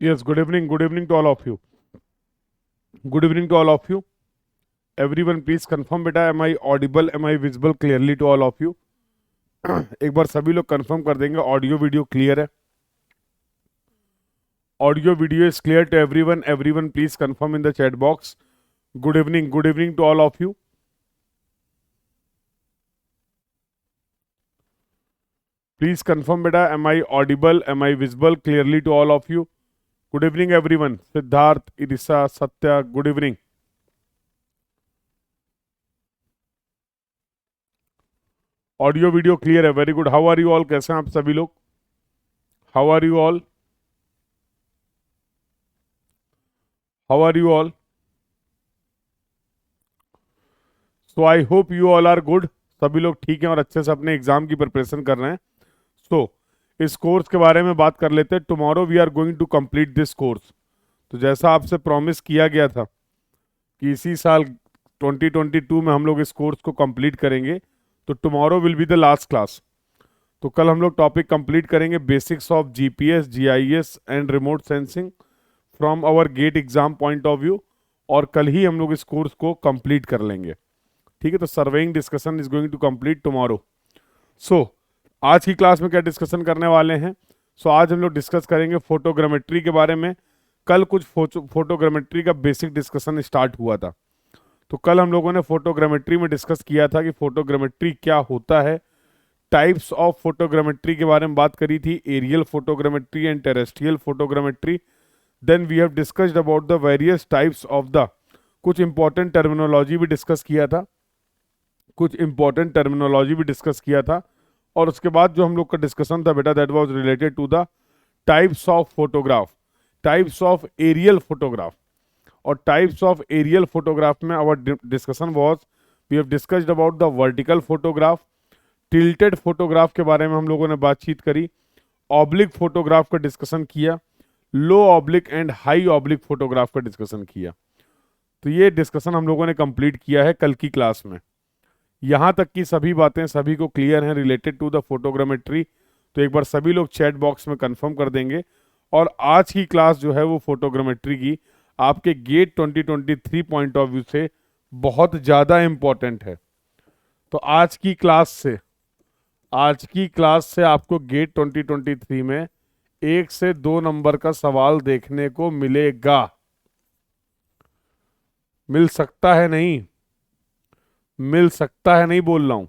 Yes, good evening to all of you. Good evening to all of you. Everyone, please confirm बेटा, am I audible, am I visible clearly to all of you? एक बार सभी लोग confirm कर देंगे audio video clear है. Audio video is clear to everyone. Everyone please confirm in the chat box. Good evening to all of you. Please confirm बेटा, am I audible, am I visible clearly to all of you? Good evening everyone. Siddharth, Irisa, Satya, good evening. Audio video clear है. Very good. How are you all? कैसे हैं आप सभी लोग? How are you all? How are you all? So I hope you all are good. सभी लोग ठीक हैं और अच्छे से अपने एग्जाम की प्रिपरेशन कर रहे हैं. सो इस कोर्स के बारे में बात कर लेते हैं. Tomorrow we are going to complete this course. तो जैसा आपसे प्रॉमिस किया गया था कि इसी साल 2022 में हम लोग इस कोर्स को कंप्लीट करेंगे, तो tomorrow will be the last class. तो कल हम लोग टॉपिक कंप्लीट करेंगे basics of GPS, GIS and remote sensing from our GATE exam point of view. और कल ही हम लोग इस कोर्स को कंप्लीट कर लेंगे. ठीक है. तो surveying discussion is going to complete tomorrow. So आज की क्लास में क्या डिस्कशन करने वाले हैं? आज हम लोग डिस्कस करेंगे फोटोग्रामेट्री के बारे में. कल कुछ फोटोग्रामेट्री का बेसिक डिस्कशन स्टार्ट हुआ था. तो कल हम लोगों ने फोटोग्रामेट्री में डिस्कस किया था कि फोटोग्रामेट्री क्या होता है. टाइप्स ऑफ फोटोग्रामेट्री के बारे में बात करी थी. Aerial photogrammetry and terrestrial photogrammetry. Then we have discussed about the various types of the, कुछ इंपॉर्टेंट टर्मिनोलॉजी भी डिस्कस किया था. और उसके बाद जो हम लोग का डिस्कशन था बेटा, that was related to the types of photograph, types of aerial photograph. और टाइप्स ऑफ एरियल फोटोग्राफ में our discussion was, we have discussed about the vertical photograph. Tilted photograph के बारे में हम लोगों ने बातचीत करी. ऑब्लिक फोटोग्राफ का डिस्कशन किया. Low oblique and high oblique photograph का डिस्कशन किया. तो ये डिस्कशन हम लोगों ने कंप्लीट किया है कल की क्लास में. यहाँ तक की सभी बातें सभी को क्लियर हैं रिलेटेड टू द फोटोग्रामेट्री. तो एक बार सभी लोग चैट बॉक्स में कंफर्म कर देंगे. और आज की क्लास जो है वो फोटोग्रामेट्री की आपके गेट 2023 पॉइंट ऑफ व्यू से बहुत ज़्यादा इम्पोर्टेंट है. तो आज की क्लास से आपको गेट 2023 में 1 से 2 नंबर का सवाल देखने को मिलेगा. मिल सकता है नहीं बोल रहा हूं.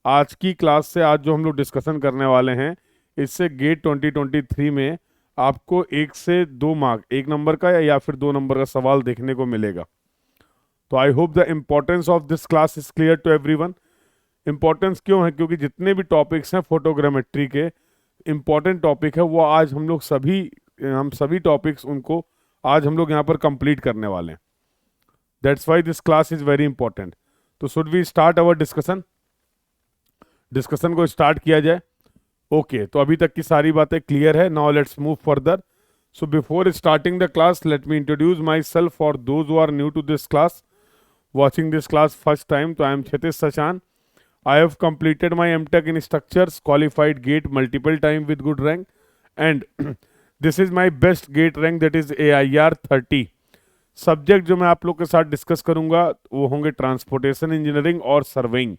आज की क्लास से, आज जो हम लोग डिस्कशन करने वाले हैं, इससे गेट 2023 में आपको 1 से 2 मार्क, 1 नंबर का या फिर 2 नंबर का सवाल देखने को मिलेगा. तो I hope the importance of this class is clear to everyone. Importance क्यों है? क्योंकि जितने भी टॉपिक्स हैं फोटोग्रामेट्री के, इम्पोर्टेंट टॉपिक है वो. आज हम सभी टॉपिक्स उनको आज हम लोग यहाँ पर कंप्लीट करने वाले हैं. That's why this class is very important. तो should we start our discussion को स्टार्ट किया जाए. ओके, तो अभी तक की सारी बातें क्लियर है. Now let's move further. So before starting the class, let me introduce myself for those who are new to this class, watching this class first time. So I am Kshitish Sachan. I have completed my MTech in structures, qualified GATE multiple time with good rank, and this is my best GATE rank, that is AIR 30. Subject जो मैं आप लोग के साथ discuss करूंगा वो होंगे transportation engineering और सर्वेइंग.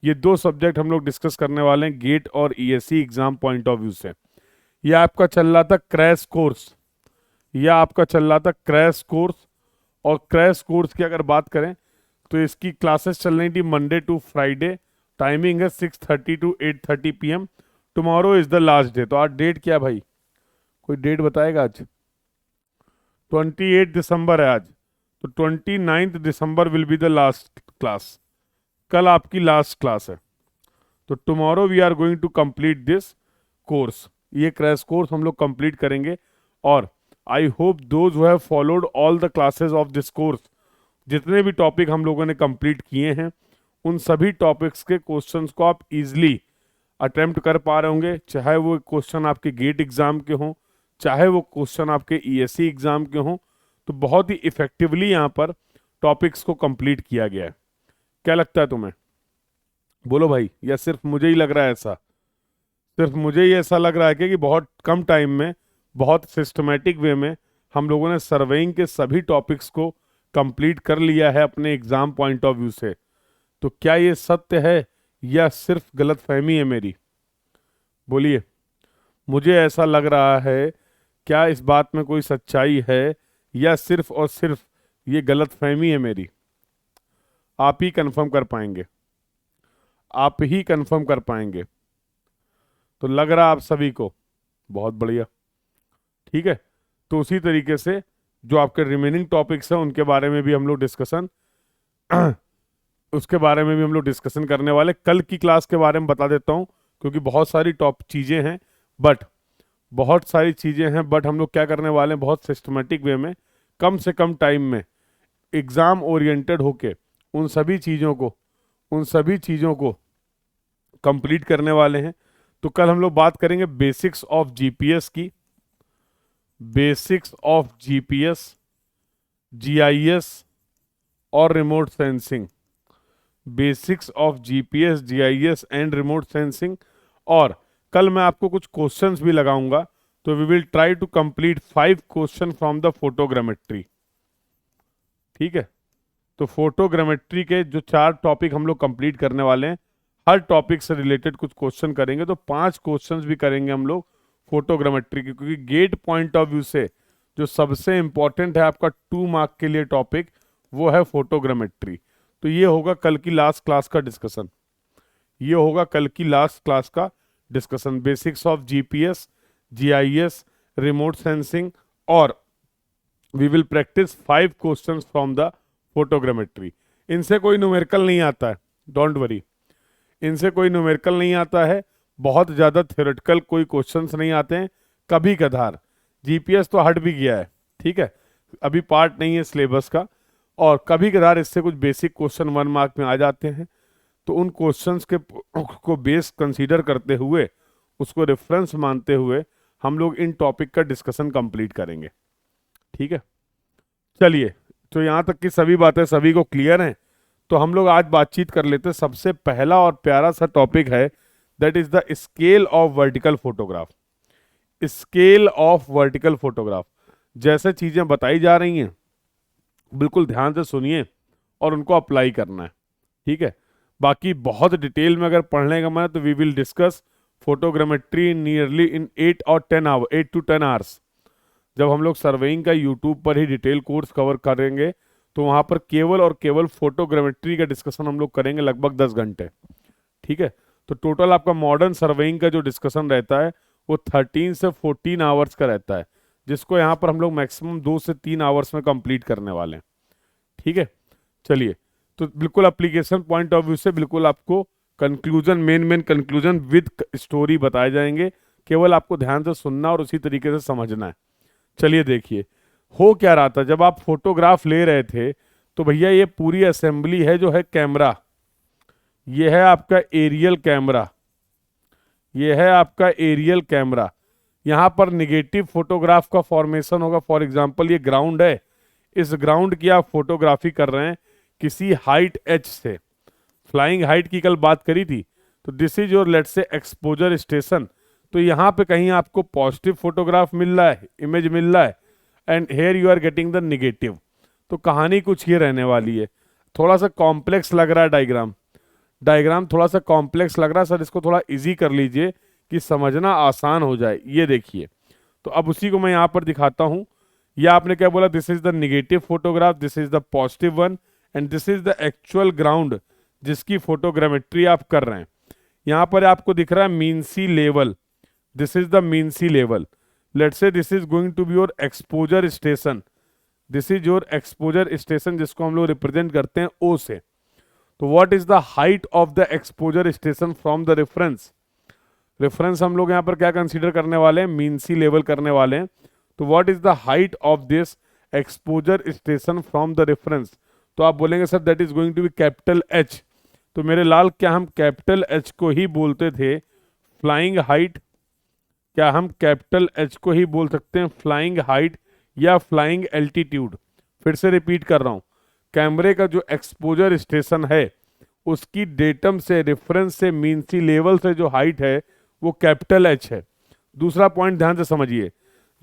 ये 2 सब्जेक्ट हम लोग डिस्कस करने वाले हैं गेट और ESC exam point of view से. यह आपका चल रहा था क्रैश कोर्स. और क्रैश कोर्स की अगर बात करें तो इसकी क्लासेस चल रही थी मंडे टू फ्राइडे. टाइमिंग है 6:30 to 8:30 PM. Tomorrow is the last day. तो आज डेट क्या है भाई? कोई डेट बताएगा? आज 28 दिसंबर है आज. तो 29 December will be the last class. कल आपकी लास्ट क्लास है. तो tomorrow we are going to complete this course. ये क्रैश कोर्स हम लोग कंप्लीट करेंगे. और I hope those who have followed all the classes of this course, जितने भी टॉपिक हम लोगों ने कंप्लीट किए हैं उन सभी टॉपिक्स के क्वेश्चंस को आप इजीली अटेम्प्ट कर पा रहे होंगे. चाहे वो क्वेश्चन आपके गेट एग्जाम के हों, चाहे वो क्वेश्चन आपके ईएससी एग्जाम के हों. तो बहुत ही इफेक्टिवली यहाँ पर टॉपिक्स को कंप्लीट किया गया है. क्या लगता है तुम्हें? बोलो भाई. या सिर्फ मुझे ही लग रहा है ऐसा? सिर्फ मुझे ही ऐसा लग रहा है कि बहुत कम टाइम में बहुत सिस्टमेटिक वे में हम लोगों ने सर्वेइंग के सभी टॉपिक्स को कंप्लीट कर लिया है अपने एग्जाम पॉइंट ऑफ व्यू से। तो क्या ये सत्य है या सिर्फ गलतफहमी है मेरी? बोलिए, मुझे ऐसा लग रहा है, क्या इस बात में कोई सच्चाई है या सिर्फ और सिर्फ ये गलतफहमी है मेरी? आप ही कंफर्म कर पाएंगे, आप ही कंफर्म कर पाएंगे। तो लग रहा आप सभी को, बहुत बढ़िया, ठीक है। तो उसी तरीके से जो आपके रिमेनिंग टॉपिक्स हैं उनके बारे में भी हम लोग डिस्कशन उसके बारे में भी हम लोग डिस्कशन करने वाले। कल की क्लास के बारे में बता देता हूँ, क्योंकि बहुत सारी टॉप चीज़ें हैं, बट हम लोग क्या करने वाले हैं, बहुत सिस्टमेटिक वे में कम से कम टाइम में एग्ज़ाम ओरिएंटेड होके उन सभी चीज़ों को कंप्लीट करने वाले हैं। तो कल हम लोग बात करेंगे बेसिक्स ऑफ जीपीएस की, बेसिक्स ऑफ जीपीएस, जीआईएस और remote sensing, basics of GPS, GIS and remote sensing. और कल मैं आपको कुछ क्वेश्चंस भी लगाऊंगा, तो we will try to complete 5 question from the photogrammetry, ठीक है। तो फोटोग्रामेट्री के जो 4 टॉपिक हम लोग कंप्लीट करने वाले हैं, हर टॉपिक से रिलेटेड कुछ क्वेश्चन करेंगे। तो 5 क्वेश्चंस भी करेंगे हम लोग फोटोग्रामेट्री की, क्योंकि गेट पॉइंट ऑफ व्यू से जो सबसे इंपॉर्टेंट है आपका 2 मार्क के लिए टॉपिक, वो है फोटोग्रामेट्री। तो ये होगा कल की लास्ट क्लास का डिस्कशन, ये होगा कल की लास्ट क्लास का discussion, basics of GPS, GIS, remote sensing, और we will practice 5 questions from the photogrammetry. इनसे कोई न्यूमेरिकल नहीं आता है, डोंट वरी, इनसे कोई न्यूमेरिकल नहीं आता है, बहुत ज़्यादा थ्योरेटिकल कोई क्वेश्चंस नहीं आते हैं, कभी कभार। जीपीएस तो हट भी गया है, ठीक है, अभी पार्ट नहीं है सिलेबस का, और कभी कभार इससे कुछ बेसिक क्वेश्चन 1 मार्क में आ जाते हैं। तो उन क्वेश्चंस के को बेस कंसीडर करते हुए, उसको रेफरेंस मानते हुए हम लोग इन टॉपिक का डिस्कशन कंप्लीट करेंगे, ठीक है। चलिए, तो यहाँ तक की सभी बातें सभी को क्लियर हैं। तो हम लोग आज बातचीत कर लेते हैं। सबसे पहला और प्यारा सा टॉपिक है, that is the scale of vertical photograph. Scale of vertical photograph, जैसे चीजें बताई जा रही हैं बिल्कुल ध्यान से सुनिए और उनको अप्लाई करना है, ठीक है। बाकी बहुत डिटेल में अगर पढ़ने का मन है तो we will discuss photogrammetry nearly in 8 और 10 आवर 8 to 10 आवर्स। जब हम लोग सर्वेइंग का यूट्यूब पर ही डिटेल कोर्स कवर करेंगे, तो वहाँ पर केवल और केवल फोटोग्रामेट्री का डिस्कशन हम लोग करेंगे लगभग 10 घंटे, ठीक है। तो टोटल आपका मॉडर्न सर्वेइंग का जो डिस्कशन रहता है वो 13 से 14 आवर्स का रहता है, जिसको यहाँ पर हम लोग मैक्सिमम 2 से 3 आवर्स में कंप्लीट करने वाले हैं, ठीक है। चलिए, तो बिल्कुल एप्लीकेशन पॉइंट ऑफ व्यू से बिल्कुल आपको conclusion, main conclusion with story बताए जाएंगे, केवल आपको ध्यान से सुनना और उसी तरीके से समझना है। चलिए देखिए, हो क्या रहा था जब आप फोटोग्राफ ले रहे थे, तो भैया ये पूरी असेंबली है जो है कैमरा, ये है आपका एरियल कैमरा, ये है आपका एरियल कैमरा। यहाँ पर निगेटिव फोटोग्राफ का फॉर्मेशन होगा। फॉर एग्जांपल ये ग्राउंड है, इस ग्राउंड की आप फोटोग्राफी कर रहे हैं किसी हाइट एच से, फ्लाइंग हाइट की कल बात करी थी। तो this is your let's say exposure station. तो यहाँ पे कहीं आपको पॉजिटिव फोटोग्राफ मिल रहा है, इमेज मिल रहा है, and here you are getting the negative. तो कहानी कुछ ये रहने वाली है। थोड़ा सा कॉम्प्लेक्स लग रहा है डायग्राम थोड़ा सा कॉम्प्लेक्स लग रहा है सर, इसको थोड़ा इजी कर लीजिए कि समझना आसान हो जाए। ये देखिए, तो अब उसी को मैं यहाँ पर दिखाता हूँ। ये आपने क्या बोला, this is the negative photograph, this is the positive one, and this is the actual ground जिसकी फोटोग्रामेट्री आप कर रहे हैं। यहाँ पर आपको दिख रहा है mean sea level, this is the mean sea level. Let's say this is going to be your exposure station, this is your exposure station, जिसको हम लोग रिप्रेजेंट करते हैं ओ से। तो what is the height of the exposure station from the reference? Reference हम लोग यहाँ पर क्या कंसीडर करने वाले हैं, मीन सी लेवल करने वाले हैं। तो what is the height of this exposure station from the reference? तो आप बोलेंगे sir that is going to be capital H. तो मेरे लाल, क्या हम कैपिटल एच को ही बोलते थे फ्लाइंग हाइट? क्या हम कैपिटल एच को ही बोल सकते हैं फ्लाइंग हाइट या फ्लाइंग एल्टीट्यूड? फिर से रिपीट कर रहा हूं, कैमरे का जो एक्सपोजर स्टेशन है उसकी डेटम से, रेफरेंस से, मीन सी लेवल से जो हाइट है वो कैपिटल एच है। दूसरा पॉइंट ध्यान से समझिए,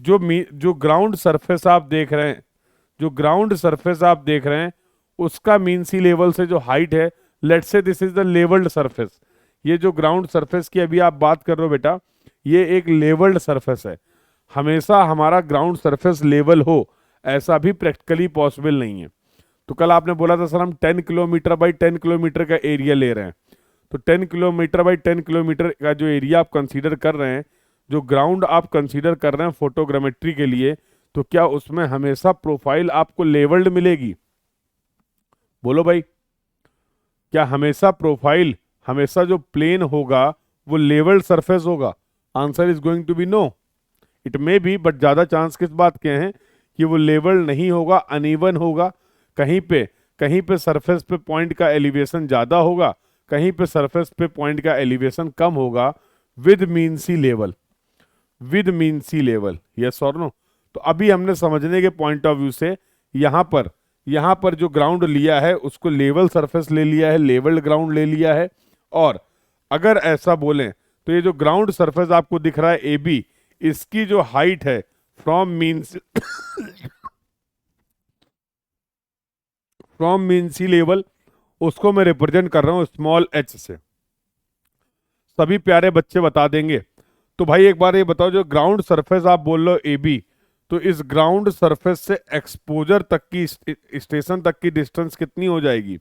जो ग्राउंड सरफेस आप देख रहे हैं, जो ग्राउंड सरफेस आप देख रहे हैं, उसका मीन सी लेवल से जो हाइट है, let's say this is the levelled surface. ये जो ग्राउंड सरफेस की अभी आप बात कर रहे हो बेटा, ये एक लेवल्ड सरफेस है। हमेशा हमारा ग्राउंड सरफेस लेवल हो, ऐसा भी प्रैक्टिकली पॉसिबल नहीं है। तो कल आपने बोला था सर हम 10 किलोमीटर बाई 10 किलोमीटर का एरिया ले रहे हैं, तो 10 किलोमीटर बाई 10 किलोमीटर का जो एरिया आप कंसीडर कर रहे हैं, जो ग्राउंड आप कंसीडर कर रहे हैं फोटोग्रामेट्री के लिए, तो क्या उसमें हमेशा प्रोफाइल आपको लेवल्ड मिलेगी? बोलो भाई, क्या हमेशा प्रोफाइल, हमेशा जो प्लेन होगा वो लेवल्ड सरफेस होगा? Answer is going to be no. It may be, but ज्यादा चांस किस बात के हैं कि वो लेवल नहीं होगा, अनइवन होगा। कहीं पे सरफेस पे पॉइंट का एलिवेशन ज्यादा होगा, कहीं पे सरफेस पे पॉइंट का एलिवेशन कम होगा, with mean sea level, with mean sea level, yes और नो? तो अभी हमने समझने के पॉइंट ऑफ व्यू से यहाँ पर जो ग्राउंड लिया है उसको लेवल सरफेस ले लिया है, लेवल्ड ग्राउंड ले लिया है। और अगर ऐसा बोलें तो ये जो ग्राउंड सरफेस आपको दिख रहा है ए बी, इसकी जो हाइट है from mean from mean sea level, उसको मैं रिप्रेजेंट कर रहा हूं स्मॉल एच से। सभी प्यारे बच्चे बता देंगे। तो भाई एक बार ये बताओ, जो ग्राउंड सरफेस आप बोल रहे हो ए बी, तो इस ग्राउंड सरफेस से एक्सपोजर तक की, स्टेशन तक की डिस्टेंस कितनी हो जाएगी?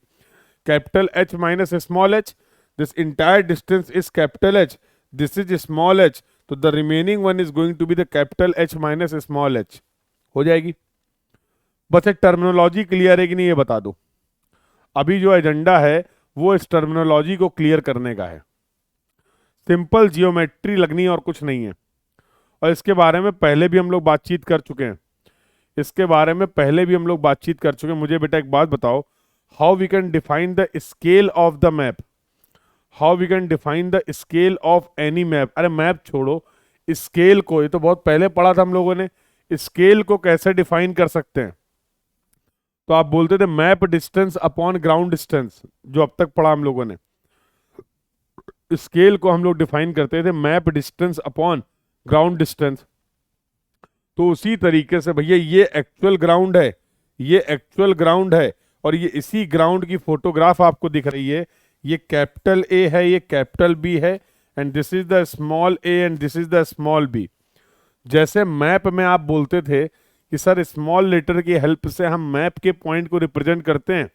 Capital H minus small H. This entire distance is capital H, this is small H, तो the remaining one is going to be the capital H minus small H. हो जाएगी? बस एक टर्मिनोलॉजी क्लियर है कि नहीं ये बता दो। अभी जो एजेंडा है वो इस टर्मिनोलॉजी को क्लियर करने का है। सिंपल जियोमेट्री लगनी और कुछ नहीं है। और इसके बारे में पहले भी हम लोग बातचीत कर चुके हैं, इसके बारे में पहले भी हम लोग बातचीत कर चुके हैं। मुझे बेटा एक बात बताओ, how we can define the scale of the map? How we can define the scale of any map? अरे मैप छोड़ो, स्केल को, ये तो बहुत पहले पढ़ा था हम लोगों ने। स्केल को कैसे डिफाइन कर सकते हैं? तो आप बोलते थे map distance upon ground distance, जो अब तक पढ़ा हम लोगों ने। स्केल को हम लोग डिफाइन करते थे map distance upon ground distance. तो उसी तरीके से भैया ये एक्चुअल ग्राउंड है, ये एक्चुअल ग्राउंड है, और ये इसी ग्राउंड की फोटोग्राफ आपको दिख रही है। ये कैपिटल ए है, ये कैपिटल बी है, and this is the small A and this is the small B. जैसे मैप में आप बोलते थे कि सर स्मॉल लेटर की हेल्प से हम मैप के पॉइंट को रिप्रेजेंट करते हैं,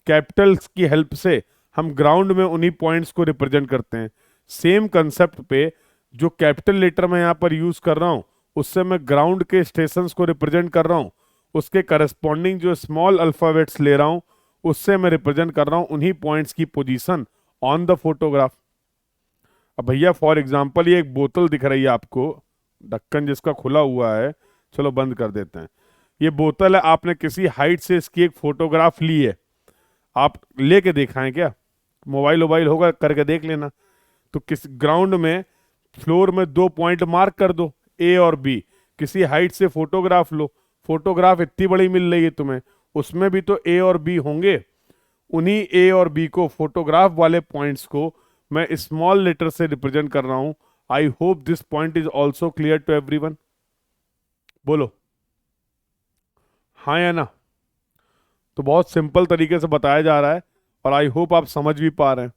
कैपिटल्स की हेल्प से हम ग्राउंड में उन्हीं पॉइंट्स को रिप्रेजेंट करते हैं। सेम कंसेप्ट पे जो कैपिटल लेटर मैं यहाँ पर यूज कर रहा हूँ, उससे मैं ग्राउंड के स्टेशंस को रिप्रेजेंट कर रहा हूँ, उसके करस्पॉन्डिंग जो स्मॉल अल्फाबेट्स ले रहा हूँ, उससे मैं रिप्रेजेंट कर रहा हूँ उन्हीं पॉइंट्स की पोजीशन ऑन द फोटोग्राफ। अब भैया फॉर एग्जांपल ये एक बोतल दिख रही है आपको, ढक्कन जिसका खुला हुआ है, चलो बंद कर देते हैं। ये बोतल है, आपने किसी हाइट से इसकी एक फोटोग्राफ ली है, आप लेके देखा है क्या? मोबाइल वोबाइल होगा, करके देख लेना। तो किस ग्राउंड में फ्लोर में 2 पॉइंट मार्क कर दो, ए और बी, किसी हाइट से फोटोग्राफ लो। फोटोग्राफ इतनी बड़ी मिल रही है तुम्हें, उसमें भी तो ए और बी होंगे। उन्हीं ए और बी को, फोटोग्राफ वाले पॉइंट्स को मैं स्मॉल लेटर से रिप्रेजेंट कर रहा हूं। I hope this point is also clear to everyone. बोलो हाँ या ना? तो बहुत सिंपल तरीके से बताया जा रहा है, और आई होप आप समझ भी पा रहे हैं।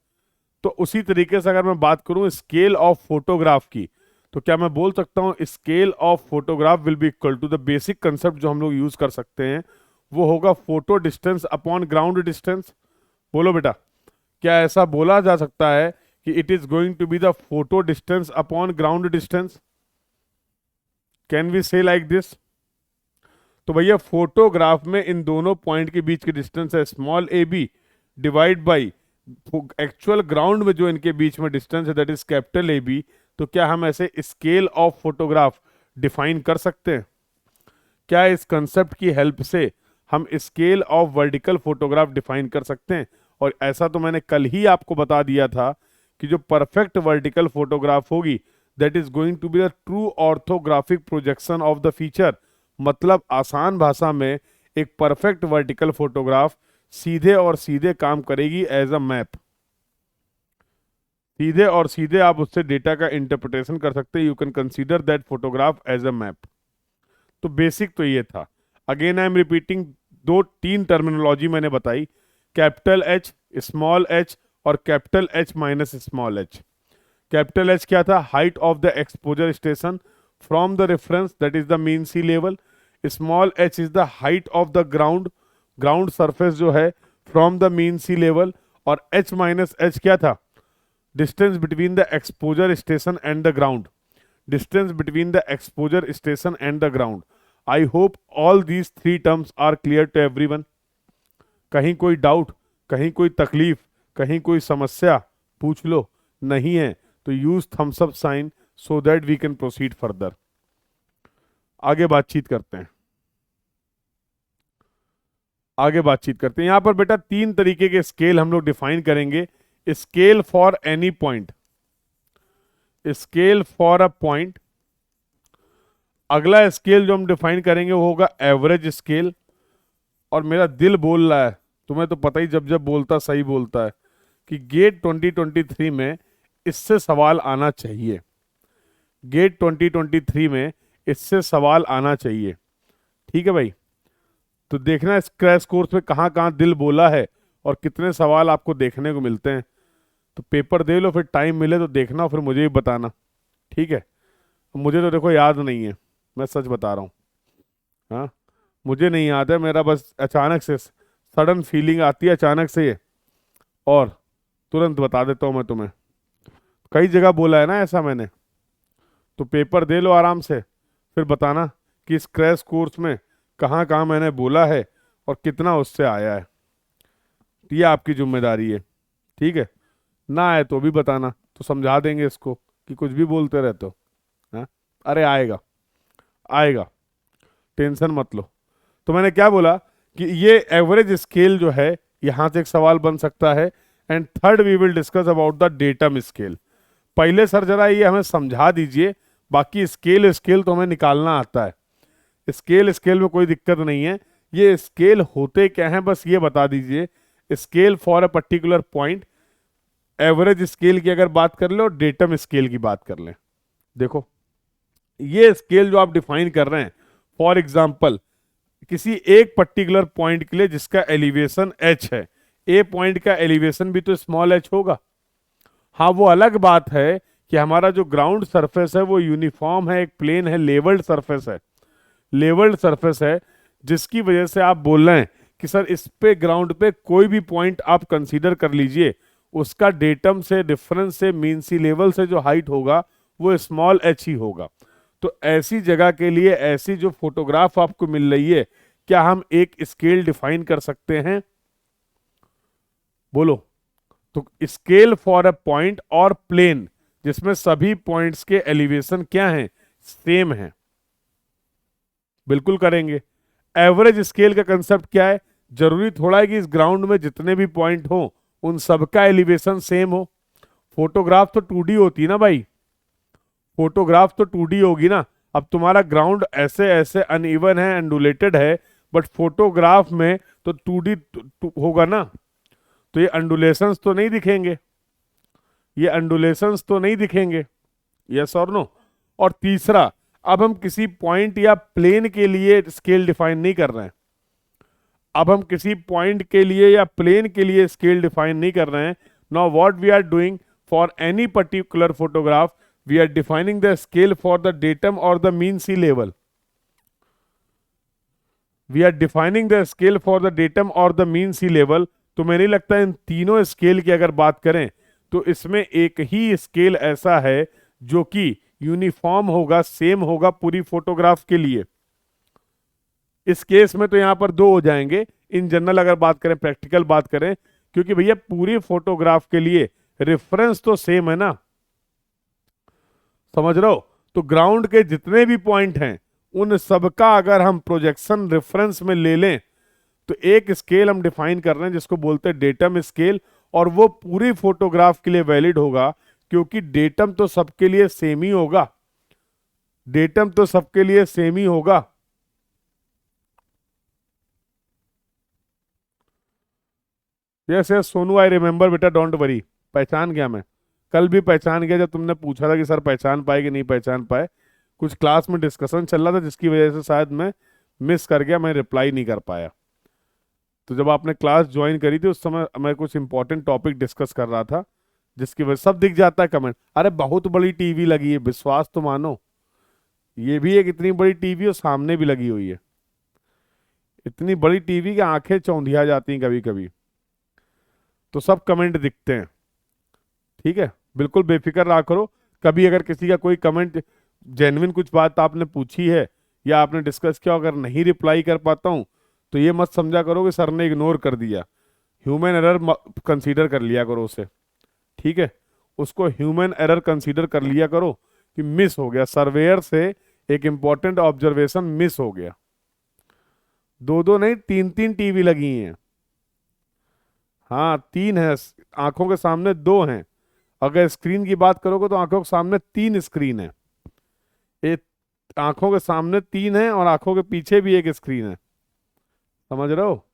तो उसी तरीके से अगर मैं बात करूं स्केल ऑफ फोटोग्राफ की, तो क्या मैं बोल सकता हूं scale of photograph will be equal to the basic concept जो हम लोग यूज कर सकते हैं, वो होगा photo distance upon ground distance. बोलो बेटा, क्या ऐसा बोला जा सकता है कि it is going to be the photo distance upon ground distance? Can we say like this? तो भैया फोटोग्राफ में इन दोनों पॉइंट के बीच की डिस्टेंस है small A B, divide by actual ground में जो इनके बीच में डिस्टेंस है that is capital A B. तो क्या हम ऐसे स्केल ऑफ फोटोग्राफ डिफाइन कर सकते हैं? क्या इस कंसेप्ट की हेल्प से हम scale of vertical photograph define कर सकते हैं? और ऐसा तो मैंने कल ही आपको बता दिया था कि जो परफेक्ट वर्टिकल फोटोग्राफ होगी that is going to be the true orthographic projection of the feature. मतलब आसान भाषा में एक परफेक्ट वर्टिकल फोटोग्राफ सीधे और सीधे काम करेगी एज अ मैप। सीधे और सीधे आप उससे डेटा का इंटरप्रिटेशन कर सकते हैं। You can consider that photograph as a map. तो बेसिक तो ये था। अगेन आई एम रिपीटिंग, दो तीन टर्मिनोलॉजी मैंने बताई, कैपिटल एच, स्मॉल एच और capital H minus small H. Capital H क्या था? Height of the exposure station from the reference that is the mean sea level. Small H is the height of the ground, ground surface जो है from the mean sea level. और H minus H क्या था? Distance between the exposure station and the ground, distance between the exposure station and the ground. I hope all these three terms are clear to everyone. कहीं कोई doubt, कहीं कोई तकलीफ, कहीं कोई समस्या पूछ लो, नहीं है तो use thumbs up sign so that we can proceed further. आगे बातचीत करते हैं, आगे बातचीत करते हैं। यहां पर बेटा तीन तरीके के स्केल हम लोग डिफाइन करेंगे। Scale for any point, scale for a point. अगला स्केल जो हम डिफाइन करेंगे वो होगा एवरेज स्केल। और मेरा दिल बोल रहा है, तुम्हें तो पता ही जब जब बोलता सही बोलता है, कि गेट 2023 में इससे सवाल आना चाहिए। गेट 2023 में इससे सवाल आना चाहिए। ठीक है भाई, तो देखना इस क्रैश कोर्स में कहाँ कहाँ दिल बोला है और कितने सवाल आपको देखने को मिलते हैं। तो पेपर दे लो, फिर टाइम मिले तो देखना, फिर मुझे भी बताना। ठीक है, मुझे तो देखो याद नहीं है, मैं सच बता रहा हूँ। हाँ, मुझे नहीं याद है, मेरा बस अचानक से सडन फीलिंग आती है अचानक से, और तुरंत बता देता हूँ मैं तुम्हें। कई जगह बोला है ना ऐसा मैंने। तो पेपर दे लो आराम से, फिर बताना कि इस क्रैश कोर्स में कहाँ कहाँ मैंने बोला है और कितना उससे आया है। ये आपकी जिम्मेदारी है। ठीक है, ना आए तो भी बताना, तो समझा देंगे इसको कि कुछ भी बोलते रहते हो। हाँ, अरे आएगा, आएगा, टेंशन मत लो। तो मैंने क्या बोला कि ये एवरेज स्केल जो है, यहां से एक सवाल बन सकता है। And third we will discuss about the datum scale. पहले सर जरा ये हमें समझा दीजिए, बाकी स्केल स्केल तो हमें निकालना आता है। स्केल स्केल में कोई दिक्कत नहीं है, ये स्केल होते क्या हैं बस ये बता दीजिए। Scale for a particular point, average scale की अगर बात कर ले और डेटम स्केल की बात कर लें। देखो ये स्केल जो आप डिफाइन कर रहे हैं, फॉर एग्जाम्पल किसी एक पर्टिकुलर पॉइंट के लिए जिसका एलिवेशन h है, ए पॉइंट का एलिवेशन भी तो स्मॉल h होगा। हाँ, वो अलग बात है कि हमारा जो ग्राउंड सरफेस है वो यूनिफॉर्म है, एक प्लेन है, लेवल्ड सरफेस है, लेवल्ड सरफेस है, जिसकी वजह से आप बोल रहे हैं कि सर इस पे ग्राउंड पे कोई भी पॉइंट आप कंसीडर कर लीजिए, उसका डेटम से, डिफरेंस से, मीन सी लेवल से जो हाइट होगा वो स्मॉल h ही होगा। तो ऐसी जगह के लिए ऐसी जो फोटोग्राफ आपको मिल रही है, क्या हम एक स्केल डिफाइन कर सकते हैं? बोलो। तो स्केल फॉर अ पॉइंट और प्लेन जिसमें सभी पॉइंट्स के एलिवेशन क्या हैं? सेम है। बिल्कुल करेंगे। एवरेज स्केल का कंसेप्ट क्या है? जरूरी थोड़ा है कि इस ग्राउंड में जितने भी पॉइंट हो उन सबका एलिवेशन सेम हो। फोटोग्राफ तो 2D होती है ना भाई, फोटोग्राफ तो 2D होगी ना। अब तुम्हारा ग्राउंड ऐसे ऐसे अनइवन है, एंडुलेटेड है, बट फोटोग्राफ में तो 2D होगा ना, तो ये अंडुलेशंस तो नहीं दिखेंगे, ये अंडुलेशंस तो नहीं दिखेंगे। यस और नो? और तीसरा, अब हम किसी पॉइंट या प्लेन के लिए स्केल डिफाइन नहीं कर रहे हैं। अब हम किसी पॉइंट के लिए या प्लेन के लिए स्केल डिफाइन नहीं कर रहे हैं। Now what we are doing for any particular photograph, we are defining the scale for the datum or the mean sea level. We are defining the scale for the datum or the mean sea level. तो मुझे नहीं लगता इन तीनों scale की अगर बात करें तो इसमें एक ही स्केल ऐसा है जो कि यूनिफॉर्म होगा, सेम होगा पूरी फोटोग्राफ के लिए। इस केस में तो यहां पर दो हो जाएंगे, इन जनरल अगर बात करें, प्रैक्टिकल बात करें, क्योंकि भैया पूरी फोटोग्राफ के लिए रेफरेंस तो सेम है ना, समझ रहे हो? तो ग्राउंड के जितने भी पॉइंट हैं उन सबका अगर हम प्रोजेक्शन रेफरेंस में ले लें तो एक स्केल हम डिफाइन कर रहे हैं जिसको बोलते हैं डेटम स्केल, और वो पूरी फोटोग्राफ के लिए वैलिड होगा, क्योंकि डेटम तो सबके लिए सेम ही होगा, डेटम तो सबके लिए सेम ही होगा। Yes yes Sonu, I remember बेटा, डोंट वरी। पहचान गया मैं, कल भी पहचान गया जब तुमने पूछा था कि सर पहचान पाए कि नहीं पहचान पाए। कुछ क्लास में डिस्कशन चल रहा था जिसकी वजह से शायद मैं मिस कर गया, मैं रिप्लाई नहीं कर पाया। तो जब आपने क्लास ज्वाइन करी थी उस समय मैं कुछ इंपॉर्टेंट टॉपिक डिस्कस कर रहा था, जिसकी वजह सब दिख जाता है कमेंट। अरे बहुत बड़ी टीवी लगी है, विश्वास तो मानो। ये भी एक इतनी बड़ी टीवी और सामने भी लगी हुई है, इतनी बड़ी टीवी की आंखें चौंधिया जाती हैं कभी कभी। तो सब कमेंट दिखते हैं, ठीक है, बिल्कुल बेफिक्र रहा करो। कभी अगर किसी का कोई कमेंट जेन्युइन कुछ बात आपने पूछी है या आपने डिस्कस किया, अगर नहीं रिप्लाई कर पाता हूं तो ये मत समझा करो कि सर ने इग्नोर कर दिया। ह्यूमन एरर कंसीडर कर लिया करो उसे, ठीक है, उसको ह्यूमन एरर कंसीडर कर लिया करो कि मिस हो गया, सर्वेयर से एक इंपॉर्टेंट ऑब्जर्वेशन मिस हो गया। दो दो नहीं, तीन तीन टीवी लगी हैं। हाँ तीन है, आंखों के सामने दो हैं। अगर स्क्रीन की बात करोगे तो आंखों के सामने तीन स्क्रीन है। एक आंखों के सामने तीन है और आंखों के पीछे भी एक स्क्रीन है, समझ रहे हो?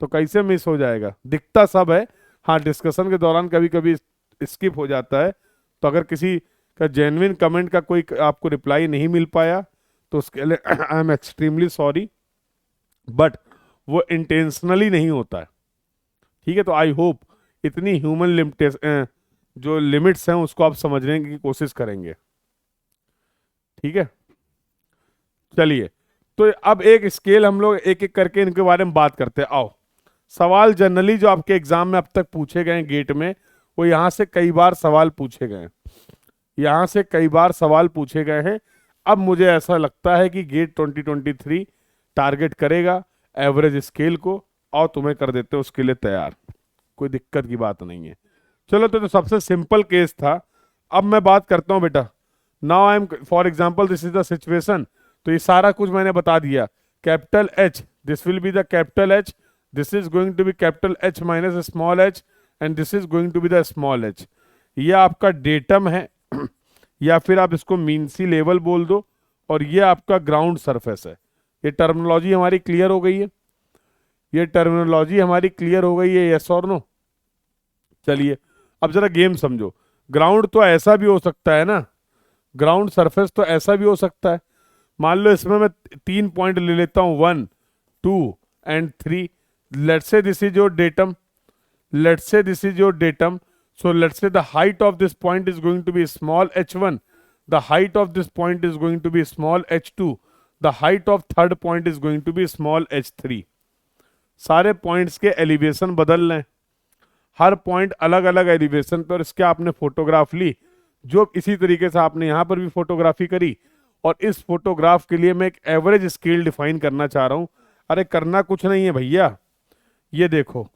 तो कैसे मिस हो जाएगा, दिखता सब है। हाँ डिस्कशन के दौरान कभी कभी स्किप हो जाता है, तो अगर किसी का जेन्युइन कमेंट का कोई आपको रिप्लाई नहीं मिल पाया तो उसके लिए I am extremely sorry, but वो इंटेंशनली नहीं होता है, ठीक है। तो आई होप इतनी ह्यूमन लिमिटेशन जो लिमिट्स हैं उसको आप समझने की कोशिश करेंगे, ठीक है। चलिए, तो अब एक स्केल हम लोग एक एक करके इनके बारे में बात करते हैं। आओ, सवाल जनरली जो आपके एग्जाम में अब तक पूछे गए गेट में, वो यहां से कई बार सवाल पूछे गए हैं, यहां से कई बार सवाल पूछे गए हैं। अब मुझे ऐसा लगता है कि गेट 2023 टारगेट करेगा एवरेज स्केल को और तुम्हें कर देते हैं उसके लिए तैयार, कोई दिक्कत की बात नहीं है। चलो, तो सबसे सिंपल केस था। अब मैं बात करता हूं बेटा, now I am for example this is the situation. तो ये सारा कुछ मैंने बता दिया। Capital H, this will be the capital H, this is going to be capital H minus small H, and this is going to be the small H. ये आपका datum है या फिर आप इसको मीन सी लेवल बोल दो, और ये आपका ग्राउंड सरफेस है। ये टर्मिनोलॉजी हमारी क्लियर हो गई है, ये टर्मिनोलॉजी हमारी क्लियर हो गई है, यस और नो। चलिए अब जरा गेम समझो। ग्राउंड तो ऐसा भी हो सकता है ना, ग्राउंड सरफेस तो ऐसा भी हो सकता है। मान लो इसमें मैं 3 पॉइंट ले लेता हूं, 1 2 and 3। Let's say this is your datum, let's say this is your datum, so let's say the height of this point is going to be small h1, the height of this point is going to be small h2, the height of third point is going to be small h3। सारे points के elevation बदल लें, हर point अलग अलग elevation पर, इसके आपने photograph ली, जो इसी तरीके से आपने यहाँ पर भी फोटोग्राफी करी। और इस फोटोग्राफ के लिए मैं एक एवरेज स्केल डिफाइन करना चाह रहा हूँ। अरे करना कुछ नहीं है भैया, ये देखो,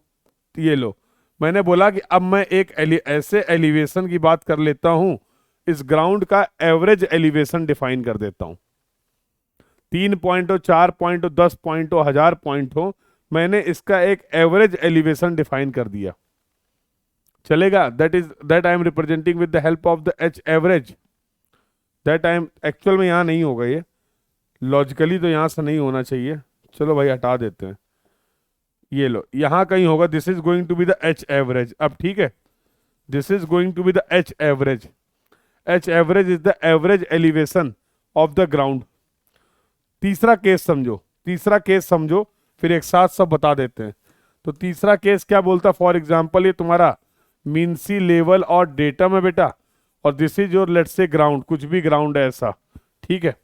ये लो, मैंने बोला कि अब मैं एक ऐसे एलिवेशन की बात कर लेता हूं, इस ग्राउंड का एवरेज एलिवेशन डिफाइन कर देता हूं। 3 पॉइंट हो, 4 पॉइंट हो, 10 पॉइंट हो, 1000 पॉइंट हो, मैंने इसका एक एवरेज एलिवेशन डिफाइन कर दिया, चलेगा? That I am representing with the help of the H average. That I am, actual में यहां नहीं होगा ये, लॉजिकली तो यहां से नहीं होना चाहिए, चलो भाई हटा देते हैं। ये लो, यहां कहीं होगा, this is going to be the H average. अब ठीक है, this is going to be the H average. H average is the average elevation of the ground. तीसरा केस समझो, तीसरा केस समझो, फिर एक साथ सब बता देते हैं। तो तीसरा केस क्या बोलता? फॉर एग्जाम्पल ये तुम्हारा मीन सी लेवल और डेटम है बेटा, और this is your let's say ground, कुछ भी ग्राउंड है ऐसा, ठीक है।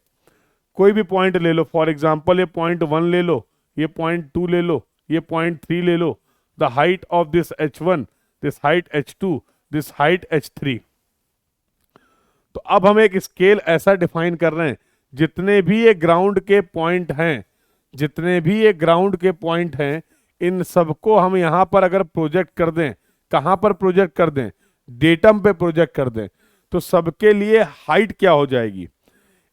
कोई भी पॉइंट ले लो, फॉर एग्जाम्पल ये पॉइंट 1 ले लो, ये पॉइंट 2 ले लो, ये पॉइंट 3 ले लो। The height of this h1, this height h2, this height h3। तो अब हम एक स्केल ऐसा डिफाइन कर रहे हैं, जितने भी ये ग्राउंड के पॉइंट हैं, जितने भी ये ग्राउंड के पॉइंट हैं, इन सबको हम यहां पर अगर प्रोजेक्ट कर दें, कहां पर प्रोजेक्ट कर दें? डेटम पे प्रोजेक्ट कर दें, तो सबके लिए हाइट क्या हो जाएगी?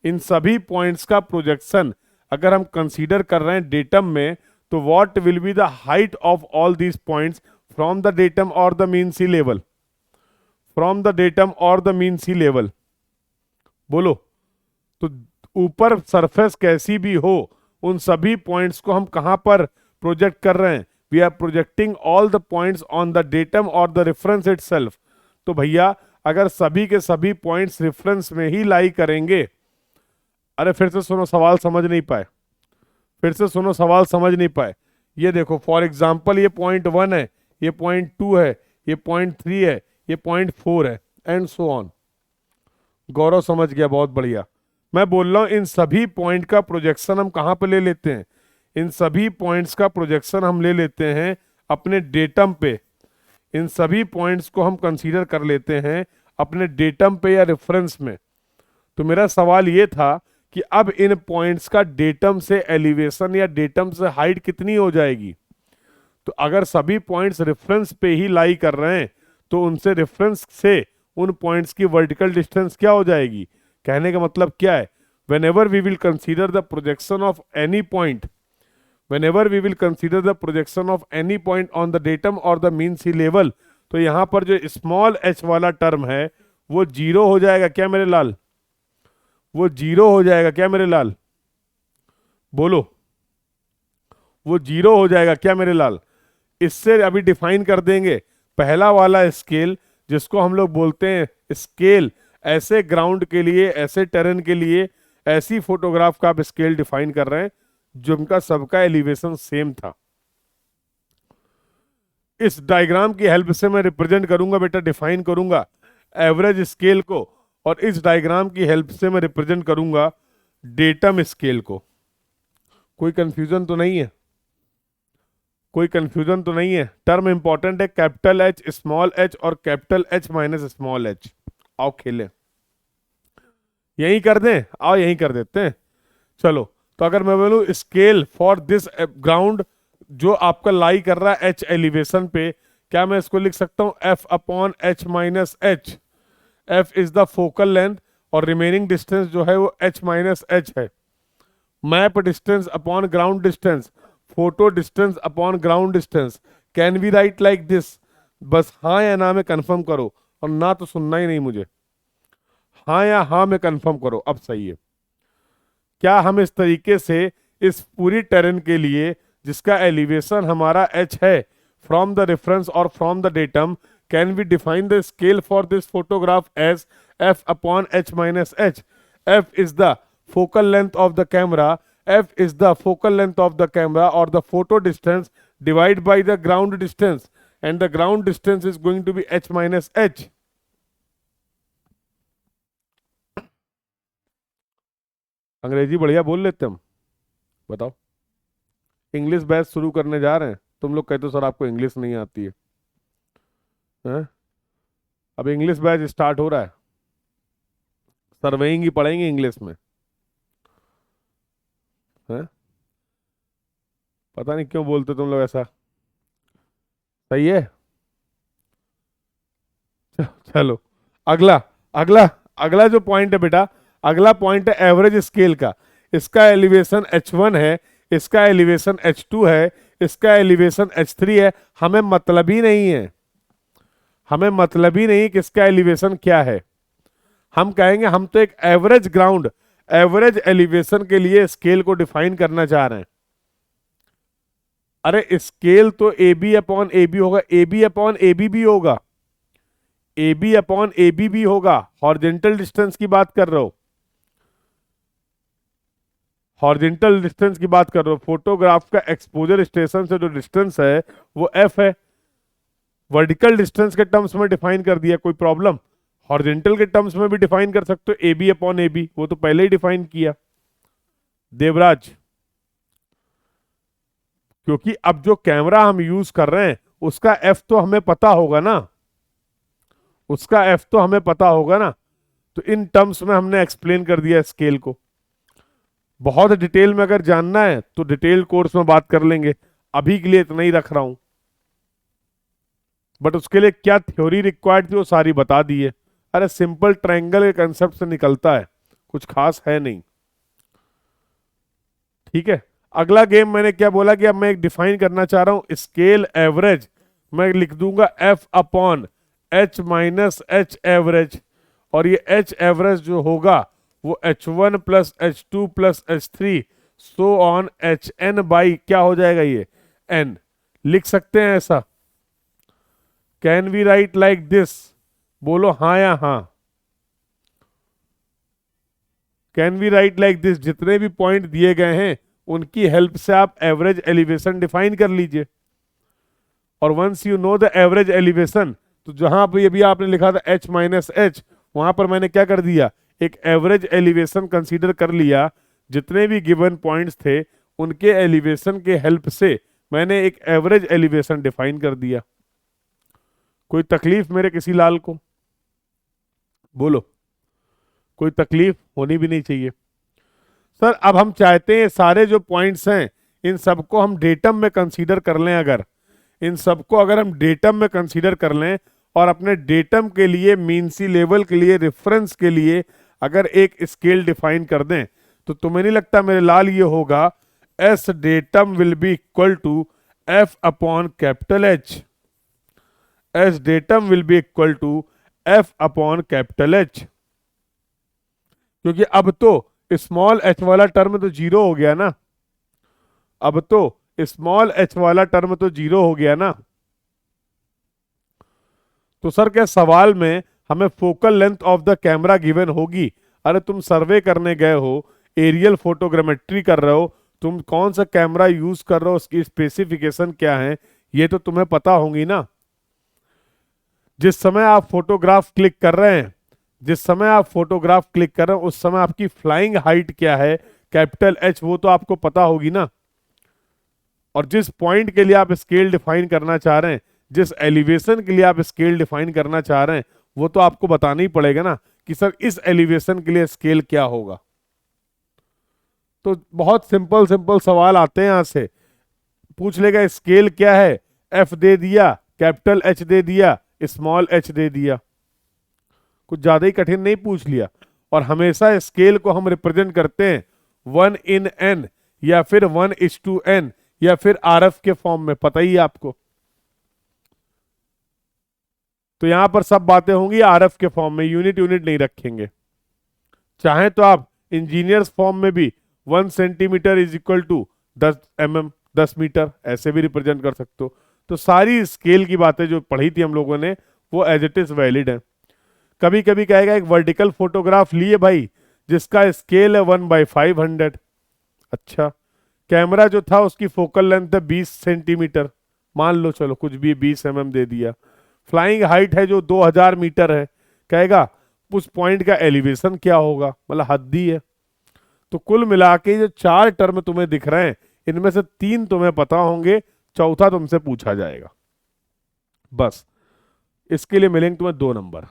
इन सभी पॉइंट्स का प्रोजेक्शन अगर हम कंसीडर कर रहे हैं डेटम में, तो what will be the height of all these points from the datum और the mean sea level? From the datum और द मीन सी लेवल, बोलो। तो ऊपर सरफेस कैसी भी हो, उन सभी पॉइंट्स को हम कहां पर प्रोजेक्ट कर रहे हैं? We are projecting all the points on the datum और द रेफरेंस इटसेल्फ। तो भैया अगर सभी के सभी पॉइंट्स रेफरेंस में ही लाई करेंगे, अरे फिर से सुनो, सवाल समझ नहीं पाए, फिर से सुनो, सवाल समझ नहीं पाए। ये देखो फॉर एग्जाम्पल, ये पॉइंट 1 है, ये पॉइंट 2 है, ये पॉइंट 3 है, ये पॉइंट 4 है, एंड सो ऑन। गौरव समझ गया, बहुत बढ़िया। मैं बोल रहा हूं इन सभी पॉइंट का प्रोजेक्शन हम कहाँ पे ले लेते हैं, इन सभी पॉइंट्स का प्रोजेक्शन हम ले लेते हैं अपने डेटम पे। इन सभी पॉइंट्स को हम कंसीडर कर लेते हैं अपने डेटम पे या रेफरेंस में। तो मेरा सवाल ये था कि अब इन पॉइंट्स का डेटम से एलिवेशन या डेटम से हाइट कितनी हो जाएगी। तो अगर सभी पॉइंट्स रेफरेंस पे ही लाई कर रहे हैं तो उनसे रेफरेंस से उन पॉइंट्स की वर्टिकल डिस्टेंस क्या हो जाएगी। कहने का मतलब क्या है, whenever we will consider the projection of any point, whenever we will consider the projection of any point on the datum or the mean sea level, तो यहां पर जो स्मॉल h वाला टर्म है वो जीरो हो जाएगा क्या मेरे लाल, वो जीरो हो जाएगा क्या मेरे लाल, बोलो, वो जीरो हो जाएगा क्या मेरे लाल। इससे अभी डिफाइन कर देंगे पहला वाला स्केल, जिसको हम लोग बोलते हैं स्केल, ऐसे ग्राउंड के लिए, ऐसे टेरेन के लिए, ऐसी फोटोग्राफ का आप स्केल डिफाइन कर रहे हैं जिनका सबका एलिवेशन सेम था। इस डायग्राम की हेल्प से मैं रिप्रेजेंट करूंगा बेटा, डिफाइन करूंगा एवरेज स्केल को, और इस डायग्राम की हेल्प से मैं रिप्रेजेंट करूंगा डेटम स्केल को। कोई कंफ्यूजन तो नहीं है, कोई कंफ्यूजन तो नहीं है। टर्म इंपॉर्टेंट है, कैपिटल एच, स्मॉल एच और capital H minus small H. आओ खेलें, यही कर दें, आओ यही कर देते हैं। चलो, तो अगर मैं बोलूं स्केल फॉर दिस ग्राउंड जो आपका लाई कर रहा है एच एलिवेशन पे, क्या मैं इसको लिख सकता हूं F upon H minus H. F is the focal length और रिमेनिंग डिस्टेंस जो है वो एच माइनस एच है। Map distance upon ground distance, photo distance upon ground distance. Can we write like this. बस हाँ या ना में कंफर्म करो, और ना तो सुनना ही नहीं मुझे, हाँ या हाँ में कंफर्म करो। अब सही है क्या हम इस तरीके से इस पूरी टेरेन के लिए जिसका एलिवेशन हमारा h है फ्रॉम द रेफरेंस और from the datum, can we define the scale for this photograph as f upon h minus h। f is the focal length of the camera, f is the focal length of the camera और the photo distance divide by the ground distance, and the ground distance is going to be h minus h। अंग्रेजी बढ़िया बोल लेते हम, बताओ। English batch शुरू करने जा रहे हैं, तुम लोग कहते हो सर आपको इंग्लिश नहीं आती है, हैं? अब इंग्लिश बैच स्टार्ट हो रहा है, सर्वेइंग ही पढ़ेंगे इंग्लिश में, हैं? पता नहीं क्यों बोलते तुम लोग ऐसा। सही है, चलो अगला, अगला अगला जो पॉइंट है बेटा, अगला पॉइंट है एवरेज स्केल का। इसका एलिवेशन h1 है, इसका एलिवेशन h2 है, इसका एलिवेशन h3 है। हमें मतलब ही नहीं है, हमें मतलब ही नहीं कि इसका एलिवेशन क्या है। हम कहेंगे हम तो एक एवरेज ग्राउंड, एवरेज एलिवेशन के लिए स्केल को डिफाइन करना चाह रहे हैं। अरे स्केल तो A B upon A B होगा, A B upon A B भी होगा, A B upon A B भी होगा। हॉरिजेंटल डिस्टेंस की बात कर रहे हो, हॉरिजेंटल डिस्टेंस की बात कर रहे हो। फोटोग्राफ का एक्सपोजर स्टेशन से जो डिस्टेंस है वो एफ है। वर्टिकल डिस्टेंस के टर्म्स में डिफाइन कर दिया, कोई प्रॉब्लम। हॉरिजेंटल के टर्म्स में भी डिफाइन कर सकते हो, A B upon A B, वो तो पहले ही डिफाइन किया देवराज। क्योंकि अब जो कैमरा हम यूज कर रहे हैं उसका एफ तो हमें पता होगा ना, उसका एफ तो हमें पता होगा ना। तो इन टर्म्स में हमने एक्सप्लेन कर दिया स्केल को। बहुत डिटेल में अगर जानना है तो डिटेल कोर्स में बात कर लेंगे, अभी के लिए इतना ही रख रहा हूं। बट उसके लिए क्या थ्योरी रिक्वायर्ड थी वो सारी बता दी है। अरे सिंपल ट्रायंगल के कंसेप्ट से निकलता है, कुछ खास है नहीं। ठीक है, अगला गेम मैंने क्या बोला कि अब मैं एक डिफाइन करना चाह रहा हूं स्केल एवरेज। मैं लिख दूंगा F upon H minus H average, और ये एच एवरेज जो होगा वो h1 plus h2 plus h3 so on hn by क्या हो जाएगा ये n। लिख सकते हैं ऐसा, can we write like this. बोलो हाँ या हाँ, can we write like this, जितने भी पॉइंट दिए गए हैं उनकी हेल्प से आप एवरेज एलिवेशन डिफाइन कर लीजिए। और once you know the average elevation, तो जहां पे अभी आपने लिखा था h माइनस एच, वहां पर मैंने क्या कर दिया, एक एवरेज एलिवेशन कंसीडर कर लिया। जितने भी गिवन पॉइंट्स थे उनके एलिवेशन के हेल्प से मैंने एक एवरेज एलिवेशन डिफाइन कर दिया। कोई तकलीफ मेरे किसी लाल को? बोलो, कोई तकलीफ होनी भी नहीं चाहिए। सर अब हम चाहते हैं सारे जो पॉइंट्स हैं इन सबको हम डेटम में कंसीडर कर लें। अगर इन सबको अगर हम डेटम में कंसीडर कर लें और अपने डेटम के लिए मीन सी लेवल के लिए रेफरेंस के लिए अगर एक स्केल डिफाइन कर दें, तो तुम्हें नहीं लगता मेरे लाल ये होगा S datum will be equal to F upon capital H. S datum will be equal to F upon capital H, क्योंकि अब तो स्मॉल एच वाला टर्म तो जीरो हो गया ना। अब तो स्मॉल एच वाला टर्म तो जीरो हो गया ना। तो सर क्या सवाल में हमें focal length of the camera given होगी? अरे तुम सर्वे करने गए हो, एरियल फोटोग्रामेट्री कर रहे हो, तुम कौन सा कैमरा यूज कर रहे हो, उसकी स्पेसिफिकेशन क्या है, ये तो तुम्हें पता होंगी ना। जिस समय आप फोटोग्राफ क्लिक कर रहे हैं, जिस समय आप फोटोग्राफ क्लिक कर रहे हैं उस समय आपकी फ्लाइंग हाइट क्या है, कैपिटल एच, वो तो आपको पता होगी ना। और जिस पॉइंट के लिए आप स्केल डिफाइन करना चाह रहे हैं, जिस एलिवेशन के लिए आप स्केल डिफाइन करना चाह रहे हैं, वो तो आपको बताना ही पड़ेगा ना कि सर इस एलिवेशन के लिए स्केल क्या होगा। तो बहुत सिंपल सिंपल सवाल आते हैं, यहां से पूछ लेगा स्केल क्या है, एफ दे दिया, कैपिटल एच दे दिया, स्मॉल एच दे दिया, कुछ ज्यादा ही कठिन नहीं पूछ लिया। और हमेशा स्केल को हम रिप्रेजेंट करते हैं 1/n या फिर 1:n या फिर आरएफ के फॉर्म में, पता ही है आपको। तो यहां पर सब बातें होंगी आरएफ के फॉर्म में, यूनिट यूनिट नहीं रखेंगे। चाहे तो आप इंजीनियर्स फॉर्म में भी 1 centimetre is equal to 10 mm, 10 metre, ऐसे भी रिप्रेजेंट कर सकते हो। तो सारी स्केल की बातें जो पढ़ी थी हम लोगों ने वो एज इट इज वैलिड है। कभी कभी कहेगा एक वर्टिकल फोटोग्राफ लिए भाई जिसका स्केल है 1/500। अच्छा, कैमरा जो था उसकी फोकल लेंथ है 20 सेंटीमीटर, मान लो, चलो कुछ भी 20 mm दे दिया। फ्लाइंग हाइट है जो 2000 मीटर है, कहेगा उस पॉइंट का एलिवेशन क्या होगा, मतलब हद ही है। तो कुल मिला के जो 4 टर्म तुम्हें दिख रहे हैं इनमें से 3 तुम्हें पता होंगे, चौथा तुमसे पूछा जाएगा। बस इसके लिए मिलेंगे तुम्हें 2 नंबर।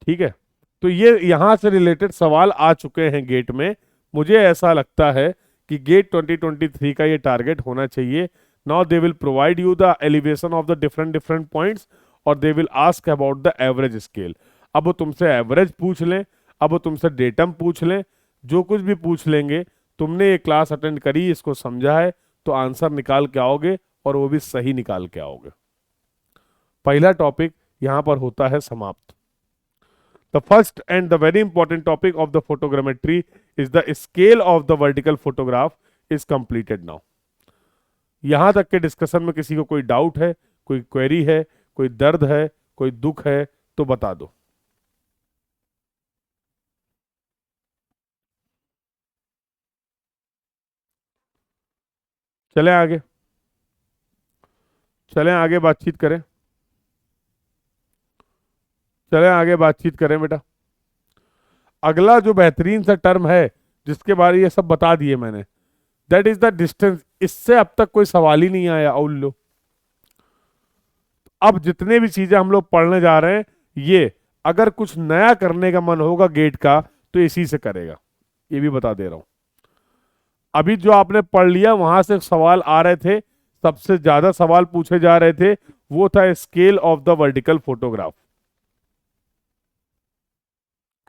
ठीक है, तो ये यहां से रिलेटेड सवाल आ चुके हैं गेट में। मुझे ऐसा लगता है कि गेट 2023 का ये टारगेट होना चाहिए। Now they will provide you the elevation of the different different points और they will ask about the average scale. अब वो तुमसे एवरेज पूछ लें, अब वो तुमसे डेटम पूछ लें, जो कुछ भी पूछ लेंगे, तुमने ये क्लास अटेंड करी, इसको समझा है, तो आंसर निकाल के आओगे और वो भी सही निकाल के आओगे। पहला टॉपिक यहां पर होता है समाप्त। The first and the very important topic of the photogrammetry is the scale of the vertical photograph is completed now. यहां तक के डिस्कशन में किसी को कोई डाउट है, कोई क्वेरी है, कोई दर्द है, कोई दुख है, तो बता दो। चलें आगे, चलें आगे बातचीत करें, चलें आगे बातचीत करें बेटा। अगला जो बेहतरीन सा टर्म है जिसके बारे ये सब बता दिए मैंने, दैट इज द डिस्टेंस। इससे अब तक कोई सवाल ही नहीं आया उल्लू। अब जितने भी चीजें हम लोग पढ़ने जा रहे हैं, ये अगर कुछ नया करने का मन होगा गेट का तो इसी से करेगा, ये भी बता दे रहा हूं। अभी जो आपने पढ़ लिया वहां से सवाल आ रहे थे, सबसे ज्यादा सवाल पूछे जा रहे थे, वो था scale of the vertical photograph.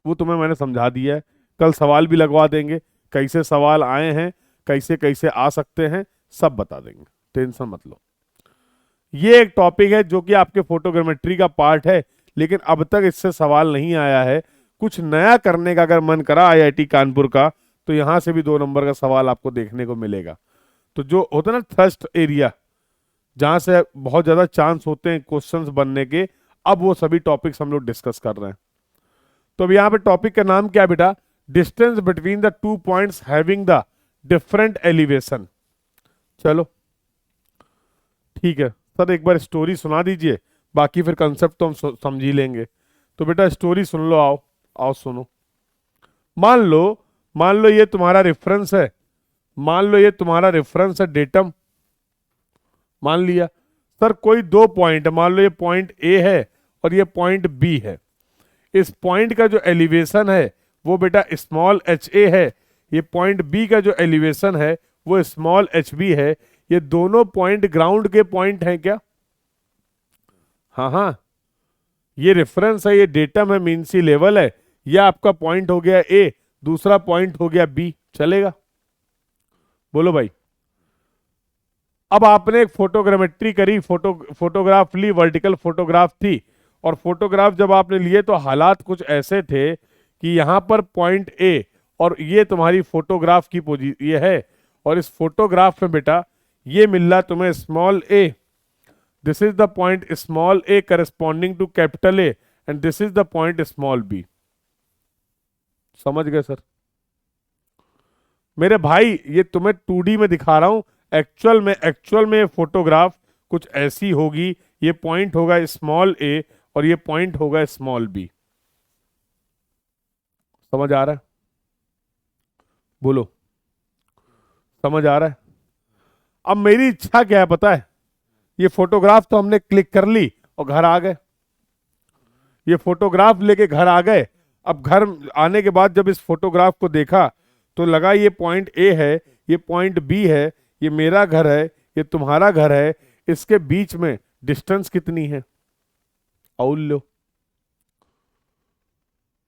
वो तुम्हें मैंने समझा दिया है, कल सवाल भी लगवा देंगे, कैसे सवाल आए हैं, कैसे कैसे आ सकते हैं, सब बता देंगे, टेंशन मत लो। ये एक टॉपिक है जो कि आपके फोटोग्रामेट्री का पार्ट है, लेकिन अब तक इससे सवाल नहीं आया है। कुछ नया करने का अगर मन करा आईआईटी कानपुर का, तो यहां से भी 2 नंबर का सवाल आपको देखने को मिलेगा। तो जो होता है ना थ्रस्ट एरिया, जहां से बहुत ज्यादा चांस होते हैं क्वेश्चंस बनने के, अब वो सभी टॉपिक्स हम लोग डिस्कस कर रहे हैं। तो अब यहाँ पे टॉपिक का नाम क्या है बेटा? Distance between the two points having the different elevation. चलो ठीक है सर, एक बार स्टोरी सुना दीजिए, बाकी फिर कंसेप्ट तो हम समझ ही लेंगे। तो बेटा स्टोरी सुन लो, आओ आओ सुनो। मान लो मान लो ये तुम्हारा रेफरेंस है, मान लो ये तुम्हारा रेफरेंस है डेटम। मान लिया सर कोई दो पॉइंट, मान लो ये पॉइंट ए है और ये पॉइंट बी है। इस पॉइंट का जो एलिवेशन है वो बेटा स्मॉल एच ए है, ये पॉइंट बी का जो एलिवेशन है वो स्मॉल एच बी है। ये दोनों पॉइंट ग्राउंड के पॉइंट हैं क्या? हाँ हाँ, ये रेफरेंस है, ये डेटम है, मीन सी लेवल है। यह आपका पॉइंट हो गया ए, दूसरा पॉइंट हो गया बी, चलेगा? बोलो भाई। अब आपने एक फोटोग्रामेट्री करी, फोटोग्राफ ली, वर्टिकल फोटोग्राफ थी, और फोटोग्राफ जब आपने लिए तो हालात कुछ ऐसे थे कि यहां पर पॉइंट ए और ये तुम्हारी फोटोग्राफ की ये है, और इस फोटोग्राफ में बेटा ये मिल रहा तुम्हें small A. This is the point small A corresponding to capital A, and this is the point small B. समझ गए सर? मेरे भाई ये तुम्हें 2D में दिखा रहा हूं, एक्चुअल में फोटोग्राफ कुछ ऐसी होगी। ये पॉइंट होगा स्मॉल ए और ये पॉइंट होगा स्मॉल बी। समझ आ रहा है? बोलो, समझ आ रहा है? अब मेरी इच्छा क्या है पता है? ये फोटोग्राफ तो हमने क्लिक कर ली और घर आ गए, ये फोटोग्राफ लेके घर आ गए। अब घर आने के बाद जब इस फोटोग्राफ को देखा तो लगा ये पॉइंट ए है, ये पॉइंट बी है, ये मेरा घर है, ये तुम्हारा घर है, इसके बीच में डिस्टेंस कितनी है? औल लो।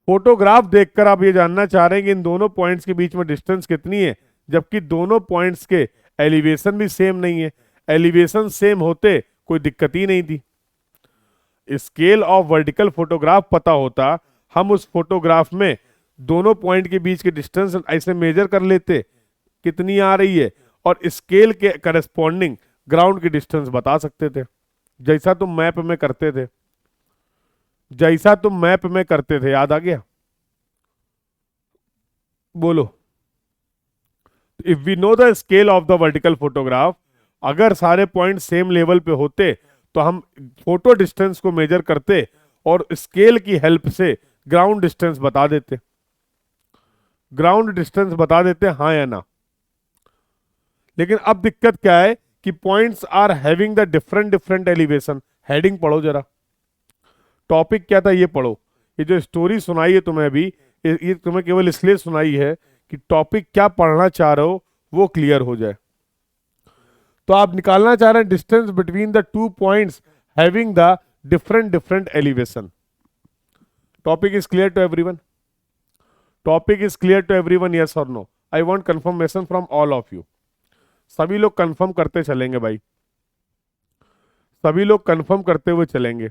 फोटोग्राफ देखकर आप ये जानना चाह रहे हैं कि इन दोनों पॉइंट्स के बीच में डिस्टेंस कितनी है, जबकि दोनों पॉइंट्स के एलिवेशन भी सेम नहीं है। एलिवेशन सेम होते कोई दिक्कत ही नहीं थी। स्केल ऑफ वर्टिकल फोटोग्राफ पता होता, हम उस फोटोग्राफ में दोनों पॉइंट के बीच के डिस्टेंस ऐसे मेजर कर लेते कितनी आ रही है, और स्केल के करस्पॉन्डिंग ग्राउंड की डिस्टेंस बता सकते थे, जैसा तुम मैप में करते थे, जैसा तुम मैप में करते थे। याद आ गया? बोलो। If we know the scale of the vertical photograph, अगर सारे पॉइंट सेम लेवल पे होते तो हम फोटो डिस्टेंस को मेजर करते और स्केल की हेल्प से ग्राउंड डिस्टेंस बता देते। ग्राउंड डिस्टेंस बता देते, हाँ या ना? लेकिन अब दिक्कत क्या है कि points are having the different elevation. Heading पढ़ो जरा, टॉपिक क्या था ये पढ़ो। ये जो स्टोरी सुनाई है तुम्हें अभी, ये तुम्हें केवल इसलिए सुनाई है कि टॉपिक क्या पढ़ना चाह रहे हो वो क्लियर हो जाए। तो आप निकालना चाह रहे हैं distance between the two points having the different elevation. Topic is clear to everyone? Topic is clear to everyone, yes और no? I want confirmation from all of you. सभी लोग कंफर्म करते चलेंगे भाई, सभी लोग कंफर्म करते हुए चलेंगे।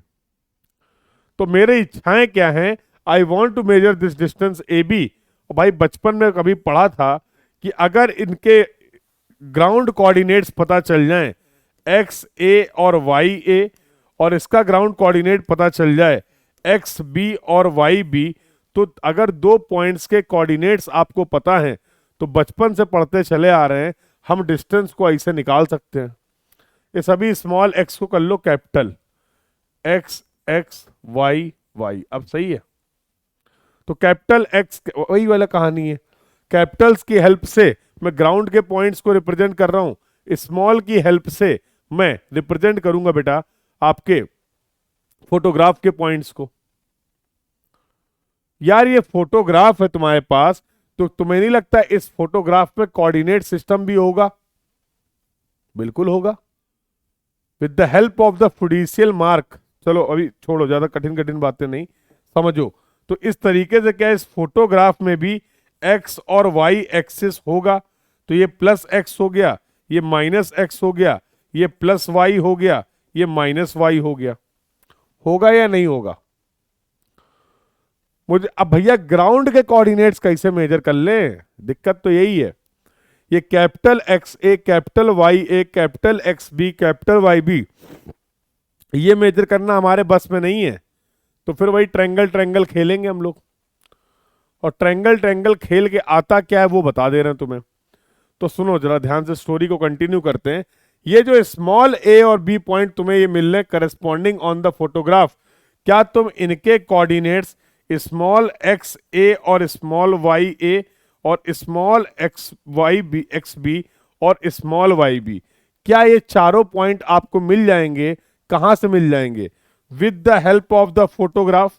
तो मेरे इच्छाएं क्या हैं? I want to measure this distance A B. भाई बचपन में कभी पढ़ा था कि अगर इनके ग्राउंड कोऑर्डिनेट्स पता चल जाएं, एक्स ए और वाई ए, और इसका ग्राउंड कोऑर्डिनेट पता चल जाए एक्स बी और वाई बी, तो अगर दो पॉइंट्स के कोऑर्डिनेट्स आपको पता हैं तो बचपन से पढ़ते चले आ रहे हैं, हम डिस्टेंस को ऐसे निकाल सकते हैं। ये सभी स्मॉल एक्स को कर लो capital, X X Y Y. अब सही है? तो कैपिटल एक्स वही वाला कहानी है, कैपिटल्स की हेल्प से मैं ग्राउंड के पॉइंट्स को रिप्रेजेंट कर रहा हूं, स्मॉल की हेल्प से मैं रिप्रेजेंट करूंगा बेटा आपके फोटोग्राफ के पॉइंट्स को। यार ये फोटोग्राफ है तुम्हारे पास, तो तुम्हें नहीं लगता इस फोटोग्राफ में कोऑर्डिनेट सिस्टम भी होगा? बिल्कुल होगा, with the help of the fiducial mark. चलो अभी छोड़ो, ज्यादा कठिन बातें नहीं, समझो। तो इस तरीके से क्या इस फोटोग्राफ में भी एक्स और वाई एक्सिस होगा, तो ये प्लस एक्स हो गया, ये माइनस एक्स हो गया, ये प्लस वाई हो गया, ये माइनस वाई हो गया। होगा या नहीं होगा? मुझे अब भैया ग्राउंड के कोऑर्डिनेट्स कैसे मेजर कर लें? दिक्कत तो यही है। ये capital X A, capital Y A, capital X B, capital Y B, ये मेजर करना हमारे बस में नहीं है। तो फिर वही ट्रायंगल खेलेंगे हम लोग। और ट्रायंगल ट्रायंगल खेल के आता क्या है वो बता दे रहे हैं तुम्हें। तो सुनो जरा ध्यान से, स्टोरी को कंटिन्यू करते हैं। ये जो स्मॉल ए और बी पॉइंट तुम्हें ये मिल रहे करस्पॉन्डिंग ऑन द फोटोग्राफ, क्या तुम इनके कोऑर्डिनेट्स स्मॉल एक्स ए और स्मॉल वाई ए और small X Y B X B और स्मॉल वाई बी, क्या ये चारों पॉइंट आपको मिल जाएंगे? कहां से मिल जाएंगे? With the help of the photograph.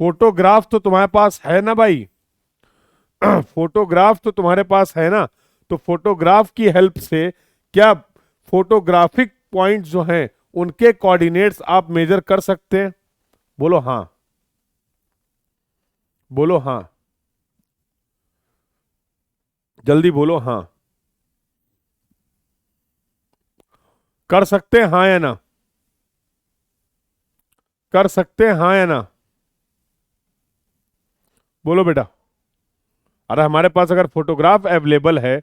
Photograph तो तुम्हारे पास है ना भाई, फोटोग्राफ तो तुम्हारे पास है ना। तो फोटोग्राफ की हेल्प से क्या फोटोग्राफिक पॉइंट जो हैं उनके कोऑर्डिनेट्स आप मेजर कर सकते हैं? बोलो हां, बोलो हां, जल्दी बोलो हां। कर सकते हैं हाँ या ना? कर सकते हैं हाँ या ना? बोलो बेटा। अरे हमारे पास अगर फोटोग्राफ अवेलेबल है,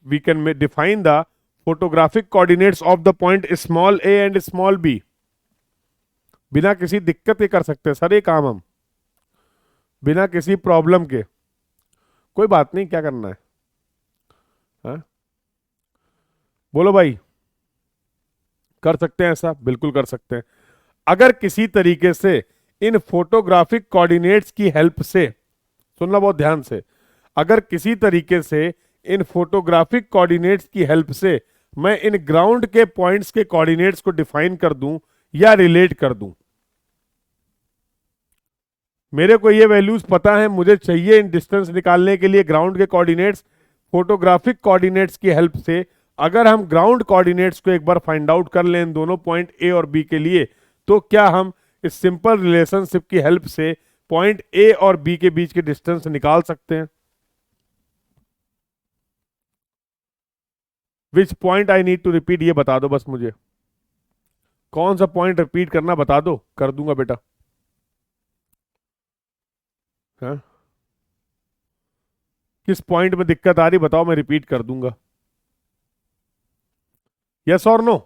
we can define the photographic coordinates of the point small A and small B. बिना किसी दिक्कत के कर सकते हैं सर ये काम हम, बिना किसी प्रॉब्लम के। कोई बात नहीं, क्या करना है? हाँ? बोलो भाई। कर सकते हैं ऐसा? बिल्कुल कर सकते हैं। अगर किसी तरीके से इन फोटोग्राफिक कोऑर्डिनेट्स की हेल्प से, सुनना बहुत ध्यान से, अगर किसी तरीके से इन फोटोग्राफिक कोऑर्डिनेट्स की हेल्प से मैं इन ग्राउंड के पॉइंट्स के कोऑर्डिनेट्स को डिफाइन कर दूं या रिलेट कर दूं, मेरे को ये वैल्यूज पता है, मुझे चाहिए इन डिस्टेंस निकालने के लिए ग्राउंड के कोऑर्डिनेट्स, फोटोग्राफिक कोऑर्डिनेट्स की हेल्प से अगर हम ग्राउंड कोऑर्डिनेट्स को एक बार फाइंड आउट कर लें दोनों पॉइंट ए और बी के लिए, तो क्या हम इस सिंपल रिलेशनशिप की हेल्प से पॉइंट ए और बी के बीच के डिस्टेंस निकाल सकते हैं? Which point I need to repeat, ये बता दो बस मुझे, कौन सा पॉइंट रिपीट करना बता दो, कर दूंगा बेटा। हाँ? किस पॉइंट में दिक्कत आ रही बताओ, मैं रिपीट कर दूंगा। यस और नो?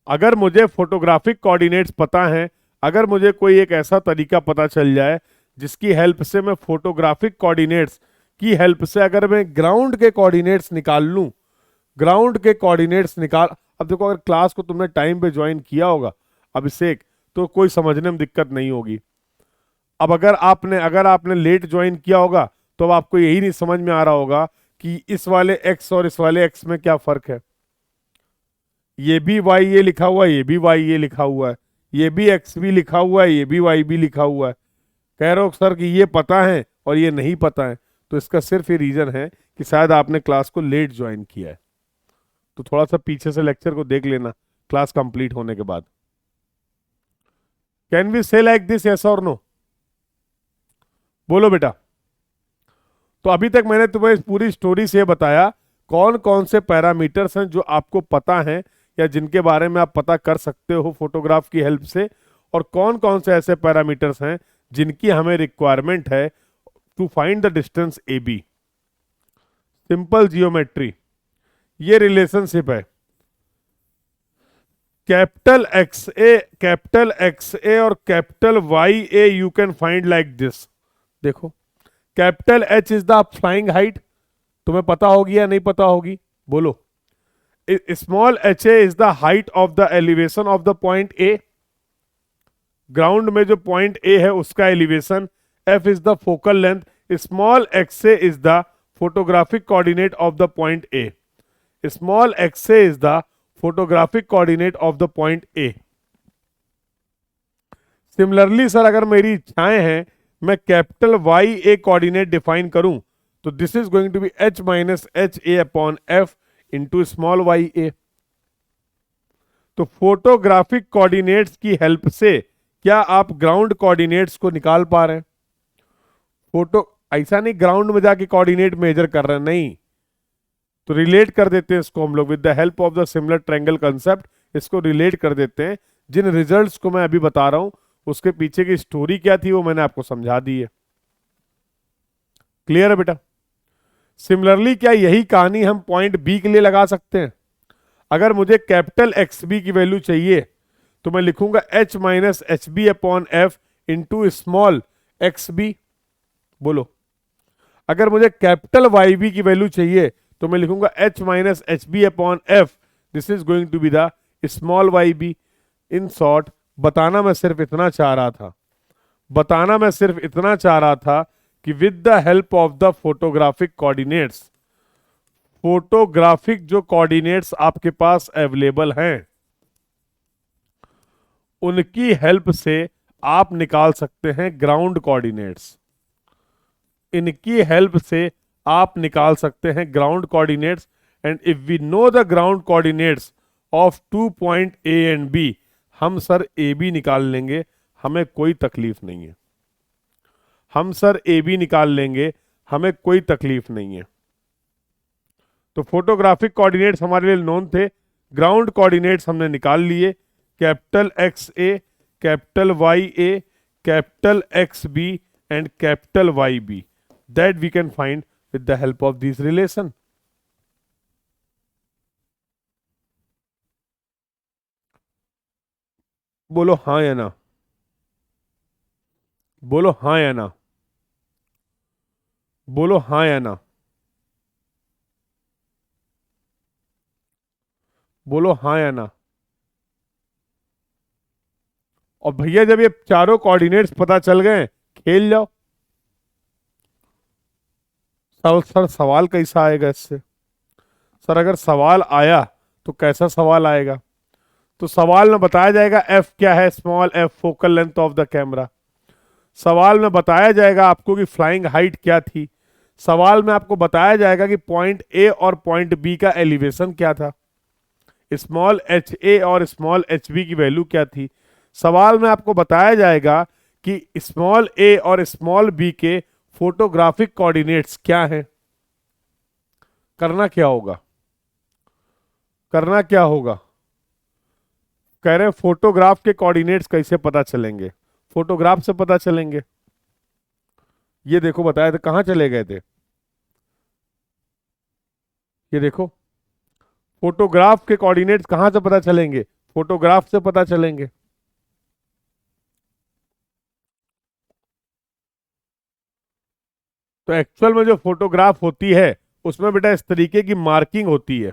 अगर मुझे फोटोग्राफिक कोऑर्डिनेट्स पता है, अगर मुझे कोई एक ऐसा तरीका पता चल जाए जिसकी हेल्प से मैं फोटोग्राफिक कोऑर्डिनेट्स की हेल्प से अगर मैं ग्राउंड के कोऑर्डिनेट्स निकाल लूं, ग्राउंड के कोऑर्डिनेट्स निकाल, अब देखो अगर क्लास को तुमने टाइम पे ज्वाइन किया होगा अभिषेक, तो कोई समझने में दिक्कत नहीं होगी। अब अगर आपने लेट ज्वाइन किया होगा तो अब आपको यही नहीं समझ में आ रहा होगा कि इस वाले एक्स और इस वाले एक्स में क्या फर्क है। ये भी वाई ये लिखा हुआ है, ये भी वाई ये लिखा हुआ है, ये भी एक्स भी लिखा हुआ है, ये भी वाई भी लिखा हुआ है। कह रहे हो सर कि ये पता है और ये नहीं पता है, तो इसका सिर्फ ये रीजन है कि शायद आपने क्लास को लेट ज्वाइन किया है। तो थोड़ा सा पीछे से लेक्चर को देख लेना क्लास कंप्लीट होने के बाद। Can we say like this, yes और नो? बोलो बेटा। तो अभी तक मैंने तुम्हें इस पूरी स्टोरी से बताया कौन कौन से पैरामीटर्स हैं जो आपको पता हैं या जिनके बारे में आप पता कर सकते हो फोटोग्राफ की हेल्प से, और कौन कौन से ऐसे पैरामीटर्स हैं जिनकी हमें रिक्वायरमेंट है to find the distance A B. Simple geometry, ये रिलेशनशिप है कैपिटल एक्स ए और capital Y A, you can find like this. देखो capital H is the flying height, तुम्हें पता होगी या नहीं पता होगी? बोलो। Small H A is the height of the elevation of the point A, ground में जो पॉइंट ए है उसका elevation. F is the focal length, small X A is the photographic coordinate of the point A, small X A is the photographic coordinate of the point A. Similarly sir अगर मेरी इच्छाएं हैं मैं capital Y A coordinate define करूं, तो this is going to be H minus H A upon F into small Y A. तो photographic coordinates की help से क्या आप ग्राउंड कोऑर्डिनेट्स को निकाल पा रहे हैं? फोटो ऐसा नहीं ग्राउंड में जाके कोऑर्डिनेट मेजर कर रहे हैं, नहीं, तो रिलेट कर देते हैं इसको हम लोग with the help of the similar triangle concept, इसको रिलेट कर देते हैं। जिन रिजल्ट्स को मैं अभी बता रहा हूं उसके पीछे की स्टोरी क्या थी वो मैंने आपको समझा दी है। क्लियर है बेटा? सिमिलरली क्या यही कहानी हम पॉइंट बी के लिए लगा सकते हैं? अगर मुझे कैपिटल एक्स बी की वैल्यू चाहिए तो मैं लिखूंगा H minus H B upon F into small X B. बोलो। अगर मुझे कैपिटल वाई बी की वैल्यू चाहिए तो मैं लिखूंगा H minus H B upon F, this is going to be the small Y B. In short बताना मैं सिर्फ इतना चाह रहा था, बताना मैं सिर्फ इतना चाह रहा था कि with the help of the photographic coordinates, photographic जो कोऑर्डिनेट्स आपके पास अवेलेबल हैं उनकी हेल्प से आप निकाल सकते हैं ग्राउंड कोऑर्डिनेट्स। इनकी हेल्प से आप निकाल सकते हैं ground coordinates. And if we know the ground coordinates of 2 point A and B, हम सर ए बी निकाल लेंगे, हमें कोई तकलीफ नहीं है। हम सर ए बी निकाल लेंगे, हमें कोई तकलीफ नहीं है। तो फोटोग्राफिक कोऑर्डिनेट्स हमारे लिए नोन थे, ग्राउंड कोऑर्डिनेट्स हमने निकाल लिए, capital X A, capital Y A, capital X B and capital Y B, that we can find with the help of this relation. बोलो हाँ या ना, बोलो हाँ या ना, बोलो हाँ या ना, बोलो हाँ या ना। और भैया जब ये चारों कोऑर्डिनेट्स पता चल गए, खेल जाओ। सर सवाल कैसा आएगा इससे? सर अगर सवाल आया तो कैसा सवाल आएगा? तो सवाल में बताया जाएगा एफ क्या है, small F focal length of the camera. सवाल में बताया जाएगा आपको कि फ्लाइंग हाइट क्या थी। सवाल में आपको बताया जाएगा कि पॉइंट ए और पॉइंट बी का एलिवेशन क्या था। स्मॉल एच ए और स्मॉल एच बी की वैल्यू क्या थी। सवाल में आपको बताया जाएगा कि स्मॉल ए और स्मॉल बी के फोटोग्राफिक कोऑर्डिनेट्स क्या हैं। करना क्या होगा? करना क्या होगा? कह रहे हैं फोटोग्राफ के कोऑर्डिनेट्स कैसे पता चलेंगे? फोटोग्राफ से पता चलेंगे। ये देखो बताया था, कहां चले गए थे? ये देखो, फोटोग्राफ के कोऑर्डिनेट्स कहां से पता चलेंगे? फोटोग्राफ से पता चलेंगे। तो एक्चुअल में जो फोटोग्राफ होती है उसमें बेटा इस तरीके की मार्किंग होती है।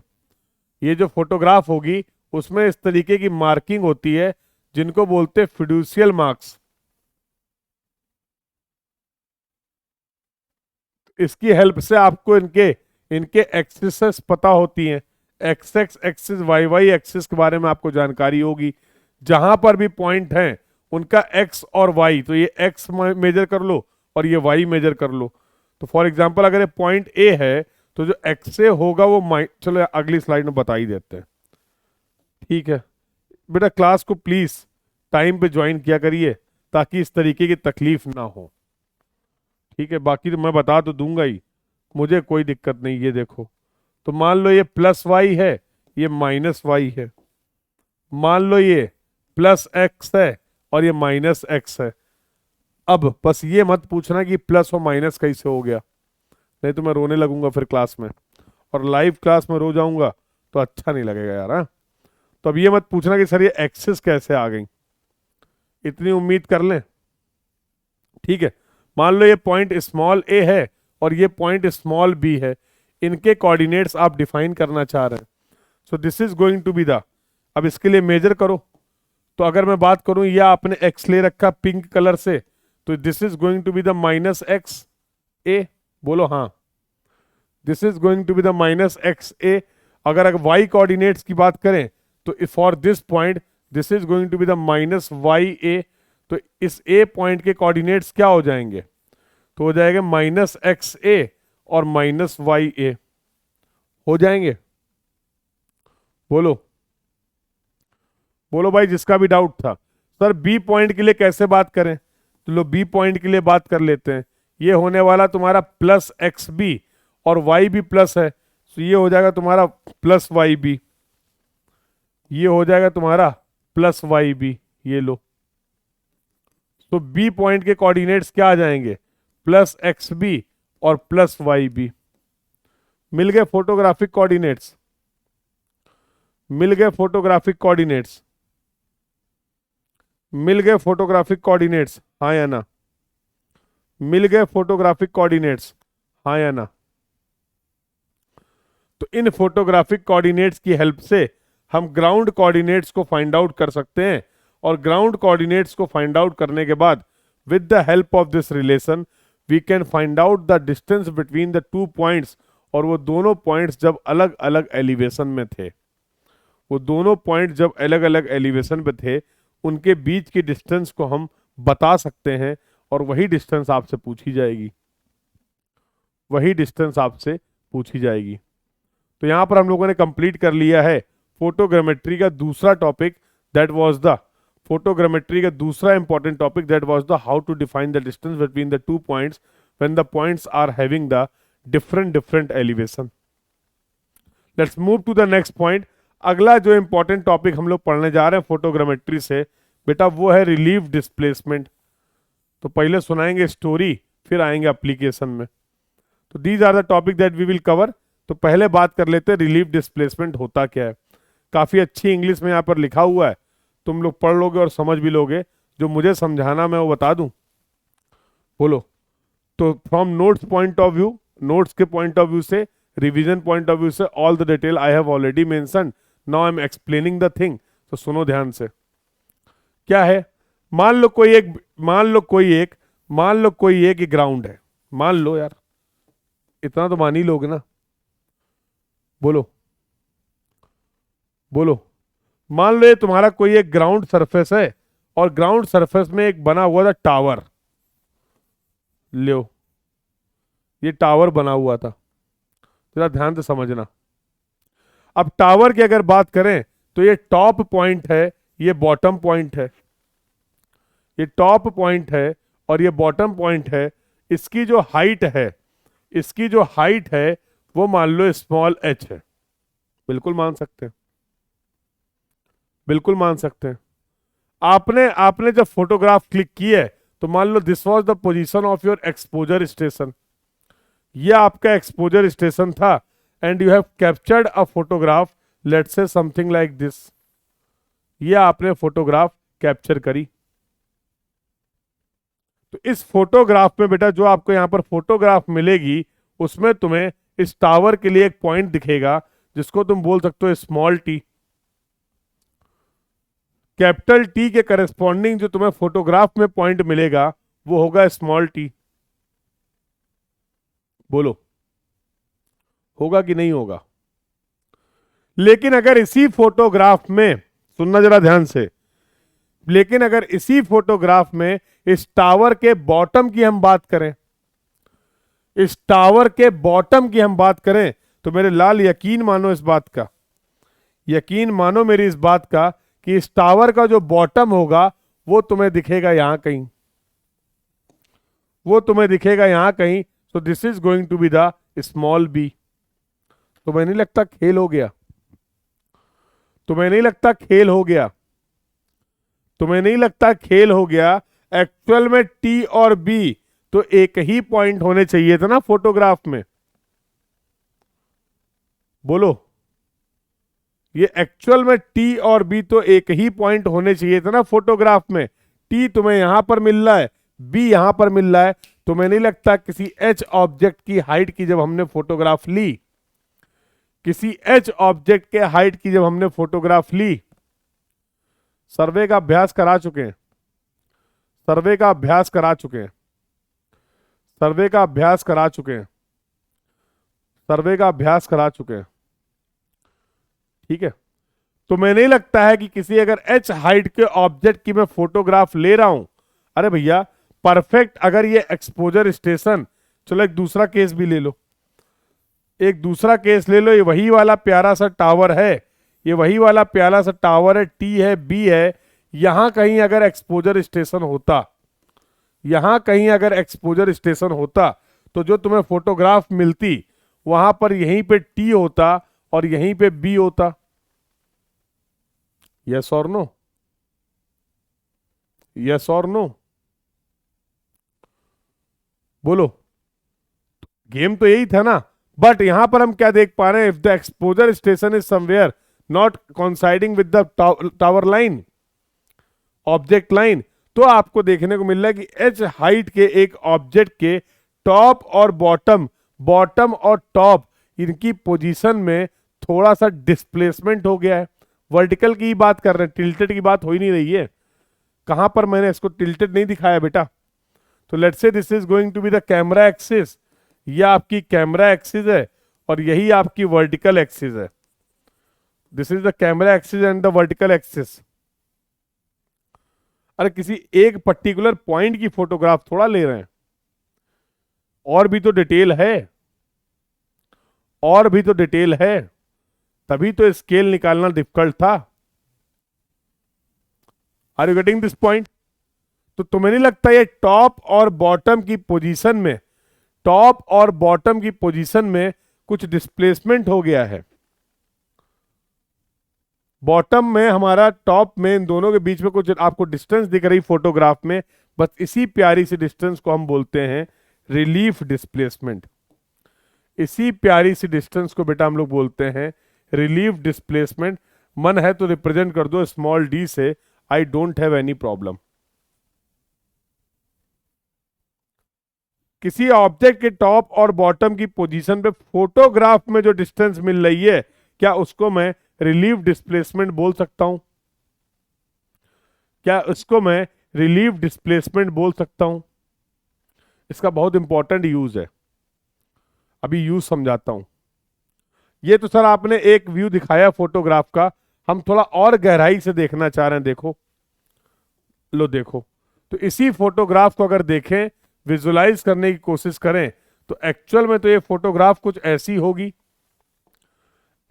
ये जो फोटोग्राफ होगी उसमें इस तरीके की मार्किंग होती है जिनको बोलते हैं फिड्यूशियल मार्क्स। इसकी हेल्प से आपको इनके इनके एक्सिस पता होती हैं। X X axis, Y Y axis के बारे में आपको जानकारी होगी। जहां पर भी पॉइंट हैं उनका एक्स और वाई, तो ये एक्स मेजर कर लो और ये वाई मेजर कर लो। तो फॉर एग्जांपल अगर ये पॉइंट ए है तो जो एक्स ए होगा वो चलो अगली स्लाइड में बता ही देते हैं। ठीक है बेटा, क्लास को प्लीज टाइम पे ज्वाइन किया करिए ताकि इस तरीके की तकलीफ ना हो। ठीक है, बाकी तो मैं बता तो दूंगा ही, मुझे कोई दिक्कत नहीं। ये देखो, तो मान लो ये प्लस वाई है, ये माइनस वाई है। मान लो ये प्लस एक्स है और ये माइनस एक्स है। अब बस ये मत पूछना कि प्लस और माइनस कैसे हो गया, नहीं तो मैं रोने लगूंगा फिर क्लास में, और लाइव क्लास में रो जाऊंगा तो अच्छा नहीं लगेगा यार। हाँ, तो अब ये मत पूछना कि सर ये एक्सिस कैसे आ गई, इतनी उम्मीद कर लें। ठीक है, मान लो ये पॉइंट स्मॉल ए है और ये पॉइंट स्मॉल बी है, इनके कोऑर्डिनेट्स आप डिफाइन करना चाह रहे हैं। So this is going to be the, अब इसके लिए मेजर करो। तो अगर मैं बात करूं, या आपने एक्स ले रखा पिंक कलर से, तो this is going to be the minus X A. बोलो हाँ, this is going to be the minus X A. अगर वाई कोऑर्डिनेट्स की बात करें तो for this point this is going to be the minus Y A. तो इस ए point के कोऑर्डिनेट्स क्या हो जाएंगे? तो हो जाएगा माइनस एक्स ए और माइनस वाई ए हो जाएंगे। बोलो, बोलो भाई जिसका भी डाउट था। सर बी पॉइंट के लिए कैसे बात करें? तो लो बी पॉइंट के लिए बात कर लेते हैं। ये होने वाला तुम्हारा प्लस एक्स बी और वाई भी प्लस है, तो ये हो जाएगा तुम्हारा प्लस वाई बी। ये हो जाएगा तुम्हारा प्लस वाई बी। ये लो, तो बी पॉइंट के कोऑर्डिनेट्स क्या आ जाएंगे? प्लस एक्स बी और प्लस वाई बी। मिल गए फोटोग्राफिक कोऑर्डिनेट्स, मिल गए फोटोग्राफिक कोऑर्डिनेट्स, मिल गए फोटोग्राफिक कोऑर्डिनेट्स, हाँ या ना? मिल गए फोटोग्राफिक कोऑर्डिनेट्स, हाँ या ना? तो इन फोटोग्राफिक कोऑर्डिनेट्स की हेल्प से हम ग्राउंड कोऑर्डिनेट्स को फाइंड आउट कर सकते हैं, और ग्राउंड कोऑर्डिनेट्स को फाइंड आउट करने के बाद with the help of this relation we can find out the distance between the two points. और वो दोनों पॉइंट्स जब अलग अलग एलिवेशन में थे, वो दोनों पॉइंट जब अलग अलग एलिवेशन पे थे, उनके बीच की डिस्टेंस को हम बता सकते हैं, और वही डिस्टेंस आपसे पूछी जाएगी, वही डिस्टेंस आपसे पूछी जाएगी। तो यहां पर हम लोगों ने कंप्लीट कर लिया है फोटोग्रामेट्री का दूसरा topic, that was the photogrammetry का दूसरा important topic, that was the how to define the distance between the two points when the points are having the different elevation. Let's move to the next point. अगला जो important topic हम लोग पढ़ने जा रहे हैं फोटोग्रामेट्री से बेटा, वो है रिलीफ डिस्प्लेसमेंट। तो पहले सुनाएंगे स्टोरी, फिर आएंगे एप्लीकेशन में। तो these are the topic that we will cover. तो पहले बात कर लेते हैं रिलीफ डिस्प्लेसमेंट होता क्या है। काफी अच्छी इंग्लिश में यहाँ पर लिखा हुआ है, तुम लोग पढ़ लोगे और समझ भी लोगे। जो मुझे समझाना मैं वो बता दूं, बोलो। तो from notes point of view, notes के पॉइंट ऑफ व्यू से, रिवीजन पॉइंट ऑफ व्यू से, all the detail I have already mentioned, now I am explaining the thing. तो सुनो ध्यान से। क्या है, मान लो कोई एक ग्राउंड है। मान लो यार, इतना तो मान ही लोगे ना, बोलो बोलो। मान लो ये तुम्हारा कोई एक ग्राउंड सरफेस है, और ग्राउंड सरफेस में एक बना हुआ था टावर। लो, ये टावर बना हुआ था, जरा ध्यान से समझना। अब टावर की अगर बात करें तो ये टॉप पॉइंट है, ये बॉटम पॉइंट है, ये टॉप पॉइंट है और ये बॉटम पॉइंट है। इसकी जो हाइट है, इसकी जो हाइट है वो मान लो स्मॉल h है। बिल्कुल मान सकते हैं, बिल्कुल मान सकते हैं। आपने आपने जब फोटोग्राफ क्लिक की है तो मान लो this was the position of your exposure station, ये आपका एक्सपोजर स्टेशन था, and you have captured a photograph, let's say something like this. ये आपने फोटोग्राफ कैप्चर करी। तो इस फोटोग्राफ में बेटा जो आपको यहां पर फोटोग्राफ मिलेगी, उसमें तुम्हें इस टावर के लिए एक पॉइंट दिखेगा जिसको तुम बोल सकते हो स्मॉल टी। कैपिटल टी के करस्पॉन्डिंग जो तुम्हें फोटोग्राफ में पॉइंट मिलेगा वो होगा स्मॉल टी। बोलो, होगा कि नहीं होगा? लेकिन अगर इसी फोटोग्राफ में, सुनना जरा ध्यान से, लेकिन अगर इसी फोटोग्राफ में इस टावर के बॉटम की हम बात करें, इस टावर के बॉटम की हम बात करें, तो मेरे लाल यकीन मानो इस बात का, यकीन मानो मेरी इस बात का कि इस टावर का जो बॉटम होगा वो तुम्हें दिखेगा यहां कहीं, वो तुम्हें दिखेगा यहां कहीं। So this is going to be the small b. तुम्हें नहीं लगता खेल हो गया? तुम्हें नहीं लगता खेल हो गया? तुम्हें नहीं लगता खेल हो गया? एक्चुअल में टी और बी तो एक ही पॉइंट होने चाहिए था ना फोटोग्राफ में। बोलो, ये एक्चुअल में टी और बी तो एक ही पॉइंट होने चाहिए था ना फोटोग्राफ में। टी तुम्हें यहां पर मिल रहा है, बी यहां पर मिल रहा है। तुम्हें नहीं लगता किसी एच ऑब्जेक्ट की हाइट की जब हमने फोटोग्राफ ली, किसी एच ऑब्जेक्ट के हाइट की जब हमने फोटोग्राफ ली, सर्वे का अभ्यास करा चुके हैं, सर्वे का अभ्यास करा चुके हैं, सर्वे का अभ्यास करा चुके हैं, सर्वे का अभ्यास करा चुके हैं, ठीक है? तो मैं नहीं लगता है कि किसी अगर एच हाइट के ऑब्जेक्ट की मैं फोटोग्राफ ले रहा हूं, अरे भैया परफेक्ट, अगर ये एक्सपोजर स्टेशन, चलो एक दूसरा केस भी ले लो, एक दूसरा केस ले लो, ये वही वाला प्यारा सा टावर है, ये वही वाला प्यारा सा टावर है, टी है, बी है। यहां कहीं अगर एक्सपोजर स्टेशन होता, यहां कहीं अगर एक्सपोजर स्टेशन होता, तो जो तुम्हें फोटोग्राफ मिलती वहां पर यहीं पे टी होता और यहीं पे बी होता। यस और नो? यस और नो? बोलो। गेम तो यही था ना, बट यहां पर हम क्या देख पा रहे हैं? If the exposure station is somewhere not coinciding with the tower line, object line, तो आपको देखने को मिल रहा है कि h हाइट के एक ऑब्जेक्ट के टॉप और बॉटम, बॉटम और टॉप इनकी पोजीशन में थोड़ा सा डिस्प्लेसमेंट हो गया है। वर्टिकल की बात कर रहे हैं, टिल्टेड की बात हो ही नहीं रही है। कहां पर मैंने इसको टिल्टेड नहीं दिखाया बेटा। तो let's say this is going to be the camera axis, यह आपकी कैमरा एक्सिस है और यही आपकी वर्टिकल एक्सिस है। This is the camera axis and the vertical axis. अरे किसी एक पर्टिकुलर पॉइंट की फोटोग्राफ थोड़ा ले रहे हैं, और भी तो डिटेल है, और भी तो डिटेल है, तभी तो स्केल निकालना डिफिकल्ट था। Are you getting this point? तो तुम्हें नहीं लगता ये टॉप और बॉटम की पोजीशन में, टॉप और बॉटम की पोजीशन में कुछ डिस्प्लेसमेंट हो गया है? बॉटम में हमारा, टॉप में, इन दोनों के बीच में कुछ आपको डिस्टेंस दिख रही फोटोग्राफ में, बस इसी प्यारी सी डिस्टेंस को हम बोलते हैं रिलीफ डिस्प्लेसमेंट। इसी प्यारी सी डिस्टेंस को बेटा हम लोग बोलते हैं रिलीफ डिस्प्लेसमेंट। मन है तो रिप्रेजेंट कर दो स्मॉल डी से, I don't have any problem. किसी ऑब्जेक्ट के टॉप और बॉटम की पोजीशन पे फोटोग्राफ में जो डिस्टेंस मिल रही है, क्या उसको मैं रिलीफ डिस्प्लेसमेंट बोल सकता हूं? क्या इसको मैं रिलीफ डिस्प्लेसमेंट बोल सकता हूं? इसका बहुत इंपॉर्टेंट यूज है, अभी यूज समझाता हूं। ये तो सर आपने एक व्यू दिखाया फोटोग्राफ का, हम थोड़ा और गहराई से देखना चाह रहे हैं। देखो, लो देखो, तो इसी फोटोग्राफ को अगर देखें, विजुलाइज करने की कोशिश करें, तो एक्चुअल में तो ये फोटोग्राफ कुछ ऐसी होगी,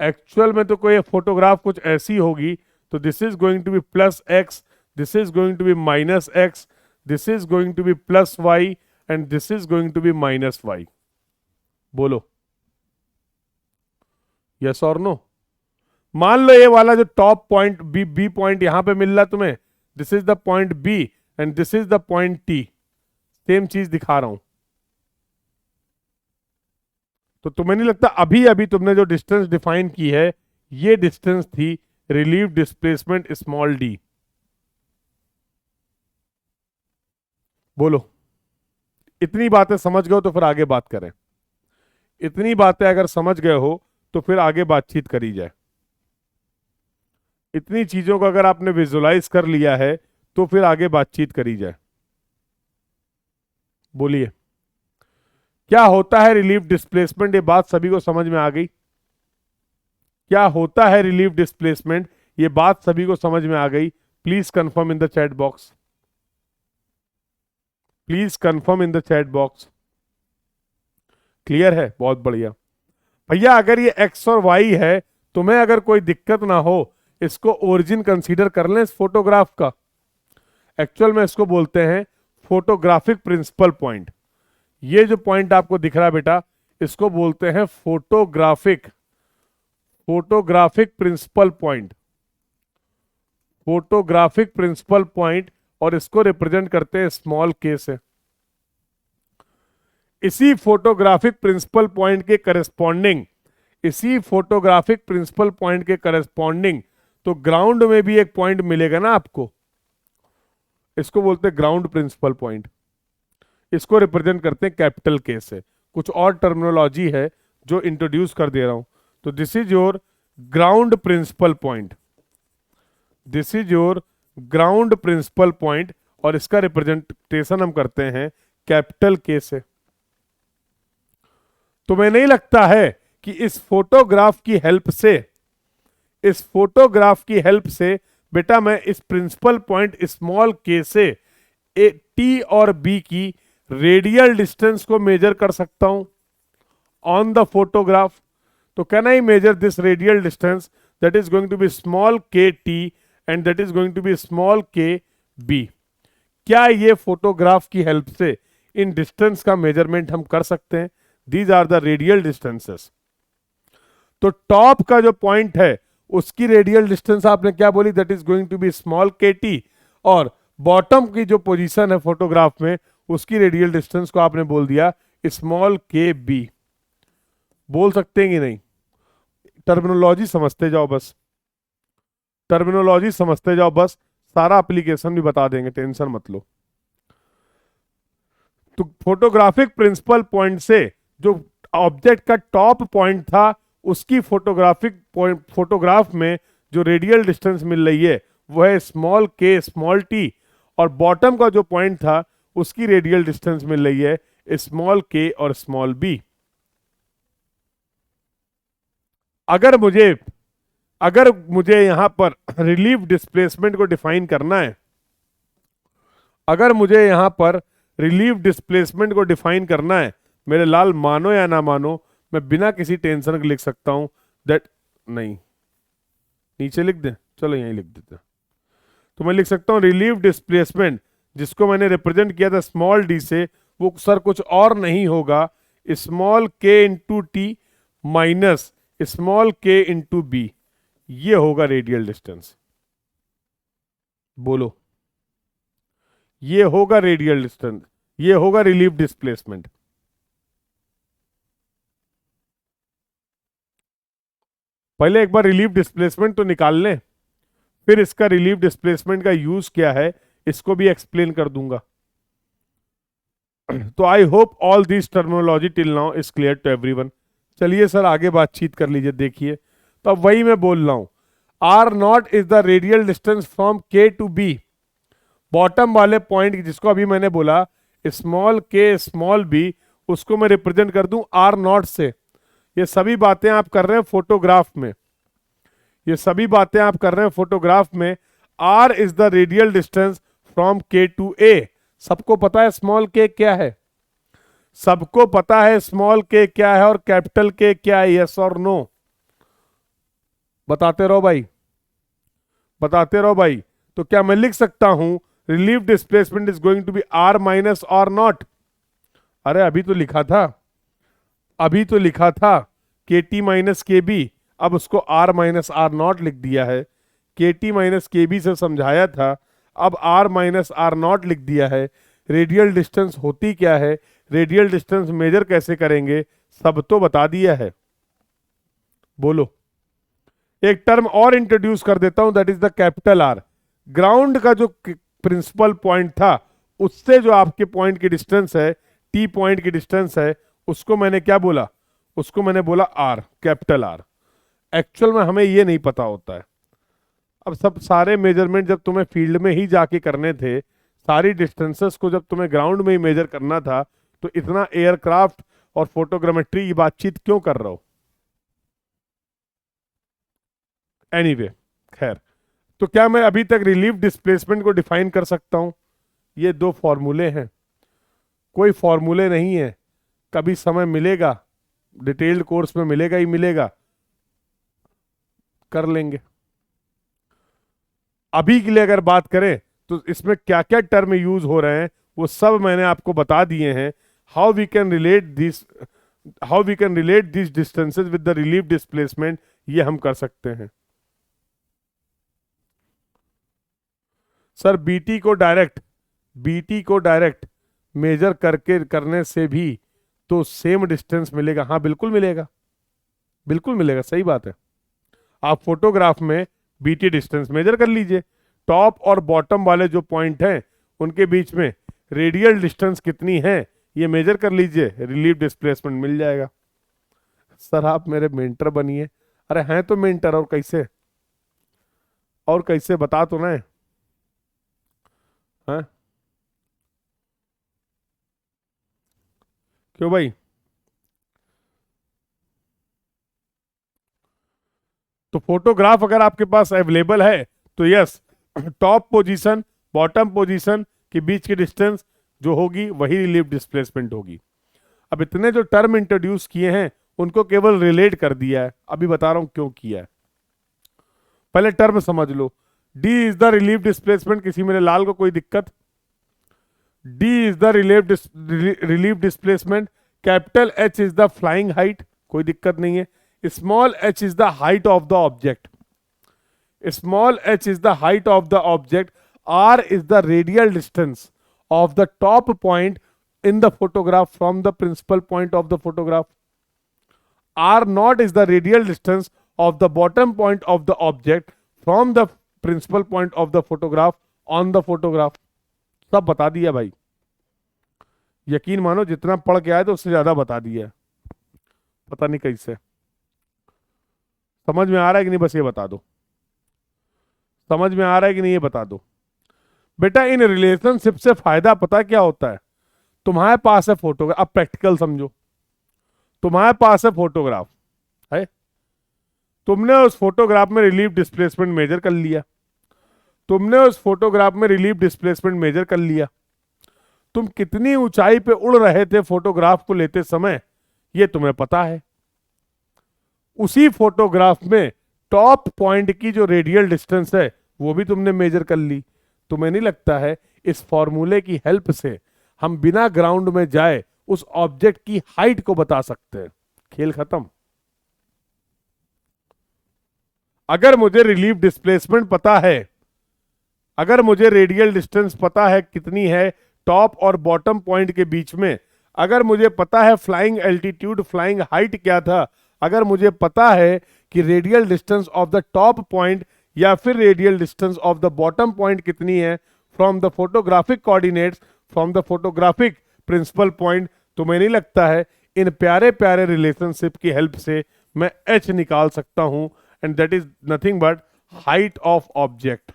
एक्चुअल में तो कोई फोटोग्राफ कुछ ऐसी होगी। तो this is going to be plus x, this is going to be minus x, this is going to be plus y and this is going to be minus y. बोलो yes और no. मान लो ये वाला जो top point b, b point यहां पे मिल रहा है तुम्हें, this is the point b and this is the point t, same चीज दिखा रहा हूं। तो तुम्हें नहीं लगता अभी अभी तुमने जो डिस्टेंस डिफाइन की है, ये डिस्टेंस थी रिलीफ डिस्प्लेसमेंट स्मॉल डी? बोलो, इतनी बातें समझ गए हो तो फिर आगे बात करें। इतनी बातें अगर समझ गए हो तो फिर आगे बातचीत करी जाए। इतनी चीजों को अगर आपने विजुलाइज कर लिया है तो फिर आगे बातचीत करी जाए। बोलिए, क्या होता है रिलीफ डिस्प्लेसमेंट? ये बात सभी को समझ में आ गई? क्या होता है रिलीफ डिस्प्लेसमेंट? ये बात सभी को समझ में आ गई? Please confirm in the chat box, please confirm in the chat box. Clear है? बहुत बढ़िया भैया। अगर ये एक्स और वाई है, तुम्हें अगर कोई दिक्कत ना हो, इसको ओरिजिन कंसीडर कर लें इस फोटोग्राफ का। एक्चुअल में इसको बोलते हैं फोटोग्राफिक प्रिंसिपल पॉइंट। ये जो पॉइंट आपको दिख रहा है बेटा, इसको बोलते हैं photographic, photographic principal point, photographic principal point. और इसको रिप्रेजेंट करते हैं स्मॉल के से। इसी फोटोग्राफिक प्रिंसिपल पॉइंट के करस्पॉन्डिंग, इसी फोटोग्राफिक प्रिंसिपल पॉइंट के करस्पॉन्डिंग तो ग्राउंड में भी एक पॉइंट मिलेगा ना आपको, इसको बोलते हैं ग्राउंड प्रिंसिपल पॉइंट। इसको रिप्रेजेंट करते हैं कैपिटल के से। कुछ और टर्मिनोलॉजी है जो इंट्रोड्यूस कर दे रहा हूं। तो this is your ground principal point, this is your ground principal point, और इसका रिप्रेजेंटेशन हम करते हैं कैपिटल के से। तुम्हें नहीं लगता है कि इस फोटोग्राफ की हेल्प से, इस फोटोग्राफ की हेल्प से बेटा मैं इस प्रिंसिपल पॉइंट स्मॉल के से टी और बी की रेडियल डिस्टेंस को मेजर कर सकता हूं ऑन द फोटोग्राफ? तो can I measure this radial distance that is going to be small के T and that is going to be small K B? क्या ये फोटोग्राफ की हेल्प से इन डिस्टेंस का मेजरमेंट हम कर सकते हैं? These are the radial distances. तो टॉप का जो पॉइंट है उसकी रेडियल डिस्टेंस आपने क्या बोली? That is going to be small के टी। और बॉटम की जो पोजीशन है फोटोग्राफ में, उसकी रेडियल डिस्टेंस को आपने बोल दिया स्मॉल के बी। बोल सकते हैं कि नहीं? टर्मिनोलॉजी समझते जाओ बस, टर्मिनोलॉजी समझते जाओ बस, सारा एप्लीकेशन भी बता देंगे, टेंशन मत लो। तो फोटोग्राफिक प्रिंसिपल पॉइंट से जो ऑब्जेक्ट का टॉप पॉइंट था, उसकी फोटोग्राफिक पॉइंट फोटोग्राफ में जो रेडियल डिस्टेंस मिल रही है वो है स्मॉल के स्मॉल टी, और बॉटम का जो पॉइंट था उसकी रेडियल डिस्टेंस मिल रही है स्मॉल के और स्मॉल बी। अगर मुझे यहां पर रिलीफ डिस्प्लेसमेंट को डिफाइन करना है, अगर मुझे यहां पर रिलीफ डिस्प्लेसमेंट को डिफाइन करना है, मेरे लाल मानो या ना मानो, मैं बिना किसी टेंशन के लिख सकता हूं दैट, नहीं नीचे लिख दें, चलो यहीं लिख देते हैं। तो मैं लिख सकता हूं रिलीफ डिस्प्लेसमेंट, जिसको मैंने रिप्रेजेंट किया था स्मॉल डी से, वो सर कुछ और नहीं होगा स्मॉल के इंटू टी माइनस स्मॉल के इंटू बी। ये होगा रेडियल डिस्टेंस। बोलो, ये होगा रेडियल डिस्टेंस, ये होगा रिलीफ डिस्प्लेसमेंट। पहले एक बार रिलीफ डिस्प्लेसमेंट तो निकाल लें, फिर इसका रिलीफ डिस्प्लेसमेंट का यूज क्या है इसको भी एक्सप्लेन कर दूंगा। तो I hope all this terminology till now is clear to everyone. चलिए सर आगे बातचीत कर लीजिए। देखिए, तो अब वही मैं बोल रहा हूं, r naught is the radial distance from k to b. Bottom वाले पॉइंट जिसको अभी मैंने बोला स्मॉल के स्मॉल बी, उसको मैं रिप्रेजेंट कर दूं आर नॉट से। ये सभी बातें आप कर रहे हैं फोटोग्राफ में, ये सभी बातें आप कर रहे हैं फोटोग्राफ में। R is the radial distance from k to a. सबको पता है स्मॉल के क्या है, सबको पता है स्मॉल के क्या है और कैपिटल के क्या है, यस और नो? बताते रहो भाई, बताते रहो भाई। तो क्या मैं लिख सकता हूं relief displacement is going to be r minus r naught? अरे अभी तो लिखा था, अभी तो लिखा था के टी माइनस के बी, अब उसको आर माइनस आर नॉट लिख दिया है। के टी माइनस के बी से समझाया था, अब आर माइनस आर नॉट लिख दिया है। रेडियल डिस्टेंस होती क्या है, रेडियल डिस्टेंस मेजर कैसे करेंगे, सब तो बता दिया है। बोलो, एक टर्म और इंट्रोड्यूस कर देता हूं, that is the capital R. Ground का जो प्रिंसिपल पॉइंट था उससे जो आपके पॉइंट की डिस्टेंस है, टी पॉइंट की डिस्टेंस है, उसको मैंने क्या बोला, उसको मैंने बोला आर, कैपिटल आर। एक्चुअल में हमें ये नहीं पता होता है। अब सब सारे मेजरमेंट जब तुम्हें फील्ड में ही जाके करने थे, सारी डिस्टेंसेस को जब तुम्हें ग्राउंड में ही मेजर करना था, तो इतना एयरक्राफ्ट और फोटोग्रामेट्री की बातचीत क्यों कर रहे हो? एनीवे, खैर, तो क्या मैं अभी तक रिलीफ डिस्प्लेसमेंट को डिफाइन कर सकता हूं? ये दो फॉर्मूले हैं, कोई फॉर्मूले नहीं है। कभी समय मिलेगा, डिटेल्ड कोर्स में मिलेगा ही मिलेगा, कर लेंगे। अभी के लिए अगर बात करें तो इसमें क्या क्या टर्म यूज हो रहे हैं वो सब मैंने आपको बता दिए हैं। How we can relate this, how we can relate this distances with the relief displacement, ये हम कर सकते हैं। सर बीटी को डायरेक्ट मेजर करके करने से भी तो सेम डिस्टेंस मिलेगा। हाँ बिल्कुल मिलेगा, बिल्कुल मिलेगा, सही बात है। आप फोटोग्राफ में बीटी डिस्टेंस मेजर कर लीजिए, टॉप और बॉटम वाले जो पॉइंट हैं उनके बीच में रेडियल डिस्टेंस कितनी है ये मेजर कर लीजिए, रिलीफ डिस्प्लेसमेंट मिल जाएगा। सर आप मेरे मेंटर बनिए। अरे हैं तो मेंटर, और कैसे, और कैसे बता तो ना। हाँ क्यों भाई? तो फोटोग्राफ अगर आपके पास अवेलेबल है तो yes, top position bottom position के बीच की डिस्टेंस जो होगी वही रिलीफ डिस्प्लेसमेंट होगी। अब इतने जो टर्म इंट्रोड्यूस किए हैं उनको केवल रिलेट कर दिया है, अभी बता रहा हूं क्यों किया है। पहले टर्म समझ लो, D is the relief displacement, किसी मेरे लाल को कोई दिक्कत? D is the relief displacement. Capital H is the flying height, कोई दिक्कत नहीं है। Small H is the height of the object, small h is the height of the object, r is the radial distance of the top point in the photograph from the principal point of the photograph, r naught is the radial distance of the bottom point of the object from the principal point of the photograph on the photograph, सब बता दिया भाई। यकीन मानो जितना पढ़ के आए तो उससे ज्यादा बता दिया है। पता नहीं कैसे समझ में आ रहा है कि नहीं, बस ये बता दो समझ में आ रहा है कि नहीं, ये बता दो। बेटा इन रिलेशनशिप से फायदा पता क्या होता है? तुम्हारे पास है फोटोग्राफ, अब प्रैक्टिकल समझो। तुम्हारे पास है फोटोग्राफ है, तुमने उस फोटोग्राफ में रिलीफ डिस्प्लेसमेंट मेजर कर लिया, तुमने उस फोटोग्राफ में रिलीफ डिस्प्लेसमेंट मेजर कर लिया, तुम कितनी ऊंचाई पे उड़ रहे थे फोटोग्राफ को लेते समय ये तुम्हें पता है। उसी फोटोग्राफ में टॉप पॉइंट की जो रेडियल डिस्टेंस है वो भी तुमने मेजर कर ली। तुम्हें नहीं लगता है इस फॉर्मूले की हेल्प से हम बिना ग्राउंड में जाए उस ऑब्जेक्ट की हाइट को बता सकते हैं? खेल खत्म। अगर मुझे रिलीफ डिस्प्लेसमेंट पता है, अगर मुझे रेडियल डिस्टेंस पता है कितनी है टॉप और बॉटम पॉइंट के बीच में, अगर मुझे पता है फ्लाइंग एल्टीट्यूड फ्लाइंग हाइट क्या था, अगर मुझे पता है कि radial distance of the top point या फिर radial distance of the bottom point कितनी है from the photographic coordinates, from the photographic principal point, तुम्हें नहीं लगता है इन प्यारे प्यारे रिलेशनशिप की हेल्प से मैं एच निकाल सकता हूं? And that is nothing but height of object.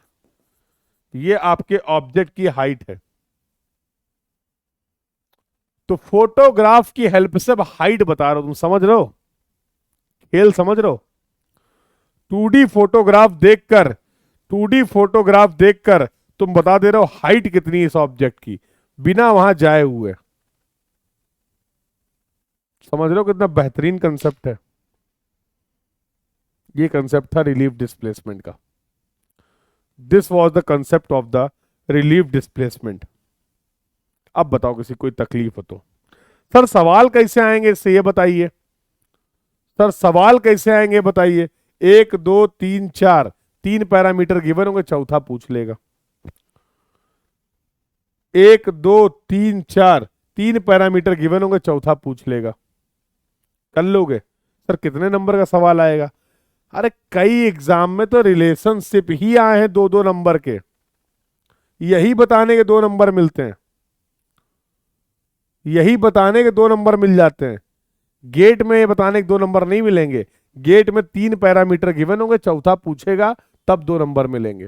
ये आपके ऑब्जेक्ट की हाइट है। तो फोटोग्राफ की हेल्प से हाइट बता रहा हूं, तुम समझ रहे हो? खेल समझ रहे हो? 2D फोटोग्राफ देखकर, 2D फोटोग्राफ देखकर तुम बता दे रहे हो हाइट कितनी है इस ऑब्जेक्ट की बिना वहां जाए हुए। समझ रहे हो कितना बेहतरीन कंसेप्ट है? ये कंसेप्ट था रिलीफ डिस्प्लेसमेंट का। This was the concept of the relief displacement. अब बताओ किसी कोई तकलीफ हो तो। सर सवाल कैसे आएंगे इससे ये बताइए, सर सवाल कैसे आएंगे बताइए। 1 2 3 4 तीन पैरामीटर गिवन होंगे, चौथा पूछ लेगा। 1 2 3 4 तीन पैरामीटर गिवन होंगे, चौथा पूछ लेगा। कर लोगे? सर कितने नंबर का सवाल आएगा? अरे कई एग्जाम में तो रिलेशनशिप ही आए हैं 2 2 नंबर के, यही बताने के 2 नंबर मिलते हैं, यही बताने के 2 नंबर मिल जाते हैं। गेट में ये बताने के 2 नंबर नहीं मिलेंगे। गेट में तीन पैरामीटर गिवन होंगे, चौथा पूछेगा तब 2 नंबर मिलेंगे।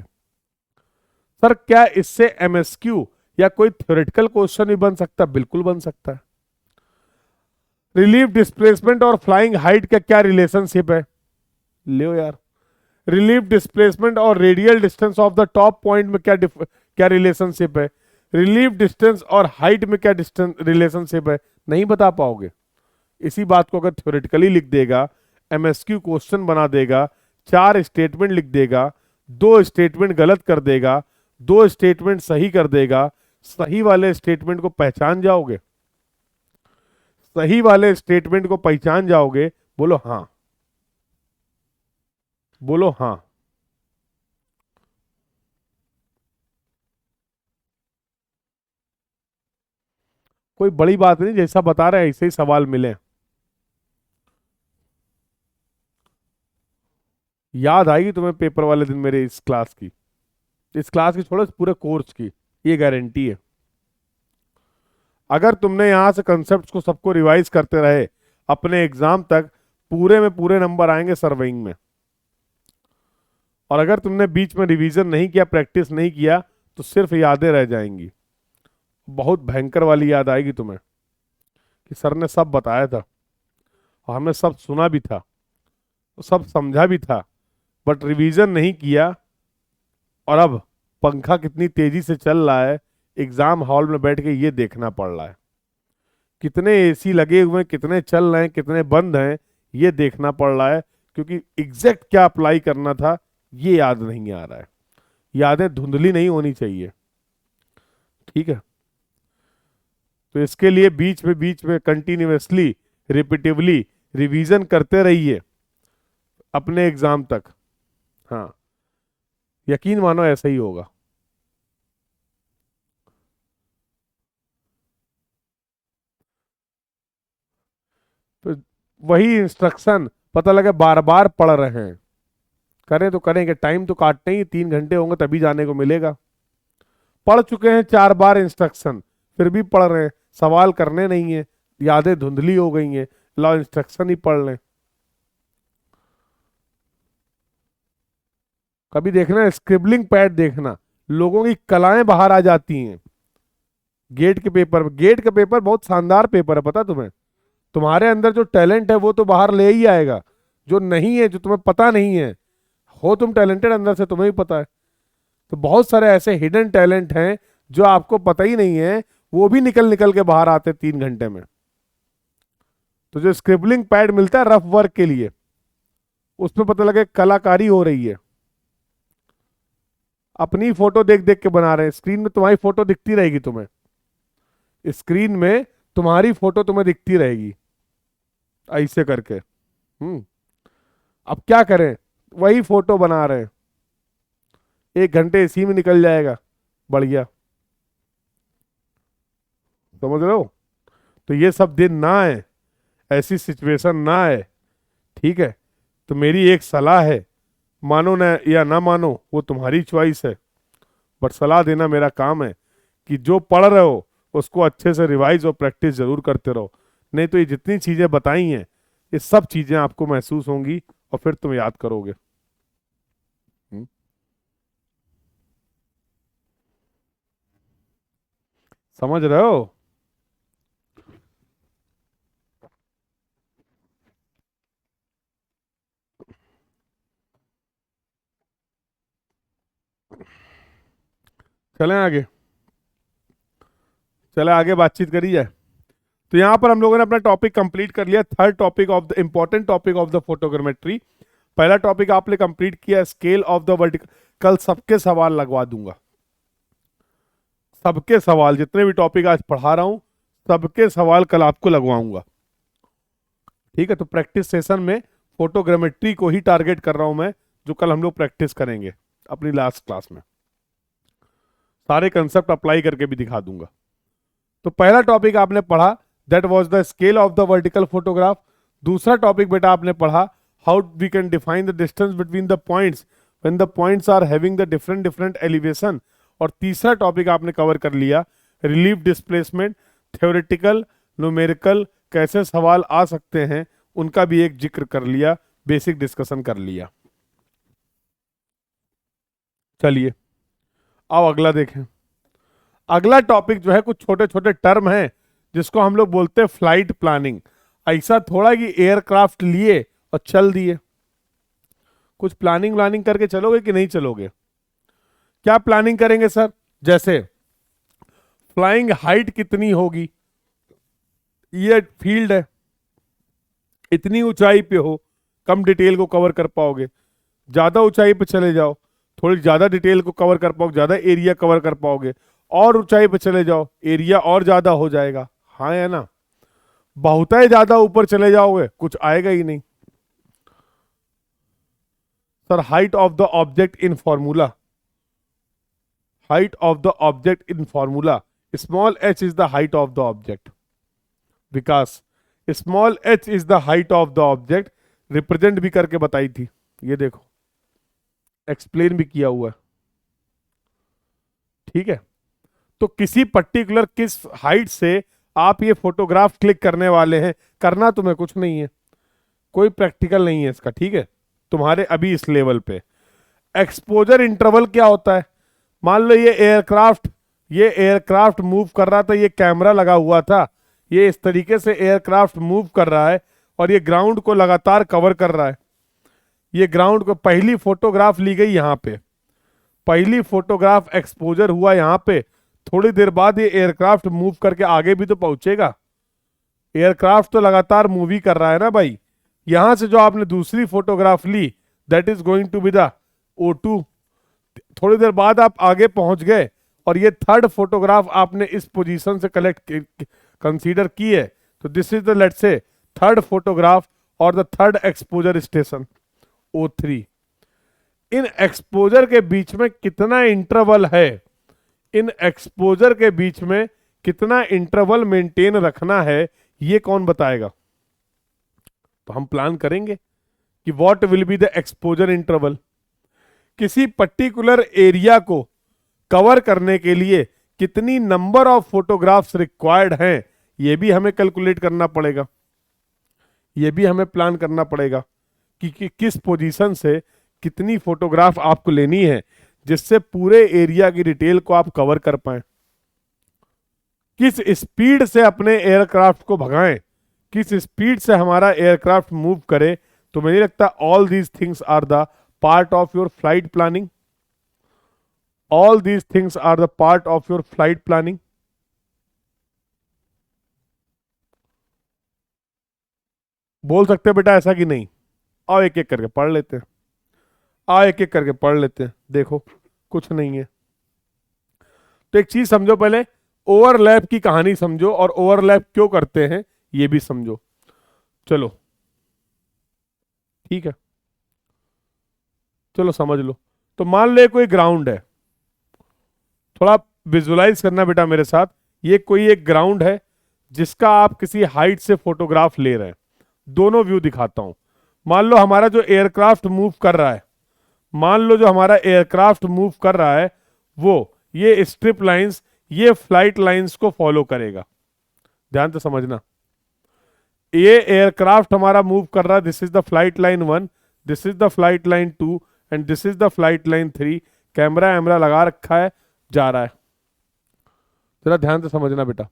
सर क्या इससे एमएसक्यू या कोई थ्योरेटिकल क्वेश्चन भी बन सकता है? बिल्कुल बन सकता है। रिलीफ डिस्प्लेसमेंट और फ्लाइंग हाइट का क्या रिलेशनशिप है? लो यार, रिलीफ डिस्प्लेसमेंट और radial distance of the top point में क्या रिलेशनशिप है? रिलीफ डिस्टेंस और हाइट में क्या डिस्टेंस रिलेशनशिप है? नहीं बता पाओगे। इसी बात को अगर थ्योरेटिकली लिख देगा, एमएसक्यू क्वेश्चन बना देगा, 4 स्टेटमेंट लिख देगा, 2 स्टेटमेंट गलत कर देगा, 2 स्टेटमेंट सही कर देगा, सही वाले स्टेटमेंट को पहचान जाओगे? सही वाले स्टेटमेंट को पहचान जाओगे? बोलो हाँ, बोलो हाँ। कोई बड़ी बात नहीं, जैसा बता रहे हैं ऐसे ही सवाल मिले। याद आएगी तुम्हें पेपर वाले दिन मेरे इस क्लास की, इस क्लास की छोड़ो, इस पूरे कोर्स की, ये गारंटी है। अगर तुमने यहां से कंसेप्ट को सबको रिवाइज करते रहे अपने एग्जाम तक, पूरे में पूरे नंबर आएंगे सर्वेइंग में। और अगर तुमने बीच में रिवीजन नहीं किया, प्रैक्टिस नहीं किया, तो सिर्फ यादें रह जाएंगी। बहुत भयंकर वाली याद आएगी तुम्हें कि सर ने सब बताया था और हमने सब सुना भी था, सब समझा भी था, बट रिवीजन नहीं किया। और अब पंखा कितनी तेजी से चल रहा है, एग्जाम हॉल में बैठ के ये देखना पड़ रहा है। कितने एसी लगे हुए हैं, कितने चल रहे हैं, कितने बंद हैं, ये देखना पड़ रहा है। क्योंकि एग्जैक्ट क्या अप्लाई करना था ये याद नहीं आ रहा है। यादें धुंधली नहीं होनी चाहिए, ठीक है? तो इसके लिए बीच में कंटिन्यूअसली रिपीटिवली रिवीजन करते रहिए अपने एग्जाम तक। हाँ, यकीन मानो ऐसा ही होगा। तो वही इंस्ट्रक्शन पता लगे बार बार पढ़ रहे हैं, करें तो करेंगे, टाइम तो काटते ही 3 घंटे होंगे तभी जाने को मिलेगा। पढ़ चुके हैं 4 बार इंस्ट्रक्शन, फिर भी पढ़ रहे हैं, सवाल करने नहीं है, यादें धुंधली हो गई हैं, लो इंस्ट्रक्शन ही पढ़ लें। कभी देखना स्क्रिबलिंग पैड, देखना लोगों की कलाएं बाहर आ जाती हैं गेट के पेपर में। गेट का पेपर बहुत शानदार पेपर है, पता तुम्हें? तुम्हारे अंदर जो टैलेंट है वो तो बाहर ले ही आएगा, जो नहीं है, जो तुम्हें पता नहीं है, हो तुम टैलेंटेड अंदर से, तुम्हें भी पता है। तो बहुत सारे ऐसे हिडन टैलेंट हैं जो आपको पता ही नहीं है, वो भी निकल निकल के बाहर आते 3 घंटे में। तो जो स्क्रिबलिंग पैड मिलता है रफ वर्क के लिए, उसमें पता लगे कलाकारी हो रही है। अपनी फोटो देख देख के बना रहे हैं, स्क्रीन में तुम्हारी फोटो दिखती रहेगी तुम्हें, स्क्रीन में तुम्हारी फोटो तुम्हें दिखती रहेगी ऐसे करके। अब क्या करें, वही फोटो बना रहे हैं, 1 घंटे इसी में निकल जाएगा, बढ़िया। समझ रहे हो? तो ये सब दिन ना आए, ऐसी सिचुएशन ना आए, ठीक है? तो मेरी एक सलाह है, मानो ना या ना मानो वो तुम्हारी चॉइस है, बट सलाह देना मेरा काम है कि जो पढ़ रहे हो उसको अच्छे से रिवाइज और प्रैक्टिस जरूर करते रहो। नहीं तो ये जितनी चीजें बताई हैं ये सब चीजें आपको महसूस होंगी और फिर तुम याद करोगे। हम्म? समझ रहे हो? चलें आगे, चले आगे बातचीत करी जाए। तो यहां पर हम लोगों ने अपना टॉपिक कंप्लीट कर लिया, third topic of the important topic of the photogrammetry. पहला टॉपिक आपने कंप्लीट किया, स्केल ऑफ द वर्टिकल। कल सबके सवाल लगवा दूंगा, सबके सवाल, जितने भी टॉपिक आज पढ़ा रहा हूं सबके सवाल कल आपको लगवाऊंगा, ठीक है? तो प्रैक्टिस सेशन में फोटोग्रामेट्री को ही टारगेट कर रहा हूं मैं, जो कल हम लोग प्रैक्टिस करेंगे अपनी लास्ट क्लास में। सारे कंसेप्ट अप्लाई करके भी दिखा दूंगा। तो पहला टॉपिक आपने पढ़ा, that was the scale of the vertical photograph. दूसरा टॉपिक बेटा आपने पढ़ा, how we can define the distance between the points when the points are having the different different elevation. और तीसरा टॉपिक आपने कवर कर लिया, रिलीफ डिस्प्लेसमेंट, थ्योरेटिकल, न्यूमेरिकल, कैसे सवाल आ सकते हैं उनका भी एक जिक्र कर लिया, बेसिक डिस्कशन कर लिया। चलिए अब अगला देखें। अगला टॉपिक जो है कुछ छोटे छोटे टर्म हैं जिसको हम लोग बोलते हैं फ्लाइट प्लानिंग। ऐसा थोड़ा कि एयरक्राफ्ट लिए और चल दिए, कुछ प्लानिंग व्लानिंग करके चलोगे कि नहीं चलोगे? क्या प्लानिंग करेंगे सर? जैसे फ्लाइंग हाइट कितनी होगी, ये फील्ड है, इतनी ऊंचाई पे हो, कम डिटेल को कवर कर पाओगे, ज्यादा ऊंचाई पे चले जाओ, थोड़ी ज्यादा डिटेल को कवर कर पाओगे, ज्यादा एरिया कवर कर पाओगे, और ऊंचाई पे चले जाओ एरिया और ज्यादा हो जाएगा, हाँ है ना? बहुत ही ज्यादा ऊपर चले जाओगे कुछ आएगा ही नहीं। Sir height of the object in formula, height of the object in formula, small H is the height of the object. Vikas, small H is the height of the object, represent भी करके बताई थी, ये देखो explain भी किया हुआ है, ठीक है? तो किसी पर्टिकुलर किस हाइट से आप ये फोटोग्राफ क्लिक करने वाले हैं, करना तुम्हें कुछ नहीं है, कोई प्रैक्टिकल नहीं है इसका, ठीक है? तुम्हारे अभी इस लेवल पे एक्सपोजर इंटरवल क्या होता है? मान लो ये एयरक्राफ्ट मूव कर रहा था, ये कैमरा लगा हुआ था, ये इस तरीके से एयरक्राफ्ट मूव कर रहा है और ये ग्राउंड को लगातार कवर कर रहा है। ये ग्राउंड को पहली फोटोग्राफ ली गई यहां पे, पहली फोटोग्राफ एक्सपोजर हुआ यहां पे, थोड़ी देर बाद ये एयरक्राफ्ट मूव करके आगे भी तो पहुंचेगा, एयरक्राफ्ट तो लगातार मूव ही कर रहा है ना भाई। यहां से जो आपने दूसरी फोटोग्राफ ली, that is going to be the O2, थोड़ी देर बाद आप आगे पहुंच गए और ये थर्ड फोटोग्राफ आपने इस पोजीशन से कलेक्ट कंसीडर की है, तो this is the let's say third photograph और the third exposure station O3। इन एक्सपोजर के बीच में कितना इंटरवल है, इन एक्सपोजर के बीच में कितना इंटरवल मेंटेन रखना है, ये कौन बताएगा? तो हम प्लान करेंगे कि what will be the exposure interval, किसी पर्टिकुलर एरिया को कवर करने के लिए कितनी नंबर ऑफ फोटोग्राफ्स रिक्वायर्ड हैं, ये भी हमें कैलकुलेट करना पड़ेगा, ये भी हमें प्लान करना पड़ेगा कि किस पोजीशन से कितनी फोटोग्राफ आपको लेनी है जिससे पूरे एरिया की डिटेल को आप कवर कर पाए, किस स्पीड से अपने एयरक्राफ्ट को भगाएं, किस स्पीड से हमारा एयरक्राफ्ट मूव करे। तो मुझे लगता है all these things are the part of your flight planning, all these things are the part of your flight planning. बोल सकते हैं बेटा ऐसा कि नहीं? आओ एक एक करके पढ़ लेते हैं, आओ एक एक करके पढ़ लेते हैं। देखो कुछ नहीं है तो एक चीज समझो, पहले ओवरलैप की कहानी समझो और ओवरलैप क्यों करते हैं ये भी समझो। चलो ठीक है, चलो समझ लो। तो मान लो कोई ग्राउंड है, थोड़ा विजुलाइज करना बेटा मेरे साथ। ये कोई एक ग्राउंड है जिसका आप किसी हाइट से फोटोग्राफ ले रहे हैं। दोनों व्यू दिखाता हूं। मान लो हमारा जो एयरक्राफ्ट मूव कर रहा है, मान लो जो हमारा एयरक्राफ्ट मूव कर रहा है वो ये स्ट्रिप लाइंस, ये फ्लाइट लाइंस को फॉलो करेगा। ध्यान से समझना, ये एयरक्राफ्ट हमारा मूव कर रहा है, this is the flight line 1, this is the flight line 2 and this is the flight line 3। Camera वैमरा लगा रखा है, जा रहा है। जरा ध्यान से समझना बेटा।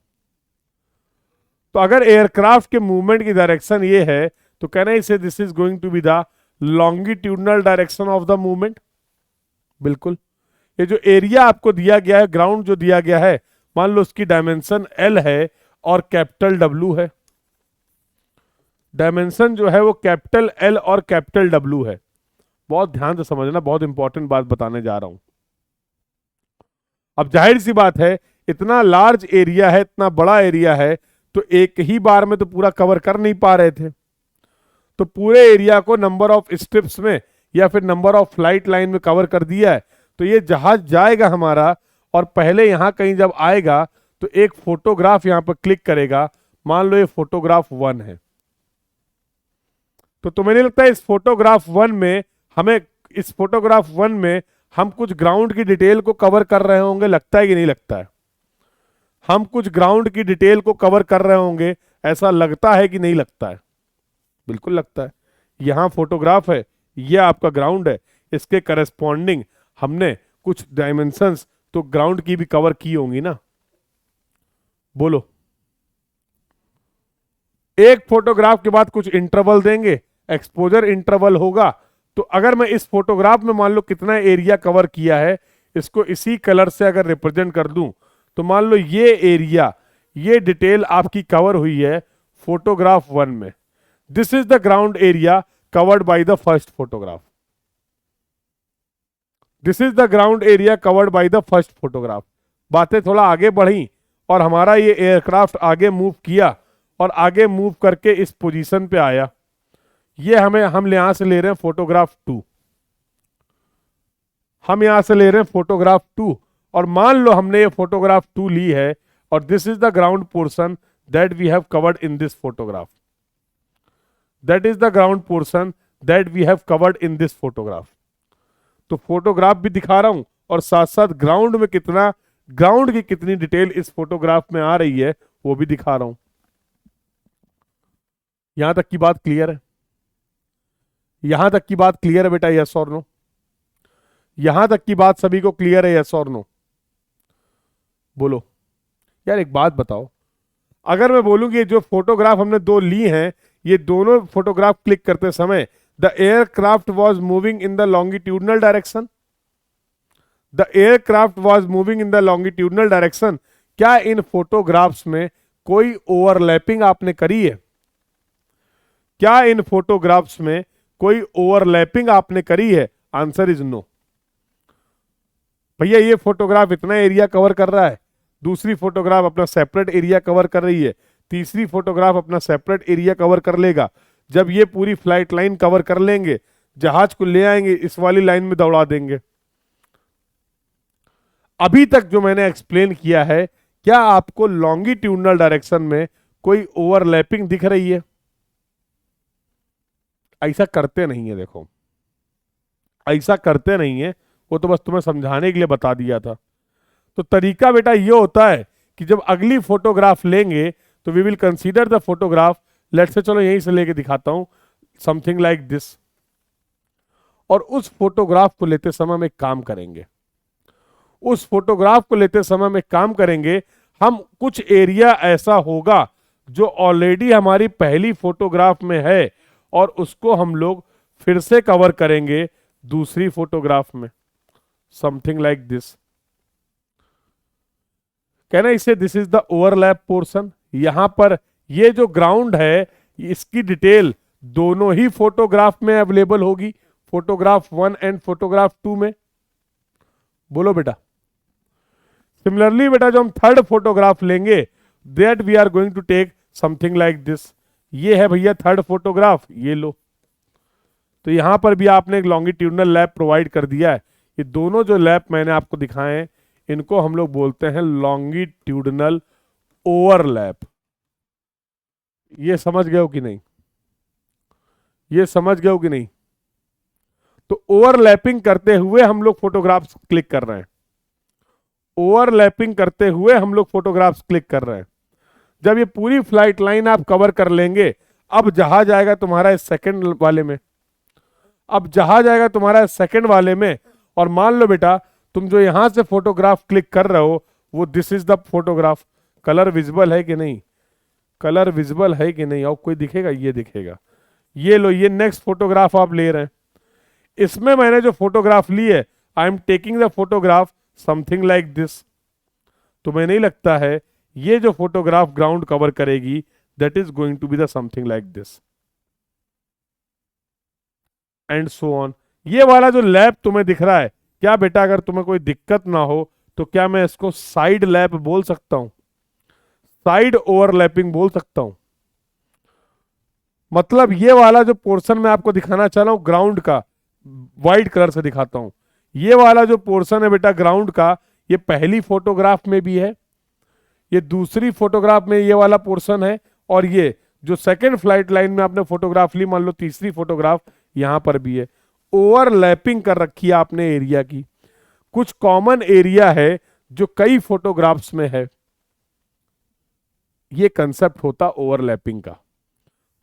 तो अगर एयरक्राफ्ट के मूवमेंट की डायरेक्शन ये है तो कहना इसे this is going to be the longitudinal direction of the movement. बिल्कुल। ये जो एरिया आपको दिया गया है, ग्राउंड जो दिया गया है, मान लो उसकी डायमेंशन L है और कैपिटल W है। डायमेंशन जो है वो कैपिटल L और कैपिटल W है। बहुत ध्यान से समझना, बहुत इंपॉर्टेंट बात बताने जा रहा हूं। अब जाहिर सी बात है, इतना लार्ज एरिया है, इतना बड़ा एरिया है, तो एक ही बार में तो पूरा कवर कर नहीं पा रहे थे। तो पूरे एरिया को नंबर ऑफ स्ट्रिप्स में या फिर नंबर ऑफ फ्लाइट लाइन में कवर कर दिया है। तो ये जहाज जाएगा हमारा और पहले यहां कहीं जब आएगा तो एक फोटोग्राफ यहां पर क्लिक करेगा। मान लो ये फोटोग्राफ 1 है, तो तुम्हें नहीं लगता है इस फोटोग्राफ 1 में हमें, इस फोटोग्राफ 1 में हम कुछ ग्राउंड की डिटेल को कवर कर रहे होंगे? लगता है कि नहीं लगता है? हम कुछ ग्राउंड की डिटेल को कवर कर रहे होंगे, ऐसा लगता है कि नहीं लगता है? बिल्कुल लगता है। यहां फोटोग्राफ है, यह आपका ग्राउंड है, इसके करस्पॉन्डिंग हमने कुछ डायमेंशंस तो ग्राउंड की भी कवर की होंगी ना। बोलो, एक फोटोग्राफ के बाद कुछ इंटरवल देंगे, एक्सपोजर इंटरवल होगा। तो अगर मैं इस फोटोग्राफ में मान लो कितना एरिया कवर किया है, इसको इसी कलर से अगर रिप्रेजेंट कर दूं, तो मान लो ये एरिया, ये डिटेल आपकी कवर हुई है फोटोग्राफ 1 में। This is the ground area covered by the first photograph. This is the ground area covered by the first photograph. बातें थोड़ा आगे बढ़ी और हमारा ये एयरक्राफ्ट आगे मूव किया और आगे मूव करके इस पोजीशन पे आया। ये हम यहां से ले रहे हैं फोटोग्राफ 2, हम यहां से ले रहे हैं फोटोग्राफ 2। और मान लो हमने ये फोटोग्राफ 2 ली है और this is the ground portion that we have covered in this photograph. That is the ground portion that we have covered in this photograph. तो फोटोग्राफ भी दिखा रहा हूं और साथ साथ ग्राउंड में कितना, ग्राउंड की कितनी डिटेल इस फोटोग्राफ में आ रही है वो भी दिखा रहा हूं। यहां तक की बात क्लियर है? यहां तक की बात क्लियर है बेटा? यस और नो? यहां तक की बात सभी को क्लियर है? यस और नो? बोलो यार, एक बात बताओ, अगर मैं बोलूं कि जो फोटोग्राफ हमने 2 ली हैं, ये दोनों फोटोग्राफ क्लिक करते समय the aircraft was moving in the longitudinal direction, the aircraft was moving in the longitudinal direction, क्या इन फोटोग्राफ्स में कोई ओवरलैपिंग आपने करी है? क्या इन फोटोग्राफ्स में कोई ओवरलैपिंग आपने करी है? Answer is no. भैया ये फोटोग्राफ इतना एरिया कवर कर रहा है, दूसरी फोटोग्राफ अपना सेपरेट एरिया कवर कर रही है, तीसरी फोटोग्राफ अपना सेपरेट एरिया कवर कर लेगा। जब ये पूरी फ्लाइट लाइन कवर कर लेंगे, जहाज को ले आएंगे, इस वाली लाइन में दौड़ा देंगे। अभी तक जो मैंने एक्सप्लेन किया है, क्या आपको लॉन्गिट्यूडनल डायरेक्शन में कोई ओवरलैपिंग दिख रही है? ऐसा करते नहीं है। देखो ऐसा करते नहीं है, वो तो बस तुम्हें समझाने के लिए बता दिया था। तो तरीका बेटा ये होता है कि जब अगली फोटोग्राफ लेंगे तो we will consider the photograph, let say, चलो यहीं से लेके दिखाता हूं, समथिंग लाइक दिस। और उस फोटोग्राफ को लेते समय हम एक काम करेंगे, उस फोटोग्राफ को लेते समय हम एक काम करेंगे, हम कुछ एरिया ऐसा होगा जो ऑलरेडी हमारी पहली फोटोग्राफ में है और उसको हम लोग फिर से कवर करेंगे दूसरी फोटोग्राफ में, समथिंग लाइक दिस। कहना इसे this is the overlap portion. यहां पर ये जो ग्राउंड है इसकी डिटेल दोनों ही फोटोग्राफ में अवेलेबल होगी, फोटोग्राफ 1 एंड फोटोग्राफ 2 में। बोलो बेटा। सिमिलरली बेटा जो हम थर्ड फोटोग्राफ लेंगे that we are going to take something like this. ये है भैया थर्ड फोटोग्राफ, ये लो। तो यहां पर भी आपने एक लॉन्गिट्यूडनल लैप प्रोवाइड कर दिया है। ये दोनों जो लैप मैंने आपको दिखाए हैं इनको हम लोग बोलते हैं लॉन्गिट्यूडनल ओवरलैप। ये समझ गए हो कि नहीं? ये समझ गए हो कि नहीं? तो ओवरलैपिंग करते हुए हम लोग फोटोग्राफ्स क्लिक कर रहे हैं, ओवरलैपिंग करते हुए हम लोग फोटोग्राफ्स क्लिक कर रहे हैं। जब ये पूरी फ्लाइट लाइन आप कवर कर लेंगे, अब जहाज आएगा तुम्हारा इस सेकंड वाले में, अब जहाज आएगा तुम्हारा इस सेकंड वाले में। और मान लो बेटा तुम जो यहां से फोटोग्राफ क्लिक कर रहे हो वो this is the photograph. Colour visible है कि नहीं? कलर विजिबल है कि नहीं? और कोई दिखेगा? ये दिखेगा। ये लो, ये नेक्स्ट फोटोग्राफ आप ले रहे हैं। इसमें मैंने जो फोटोग्राफ ली है, I am taking the photograph something like this. तुम्हें नहीं लगता है ये जो फोटोग्राफ ग्राउंड कवर करेगी that is going to be the something like this and so on. ये वाला जो लैप तुम्हें दिख रहा है, क्या बेटा अगर तुम्हें कोई दिक्कत ना हो तो क्या मैं इसको साइड लैप बोल सकता हूं, साइड ओवरलैपिंग बोल सकता हूं? मतलब ये वाला जो पोर्शन मैं आपको दिखाना चाह रहा हूं ग्राउंड का, व्हाइट कलर से दिखाता हूं। ये वाला जो पोर्शन है बेटा ग्राउंड का, ये पहली फोटोग्राफ में भी है, ये दूसरी फोटोग्राफ में ये वाला पोर्शन है, और ये जो सेकंड फ्लाइट लाइन में आपने फोटोग्राफ ली, मान लो तीसरी फोटोग्राफ यहां पर भी है। ओवरलैपिंग कर रखी है आपने एरिया की, कुछ कॉमन एरिया है जो कई फोटोग्राफ्स में है। ये कंसेप्ट होता ओवरलैपिंग का।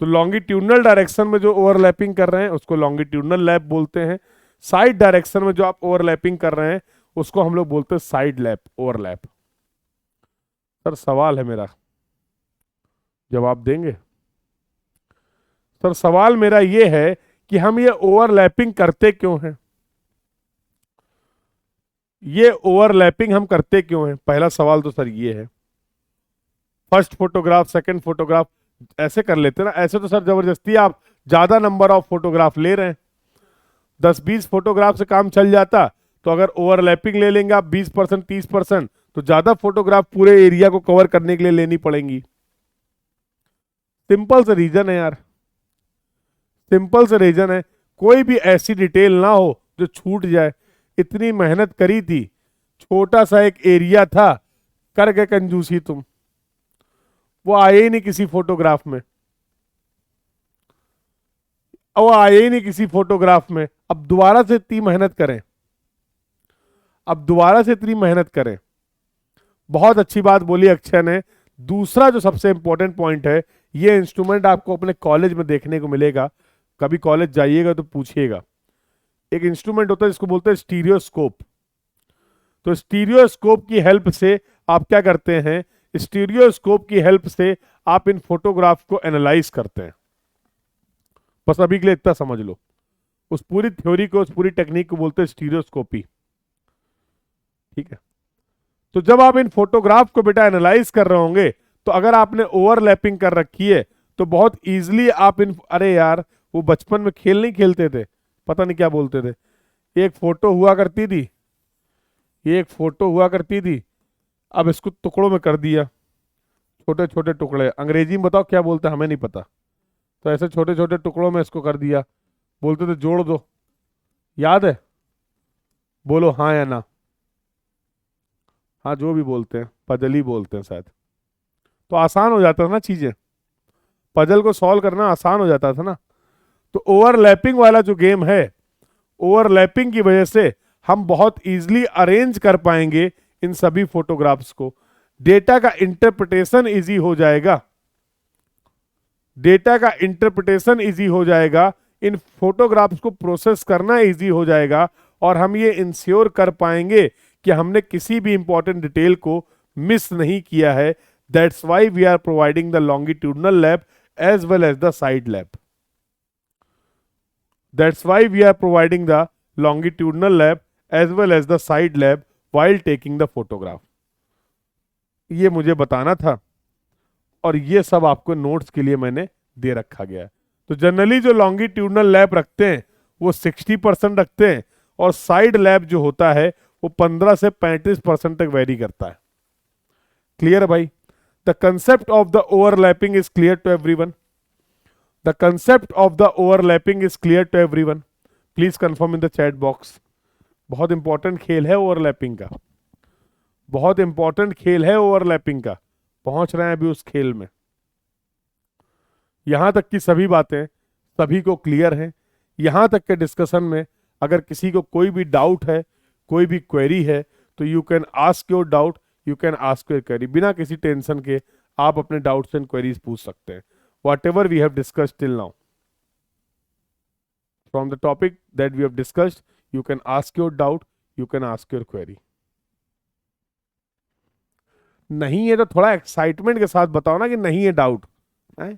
तो लॉन्गिट्यूडनल डायरेक्शन में जो ओवरलैपिंग कर रहे हैं उसको लॉन्गिट्यूडनल लैप बोलते हैं। साइड डायरेक्शन में जो आप ओवरलैपिंग कर रहे हैं उसको हम लोग बोलते हैं साइड लैप, ओवरलैप। सर सवाल है मेरा, जवाब देंगे? सर सवाल मेरा ये है कि हम ये ओवरलैपिंग करते क्यों हैं? ये ओवरलैपिंग हम करते क्यों हैं? पहला सवाल तो सर ये है। फर्स्ट फोटोग्राफ, सेकंड फोटोग्राफ ऐसे कर लेते ना, ऐसे तो सर जबरदस्ती आप ज्यादा नंबर ऑफ फोटोग्राफ ले रहे हैं। 10-20 फोटोग्राफ से काम चल जाता, तो अगर ओवरलैपिंग ले लेंगे आप 20%, 30%, तो ज्यादा फोटोग्राफ पूरे एरिया को कवर करने के लिए लेनी पड़ेंगी। सिंपल सा रीजन है यार, सिंपल सा रीजन है। कोई भी ऐसी डिटेल ना हो जो छूट जाए। इतनी मेहनत करी थी, छोटा सा एक एरिया था, कर गए कंजूसी तुम, वो आए ही नहीं किसी फोटोग्राफ में, वो आए ही नहीं किसी फोटोग्राफ में। अब दोबारा से इतनी मेहनत करें, अब दोबारा से इतनी मेहनत करें। बहुत अच्छी बात बोली अक्षय ने। दूसरा जो सबसे इंपॉर्टेंट पॉइंट है, ये इंस्ट्रूमेंट आपको अपने कॉलेज में देखने को मिलेगा, कभी कॉलेज जाइएगा तो पूछिएगा। एक इंस्ट्रूमेंट होता है जिसको बोलते हैं स्टीरियोस्कोप। तो स्टीरियोस्कोप की हेल्प से आप क्या करते हैं, स्टीरियोस्कोप की हेल्प से आप इन फोटोग्राफ को एनालाइज करते हैं। बस अभी के लिए इतना समझ लो, उस पूरी थ्योरी को, उस पूरी टेक्निक को बोलते हैं स्टीरियोस्कोपी। ठीक है। तो जब आप इन फोटोग्राफ को बेटा एनालाइज कर रहे होंगे, तो अगर आपने ओवरलैपिंग कर रखी है तो बहुत इजीली आप इन, अरे यार वो बचपन में खेल नहीं खेलते थे, पता नहीं क्या बोलते थे, एक फोटो हुआ करती थी, ये एक फोटो हुआ करती थी, अब इसको टुकड़ों में कर दिया, छोटे छोटे टुकड़े। अंग्रेजी में बताओ क्या बोलते हैं, हमें नहीं पता। तो ऐसे छोटे छोटे टुकड़ों में इसको कर दिया, बोलते थे जोड़ दो, याद है? बोलो हाँ या ना। हाँ जो भी बोलते हैं, पजल ही बोलते हैं शायद। तो आसान हो जाता था ना चीजें, पजल को सॉल्व करना आसान हो जाता था ना। तो ओवरलैपिंग वाला जो गेम है, ओवरलैपिंग की वजह से हम बहुत इजीली अरेंज कर पाएंगे इन सभी फोटोग्राफ्स को। डेटा का इंटरप्रिटेशन इजी हो जाएगा, डेटा का इंटरप्रिटेशन इजी हो जाएगा, इन फोटोग्राफ्स को प्रोसेस करना इजी हो जाएगा, और हम ये इंश्योर कर पाएंगे कि हमने किसी भी इंपॉर्टेंट डिटेल को मिस नहीं किया है। That's why we are providing the longitudinal lap as well as the side lap. That's why we are providing the longitudinal lap as well as the side lap while taking the photograph। ये मुझे बताना था, और ये सब आपको notes के लिए मैंने दे रखा गया है। तो जनरली जो लॉन्गिट्यूडनल लैप रखते हैं वो 60% रखते हैं, और साइड लैप जो होता है वो 15 से 35% तक वेरी करता है। क्लियर है भाई? The concept of the overlapping is clear to everyone. The concept of the overlapping is clear to everyone. Please confirm in the chat box. बहुत इंपॉर्टेंट खेल है ओवरलैपिंग का, बहुत इंपॉर्टेंट खेल है ओवरलैपिंग का। पहुंच रहे हैं अभी उस खेल में। यहां तक की सभी बातें सभी को क्लियर हैं। यहां तक के डिस्कशन में अगर किसी को कोई भी डाउट है, कोई भी क्वेरी है, तो you can ask your doubt, you can ask your query. बिना किसी टेंशन के आप अपने डाउट्स एंड क्वेरीज पूछ सकते हैं। Whatever we have discussed till now, from the topic that we have discussed, you can ask your doubt, you can ask your query। नहीं है तो थोड़ा एक्साइटमेंट के साथ बताओ ना कि नहीं है डाउट है?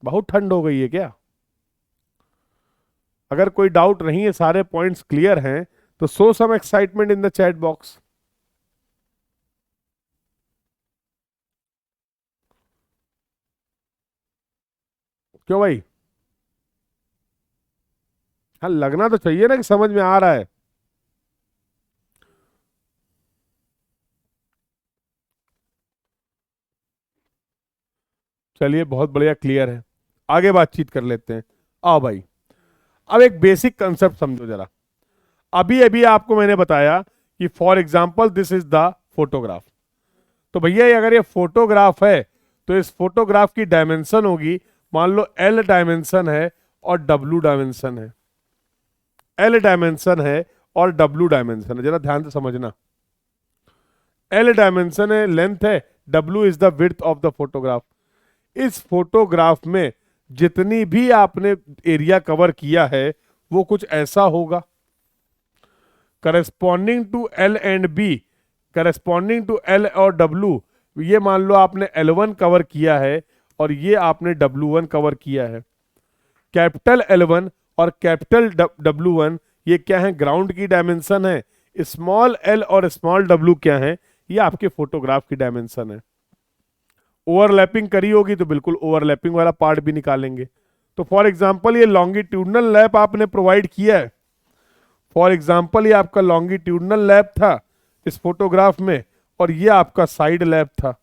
बहुत ठंड हो गई है क्या? अगर कोई डाउट नहीं है, सारे पॉइंट्स क्लियर हैं, तो show some excitement in the chat box. क्यों भाई? हाँ, लगना तो चाहिए ना कि समझ में आ रहा है। चलिए, बहुत बढ़िया, क्लियर है। आगे बातचीत कर लेते हैं। आओ भाई, अब एक बेसिक कंसेप्ट समझो जरा। अभी अभी आपको मैंने बताया कि for example this is the photograph. तो भैया अगर ये फोटोग्राफ है तो इस फोटोग्राफ की डायमेंशन होगी, मान लो L डायमेंशन है और W डायमेंशन है। L डायमेंशन है और W डायमेंशन है, जरा ध्यान से समझना। L डायमेंशन है, लेंथ है, W is the width of the photograph. इस फोटोग्राफ में जितनी भी आपने एरिया कवर किया है वो कुछ ऐसा होगा। Corresponding to L and B, corresponding to L और W, ये मान लो आपने L1 कवर किया है और ये आपने W1 कवर किया है। कैपिटल L1 और कैपिटल W1 ये क्या है? ग्राउंड की डायमेंशन है। स्मॉल l और स्मॉल w क्या है? ये आपके फोटोग्राफ की डायमेंशन है। ओवरलैपिंग करी होगी तो बिल्कुल ओवरलैपिंग वाला पार्ट भी निकालेंगे। तो फॉर एग्जांपल ये लॉन्गिट्यूडनल लैप आपने प्रोवाइड किया है, फॉर एग्जांपल ये आपका लॉन्गिट्यूडनल लैप था इस फोटोग्राफ में, और ये आपका साइड लैप था।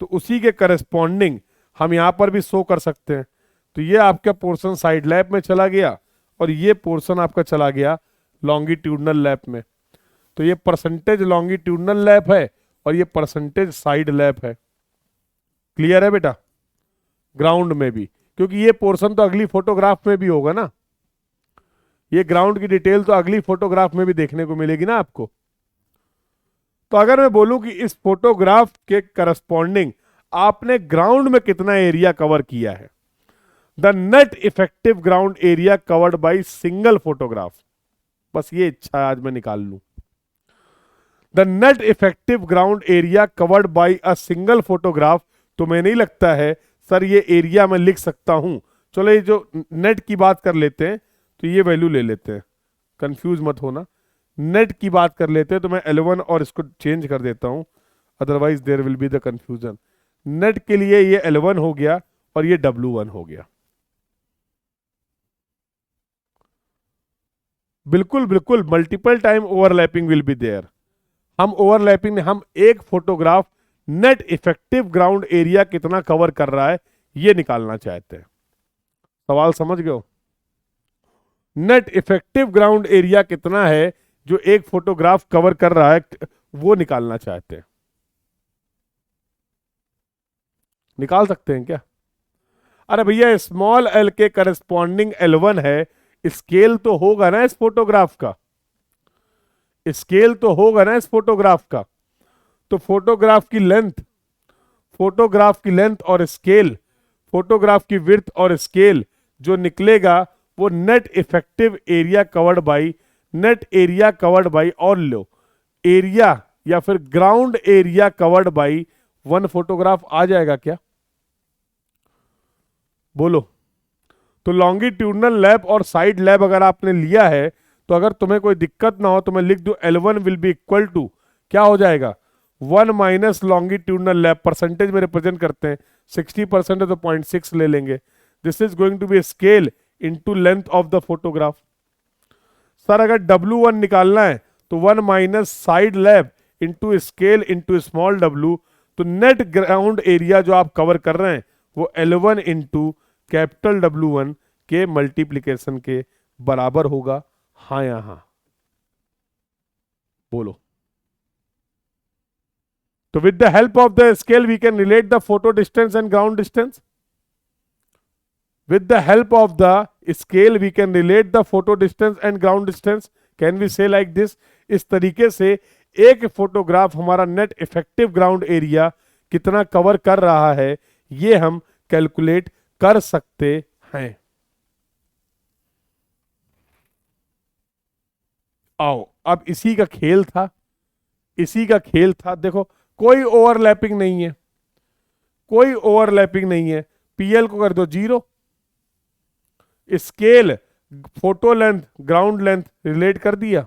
तो उसी के करस्पॉन्डिंग हम यहां पर भी शो कर सकते हैं। तो ये आपका पोर्शन साइड लैप में चला गया और ये पोर्शन आपका चला गया लॉन्गिट्यूडनल लैप में। तो ये परसेंटेज लॉन्गिट्यूडनल लैप है और ये परसेंटेज साइड लैप है। क्लियर है बेटा? ग्राउंड में भी, क्योंकि ये पोर्शन तो अगली फोटोग्राफ में भी होगा ना, ये ग्राउंड की डिटेल तो अगली फोटोग्राफ में भी देखने को मिलेगी ना आपको। तो अगर मैं बोलूं कि इस फोटोग्राफ के करस्पॉन्डिंग आपने ग्राउंड में कितना एरिया कवर किया है, the net effective ground area covered by single photograph, बस ये इच्छा आज मैं निकाल लूं। The net effective ground area covered by a single photograph, तो मैं नहीं लगता है सर ये एरिया मैं लिख सकता हूं। चलो ये जो नेट की बात कर लेते हैं तो ये वैल्यू ले लेते हैं, कंफ्यूज मत होना। नेट की बात कर लेते हैं तो मैं L1 और इसको चेंज कर देता हूं, otherwise there will be the confusion. Net के लिए ये L1 हो गया और ये W1 हो गया। बिल्कुल बिल्कुल, multiple time overlapping will be there. हम ओवरलैपिंग, हम एक photograph net effective ground area कितना कवर कर रहा है ये निकालना चाहते हैं। सवाल समझ गए हो? नेट इफेक्टिव ग्राउंड एरिया कितना है जो एक फोटोग्राफ कवर कर रहा है वो निकालना चाहते हैं। निकाल सकते हैं क्या? अरे भैया स्मॉल l के करस्पॉन्डिंग L1 है, स्केल तो होगा ना इस फोटोग्राफ का, स्केल तो होगा ना इस फोटोग्राफ का। तो फोटोग्राफ की लेंथ और स्केल, फोटोग्राफ की विड्थ और स्केल जो निकलेगा वो net effective area covered by, net area covered by, और लो एरिया या फिर ground area covered by one photograph आ जाएगा क्या? बोलो। तो लॉन्गिट्यूडनल लैब और साइड लैब अगर आपने लिया है तो अगर तुम्हें कोई दिक्कत ना हो तो मैं लिख दूं L1 will be equal to, क्या हो जाएगा, 1 माइनस लॉन्गिट्यूडनल लैब, परसेंटेज में रिप्रेजेंट करते हैं, 60% है तो 0.6 ले लेंगे। This is going to be scale into length of the photograph. Sir अगर W1 निकालना है तो 1 minus side lap into scale into small w, तो नेट ग्राउंड एरिया जो आप कवर कर रहे हैं वो L1 इंटू कैपिटल W1 के मल्टीप्लीकेशन के बराबर होगा। हाँ या हाँ? बोलो। तो with the help of the scale we can relate the photo distance and ground distance. With the help of the scale we can relate the photo distance and ground distance. Can we say like this? इस तरीके से एक photograph हमारा net effective ground area कितना cover कर रहा है ये हम कैलकुलेट कर सकते हैं। आओ अब इसी का खेल था, इसी का खेल था। देखो कोई ओवरलैपिंग नहीं है, कोई ओवरलैपिंग नहीं है। पीएल को कर दो 0, scale photo length ground length relate कर दिया,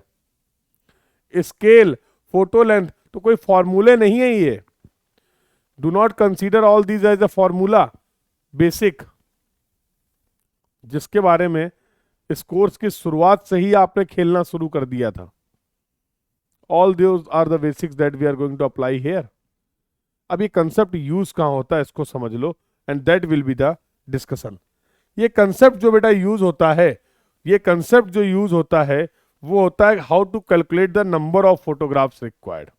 स्केल फोटो लेंथ, तो कोई फॉर्मूले नहीं है ये। Do not consider all these as a formula basic, जिसके बारे में इस कोर्स की शुरुआत से ही आपने खेलना शुरू कर दिया था। All those are the basics that we are going to apply here. अब ये कंसेप्ट यूज कहां होता है इसको समझ लो, and that will be the discussion. ये कंसेप्ट जो बेटा यूज होता है, ये कंसेप्ट जो यूज होता है वो होता है how to calculate the number of photographs required.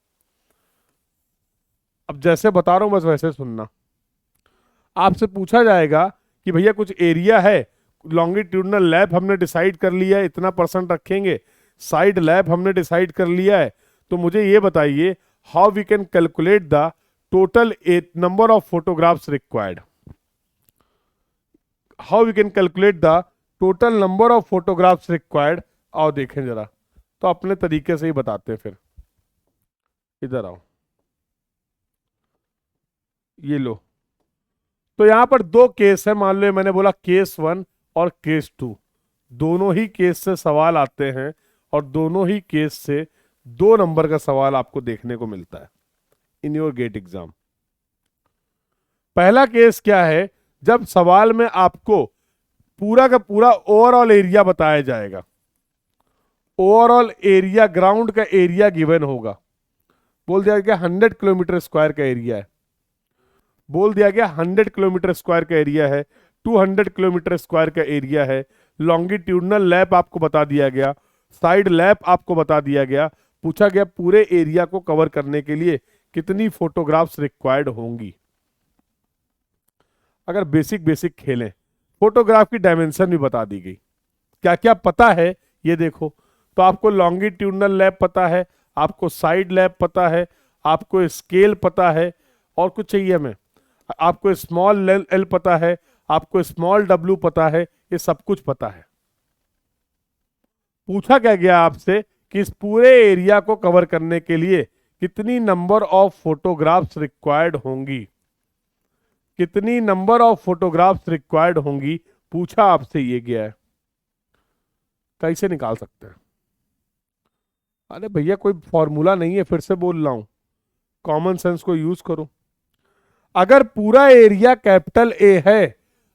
अब जैसे बता रहा हूं बस वैसे सुनना। आपसे पूछा जाएगा कि भैया कुछ एरिया है, लॉन्गिट्यूडनल लैब हमने डिसाइड कर लिया है इतना % रखेंगे, साइड लैब हमने डिसाइड कर लिया है, तो मुझे ये बताइए how we can calculate the total number of photographs required, how we can calculate the total number of photographs required. आओ देखें जरा, तो अपने तरीके से ही बताते हैं। फिर इधर आओ, ये लो। तो यहां पर दो केस है, मान लो मैंने बोला केस 1 और केस 2, दोनों ही केस से सवाल आते हैं और दोनों ही केस से 2 नंबर का सवाल आपको देखने को मिलता है इन योर गेट एग्जाम। पहला केस क्या है, जब सवाल में आपको पूरा का पूरा ओवरऑल एरिया बताया जाएगा, ओवरऑल एरिया ग्राउंड का एरिया गिवन होगा, बोल दिया गया 100 किलोमीटर स्क्वायर का एरिया है, बोल दिया गया 100 किलोमीटर स्क्वायर का एरिया है, 200 किलोमीटर स्क्वायर का एरिया है, लॉन्गिट्यूडनल लैप आपको बता दिया गया, साइड लैप आपको बता दिया गया, पूछा गया पूरे एरिया को कवर करने के लिए कितनी फोटोग्राफ्स रिक्वायर्ड होंगी। अगर बेसिक खेलें, फोटोग्राफ की डायमेंशन भी बता दी गई, क्या क्या पता है ये देखो। तो आपको लॉन्गिट्यूडनल लैब पता है, आपको साइड लैब पता है, आपको स्केल पता है, और कुछ चाहिए हमें, आपको स्मॉल एल पता है, आपको स्मॉल w पता है, ये सब कुछ पता है। पूछा क्या गया आपसे कि इस पूरे एरिया को कवर करने के लिए कितनी नंबर ऑफ फोटोग्राफ्स रिक्वायर्ड होंगी, कितनी नंबर ऑफ फोटोग्राफ्स रिक्वायर्ड होंगी, पूछा आपसे ये गया है। कैसे निकाल सकते हैं? अरे भैया कोई फॉर्मूला नहीं है, फिर से बोल रहा हूं, कॉमन सेंस को यूज करो। अगर पूरा एरिया कैपिटल ए है,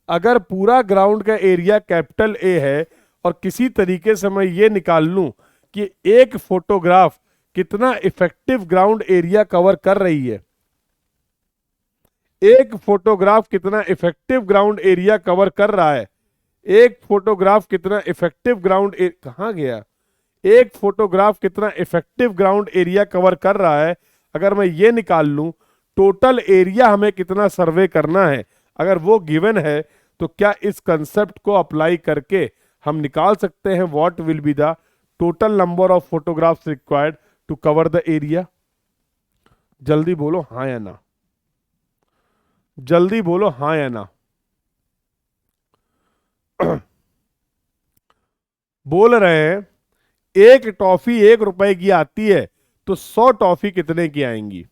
अगर पूरा ग्राउंड का एरिया कैपिटल ए है, और किसी तरीके से मैं ये निकाल लूं कि एक फोटोग्राफ कितना इफेक्टिव ग्राउंड एरिया कवर कर रही है, एक फोटोग्राफ कितना इफेक्टिव ग्राउंड एरिया कवर कर रहा है, एक फोटोग्राफ कितना इफेक्टिव ग्राउंड कहां गया, एक फोटोग्राफ कितना इफेक्टिव ग्राउंड एरिया कवर कर रहा है, अगर मैं ये निकाल लूं टोटल एरिया हमें कितना सर्वे करना है, अगर वो गिवन है, तो क्या इस कंसेप्ट को अप्लाई करके हम निकाल सकते हैं what will be the total number of photographs required to cover the area. जल्दी बोलो हाँ या ना, जल्दी बोलो हाँ या ना। बोल रहे हैं एक टॉफी 1 रुपए की आती है तो 100 टॉफी कितने की आएंगी?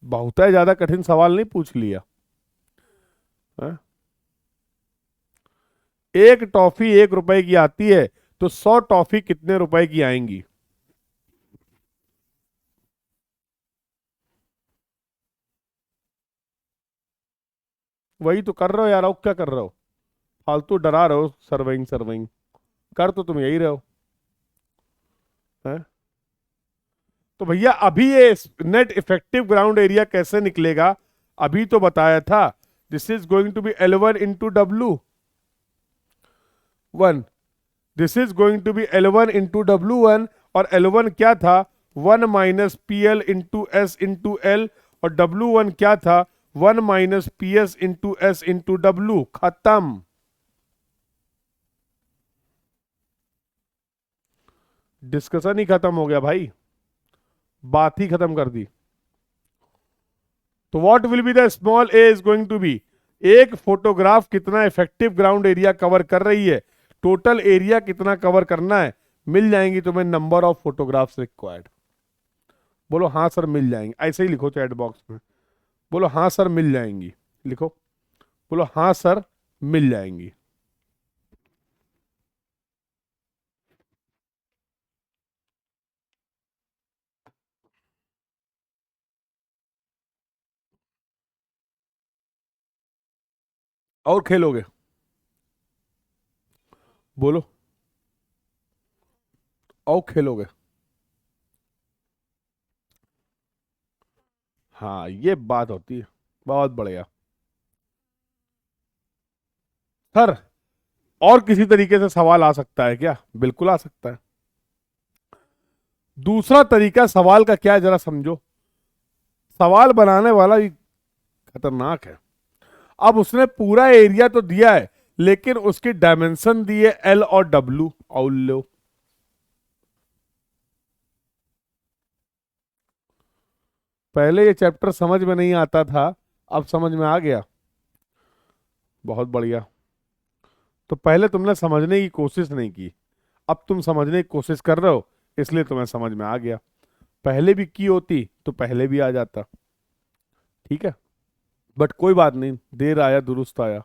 बहुत है, ज्यादा कठिन सवाल नहीं पूछ लिया है? एक टॉफी 1 रुपए की आती है तो 100 टॉफी कितने रुपए की आएंगी? वही तो कर रहे हो यार, और क्या कर रहे हो? फालतू डरा रहे हो, सर्विंग सर्विंग कर तो तुम यही रहे हो हैं? तो भैया अभी ये नेट इफेक्टिव ग्राउंड एरिया कैसे निकलेगा? अभी तो बताया था, this is going to be L1 into W1, this is going to be L1 into W1, और L1 क्या था? 1 minus p l into s into l, और W1 क्या था? 1 minus p s into s into डब्ल्यू। खत्म, discussion ही खत्म हो गया भाई, बात ही खत्म कर दी। तो what will be the small a is going to be, एक फोटोग्राफ कितना इफेक्टिव ग्राउंड एरिया कवर कर रही है, टोटल एरिया कितना कवर करना है, मिल जाएंगी तुम्हें नंबर ऑफ फोटोग्राफ्स रिक्वायर्ड। बोलो हाँ सर मिल जाएंगे, ऐसे ही लिखो चैट बॉक्स में, बोलो हाँ सर मिल जाएंगी, लिखो, बोलो हाँ सर मिल जाएंगी। और खेलोगे? बोलो, और खेलोगे? हाँ ये बात होती है, बहुत बढ़िया सर। और किसी तरीके से सवाल आ सकता है क्या? बिल्कुल आ सकता है। दूसरा तरीका सवाल का क्या है जरा समझो, सवाल बनाने वाला ही खतरनाक है। अब उसने पूरा एरिया तो दिया है, लेकिन उसकी डायमेंशन दी है एल और डब्ल्यू, और लो पहले ये चैप्टर समझ में नहीं आता था, अब समझ में आ गया, बहुत बढ़िया। तो पहले तुमने समझने की कोशिश नहीं की, अब तुम समझने की कोशिश कर रहे हो, इसलिए तुम्हें समझ में आ गया। पहले भी की होती तो पहले भी आ जाता, ठीक है। बट कोई बात नहीं, देर आया दुरुस्त आया,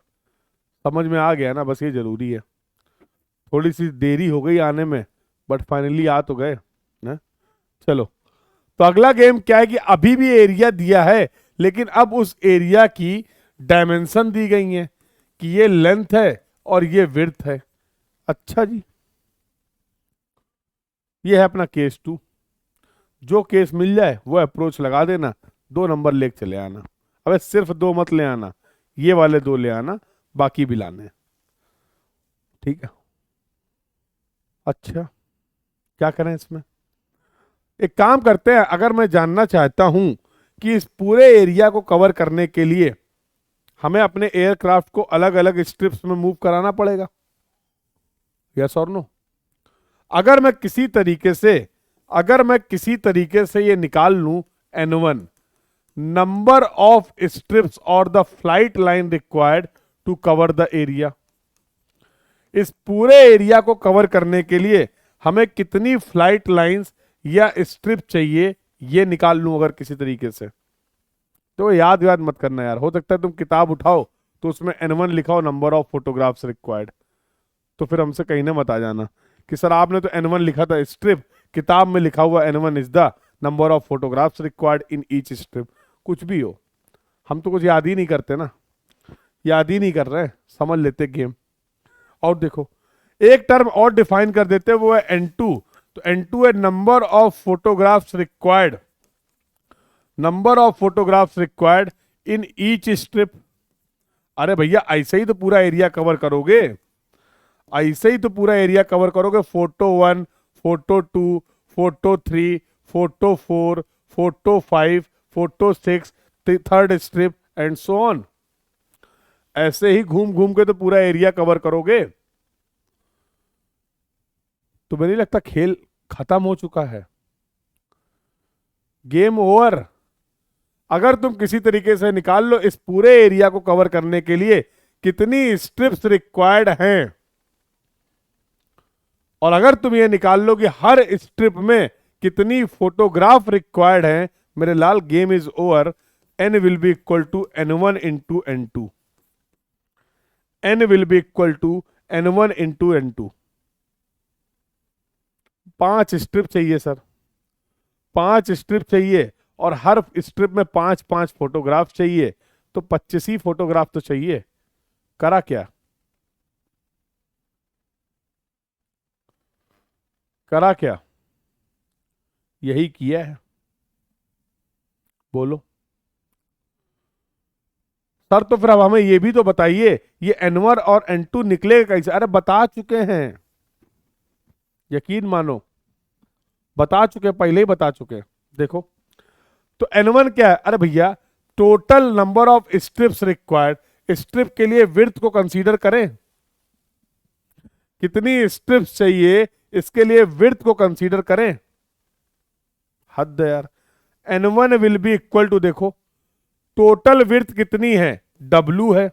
समझ में आ गया ना, बस ये जरूरी है। थोड़ी सी देरी हो गई आने में, बट फाइनली आ तो गए ना। चलो, तो अगला गेम क्या है कि अभी भी एरिया दिया है, लेकिन अब उस एरिया की डायमेंशन दी गई है कि ये लेंथ है और ये विड्थ है। अच्छा जी, ये है अपना केस 2। जो केस मिल जाए वो अप्रोच लगा देना, 2 नंबर लेके चले आना। अबे सिर्फ 2 मत ले आना, ये वाले 2 ले आना, बाकी भी लाने हैं, ठीक है। अच्छा, क्या करें इसमें? एक काम करते हैं, अगर मैं जानना चाहता हूं कि इस पूरे एरिया को कवर करने के लिए हमें अपने एयरक्राफ्ट को अलग अलग स्ट्रिप्स में मूव कराना पड़ेगा, यस और नो? अगर मैं किसी तरीके से अगर मैं किसी तरीके से ये निकाल लूं N1, नंबर ऑफ स्ट्रिप्स और the flight line required to cover the area, इस पूरे एरिया को कवर करने के लिए हमें कितनी फ्लाइट लाइंस या स्ट्रिप चाहिए, ये निकाल लूं अगर किसी तरीके से। तो याद याद मत करना यार, हो सकता है तुम किताब उठाओ तो उसमें N1 लिखा हो नंबर ऑफ फोटोग्राफ्स रिक्वायर्ड, तो फिर हमसे कहीं ना मत आ जाना कि सर आपने तो N1 लिखा था स्ट्रिप, किताब में लिखा हुआ N1 is the number of photographs required in each strip. कुछ भी हो, हम तो कुछ याद ही नहीं करते ना, याद ही नहीं कर रहे, समझ लेते गेम। और देखो, एक टर्म और डिफाइन कर देते हैं, वो है N2। तो N2 है number of photographs required, number of photographs required in each strip. अरे भैया ऐसे ही तो पूरा एरिया कवर करोगे, ऐसे ही तो पूरा एरिया कवर करोगे। Photo 1, photo 2, photo 3, photo 4, photo 5, photo 6, third strip and so on. ऐसे ही घूम घूम के तो पूरा एरिया कवर करोगे। तो मुझे नहीं लगता खेल खत्म हो चुका है, गेम ओवर। अगर तुम किसी तरीके से निकाल लो इस पूरे एरिया को कवर करने के लिए कितनी स्ट्रिप्स रिक्वायर्ड हैं, और अगर तुम ये निकाल लो कि हर स्ट्रिप में कितनी फोटोग्राफ रिक्वायर्ड है, मेरे लाल game is over. n will be equal to n1 into n2, n will be equal to n1 into n2। 5 strip चाहिए सर, 5 स्ट्रिप चाहिए, और हर स्ट्रिप में 5 5 फोटोग्राफ चाहिए, तो 25 ही फोटोग्राफ तो चाहिए। करा क्या, करा क्या, यही किया है। बोलो सर, तो फिर अब हमें ये भी तो बताइए, ये n1 और n2 निकलेगा कैसे? अरे बता चुके हैं, यकीन मानो, बता चुके, पहले ही बता चुके। देखो, तो n1 क्या है? अरे भैया, total number of strips required. Strip के लिए विड्थ को कंसीडर करें, कितनी स्ट्रिप्स चाहिए इसके लिए विड्थ को कंसीडर करें। हद है यार। n1 will be equal to, देखो टोटल विड्थ कितनी है, W है,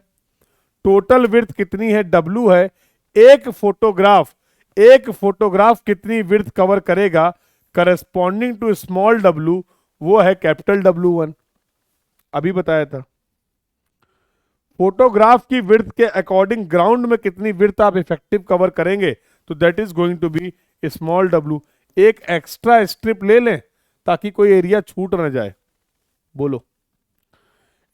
टोटल विड्थ कितनी है, W है। एक फोटोग्राफ, एक फोटोग्राफ कितनी विड्थ कवर करेगा, करस्पॉन्डिंग टू स्मॉल w, वो है कैपिटल W1। अभी बताया था। फोटोग्राफ की विड्थ के अकॉर्डिंग ग्राउंड में कितनी विड्थ आप इफेक्टिव कवर करेंगे, तो that is going to be small w। एक एक्स्ट्रा स्ट्रिप ले लें ताकि कोई एरिया छूट ना जाए। बोलो,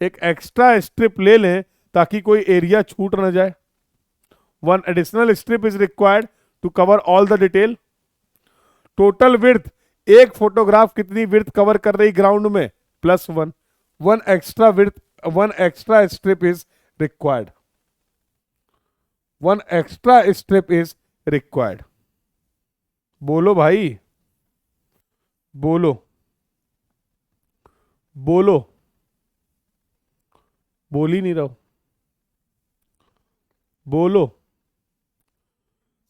एक एक्स्ट्रा स्ट्रिप ले लें ताकि कोई एरिया छूट ना जाए। One additional strip is required to cover all the detail. Total width, एक फोटोग्राफ कितनी विड्थ कवर कर रही ग्राउंड में, +1। One extra width, one extra strip is required, one extra strip is required. बोलो भाई, बोलो, बोलो, बोल ही नहीं रहो, बोलो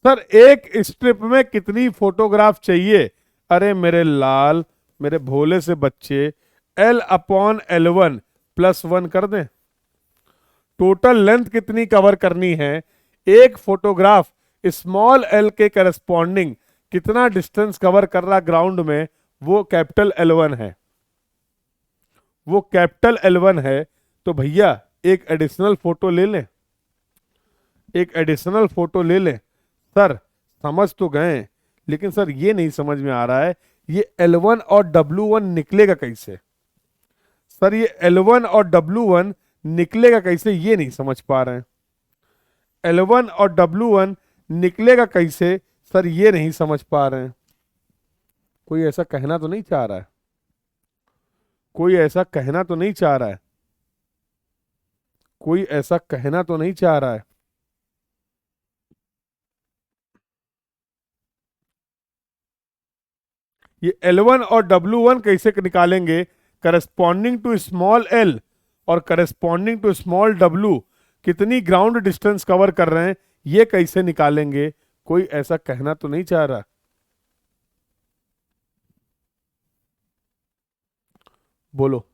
सर, एक स्ट्रिप में कितनी फोटोग्राफ चाहिए? अरे मेरे लाल, मेरे भोले से बच्चे, L/L1 +1 कर दें। टोटल लेंथ कितनी कवर करनी है, एक फोटोग्राफ स्मॉल l के करस्पॉन्डिंग कितना डिस्टेंस कवर कर रहा ग्राउंड में, वो कैपिटल L1 है, वो कैपिटल L1 है। तो भैया एक एडिशनल फोटो ले लें, एक एडिशनल फोटो ले लें। सर समझ तो गए, लेकिन सर ये नहीं समझ में आ रहा है, ये L1 और W1 निकलेगा कैसे? सर ये L1 और W1 निकलेगा कैसे, ये नहीं समझ पा रहे हैं। L1 और W1 निकलेगा कैसे, सर ये नहीं समझ पा रहे हैं। कोई ऐसा कहना तो नहीं चाह रहा है, कोई ऐसा कहना तो नहीं चाह रहा है, कोई ऐसा कहना तो नहीं चाह रहा है। ये L1 और W1 कैसे निकालेंगे? करस्पॉन्डिंग टू स्मॉल l और करस्पॉन्डिंग टू स्मॉल w कितनी ग्राउंड डिस्टेंस कवर कर रहे हैं, ये कैसे निकालेंगे? कोई ऐसा कहना तो नहीं चाह रहा। बोलो,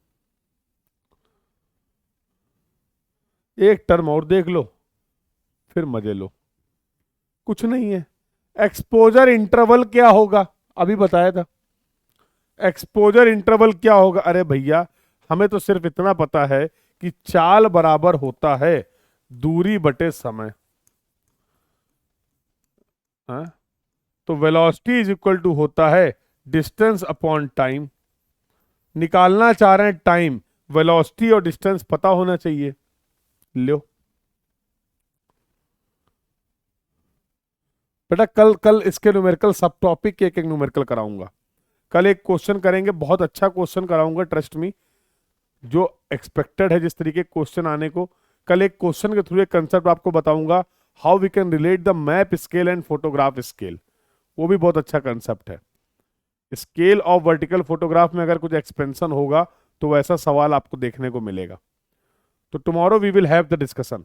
एक टर्म और देख लो, फिर मजे लो। कुछ नहीं है। एक्सपोजर इंटरवल क्या होगा, अभी बताया था। एक्सपोजर इंटरवल क्या होगा? अरे भैया, हमें तो सिर्फ इतना पता है कि चाल बराबर होता है दूरी बटे समय। हाँ? तो वेलोसिटी इज इक्वल टू होता है डिस्टेंस अपॉन टाइम। निकालना चाह रहे हैं टाइम, वेलोसिटी और डिस्टेंस पता होना चाहिए। लो बेटा, कल कल इसके न्यूमेरिकल सब टॉपिक के एक एक न्यूमेरिकल कराऊंगा। कल एक क्वेश्चन करेंगे, बहुत अच्छा क्वेश्चन कराऊंगा, ट्रस्ट मी, जो एक्सपेक्टेड है जिस तरीके क्वेश्चन आने को। कल एक क्वेश्चन के थ्रू एक कंसेप्ट आपको बताऊंगा, how we can relate the map scale and photograph scale. वो भी बहुत अच्छा कंसेप्ट है। स्केल ऑफ वर्टिकल फोटोग्राफ में अगर कुछ एक्सपेंशन होगा तो वैसा सवाल आपको देखने को मिलेगा। तो tomorrow we will have the discussion,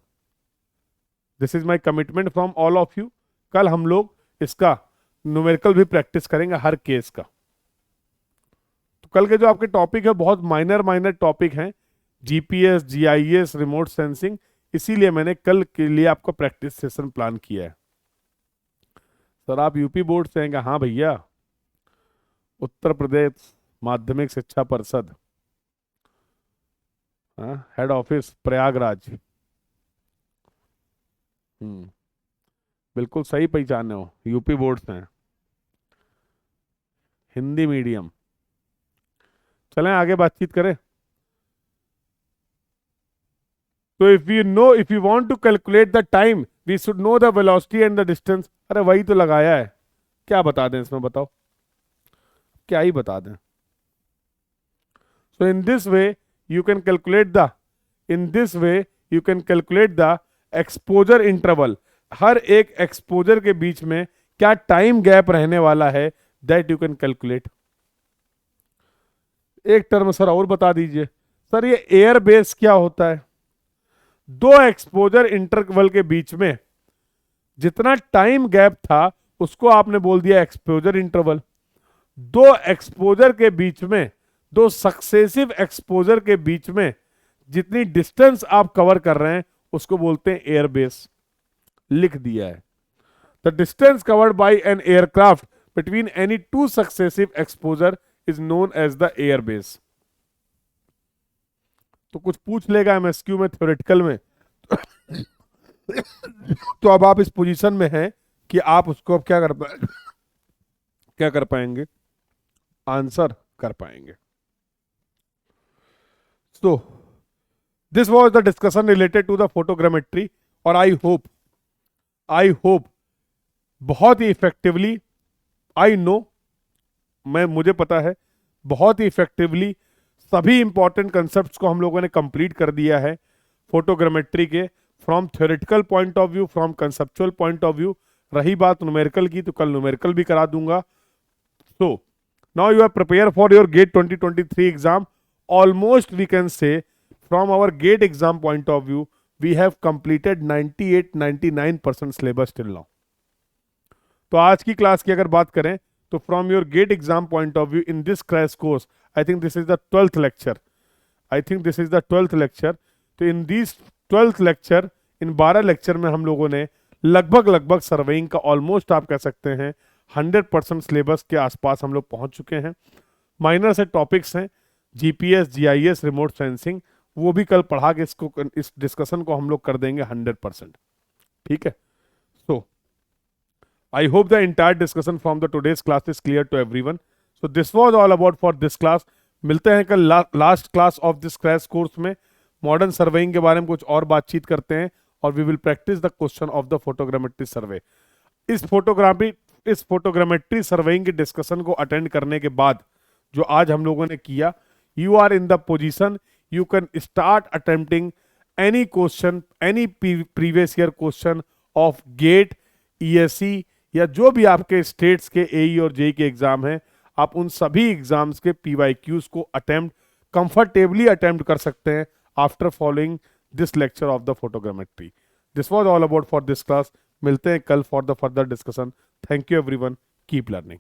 this is my commitment from all of you. कल हम लोग इसका न्यूमेरिकल भी प्रैक्टिस करेंगे हर केस का। तो कल के जो आपके टॉपिक है बहुत माइनर माइनर टॉपिक हैं, जीपीएस, जीआईएस, रिमोट सेंसिंग, इसीलिए मैंने कल के लिए आपका प्रैक्टिस सेशन प्लान किया है। सर आप यूपी बोर्ड से हैं? हाँ भैया, उत्तर प्रदेश माध्यमिक शिक्षा परिषद, हाँ, हेड ऑफिस प्रयागराज। बिल्कुल सही पहचाने हो, यूपी बोर्ड से हैं, हिंदी मीडियम। चलें आगे बातचीत करें। तो if you want to calculate the time we should know the velocity and the distance. अरे वही तो लगाया है, क्या बता दें इसमें, बताओ क्या ही बता दें। So in this way you can calculate the in this way you can calculate the exposure interval. हर एक एक्सपोजर के बीच में क्या टाइम गैप रहने वाला है, दैट यू कैन कैलकुलेट। एक टर्म सर और बता दीजिए। सर ये एयर बेस क्या होता है? दो एक्सपोजर इंटरवल के बीच में जितना टाइम गैप था उसको आपने बोल दिया एक्सपोजर इंटरवल। दो एक्सपोजर के बीच में, दो सक्सेसिव एक्सपोजर के बीच में जितनी डिस्टेंस आप कवर कर रहे हैं उसको बोलते हैं एयर बेस। लिख दिया है। The distance covered by an aircraft between any two successive exposure is known as the air base. तो कुछ पूछ लेगा एमएसक्यू में, थ्योरेटिकल में, तो अब आप इस पोजीशन में हैं कि आप उसको अब क्या कर पाएंगे, आंसर कर पाएंगे। So this was the discussion related to the photogrammetry. और आई होप बहुत ही इफेक्टिवली, आई नो, मुझे पता है बहुत ही इफेक्टिवली सभी इंपॉर्टेंट कंसेप्ट्स को हम लोगों ने कंप्लीट कर दिया है फोटोग्रामेट्री के, from theoretical point of view, from conceptual point of view. रही बात न्यूमेरिकल की, तो कल न्यूमेरिकल भी करा दूंगा। So now you are prepare for your GATE 2023 exam. Almost we can say from our GATE exam point of view we have completed 98-99% syllabus till now. तो आज की क्लास की अगर बात करें तो from your GATE exam point of view in this crash course, I think this is the 12th lecture. तो in this 12th lecture, इन 12 लेक्चर में हम लोगों ने लगभग सर्वेइंग का ऑलमोस्ट आप कह सकते हैं 100% सिलेबस के आसपास हम लोग पहुंच चुके हैं। माइनर से टॉपिक्स हैं, जीपीएस, जीआईएस, रिमोट सेंसिंग, वो भी कल पढ़ा के इस डिस्कशन को हम लोग कर देंगे 100%। ठीक है। सो I hope the entire discussion from the today's class is clear to everyone. So this was all about for this class. मिलते हैं कल last class of this crash course में। मॉडर्न सर्वेइंग के बारे में कुछ और बातचीत करते हैं और we will practice the question of the photogrammetry survey. इस फोटोग्रामेट्री सर्वेइंग के डिस्कशन को अटेंड करने के बाद जो आज हम लोगों ने किया, you are in the position, you can start attempting any question, any previous year question of GATE, ESC या जो भी आपके स्टेट्स के एई और जेई के एग्जाम हैं, आप उन सभी एग्जाम्स के पीवाईक्यूज को कंफर्टेबली अटेम्प्ट कर सकते हैं after following this lecture of the photogrammetry. This was all about for this class. मिलते हैं कल for the further discussion. Thank you everyone, keep learning.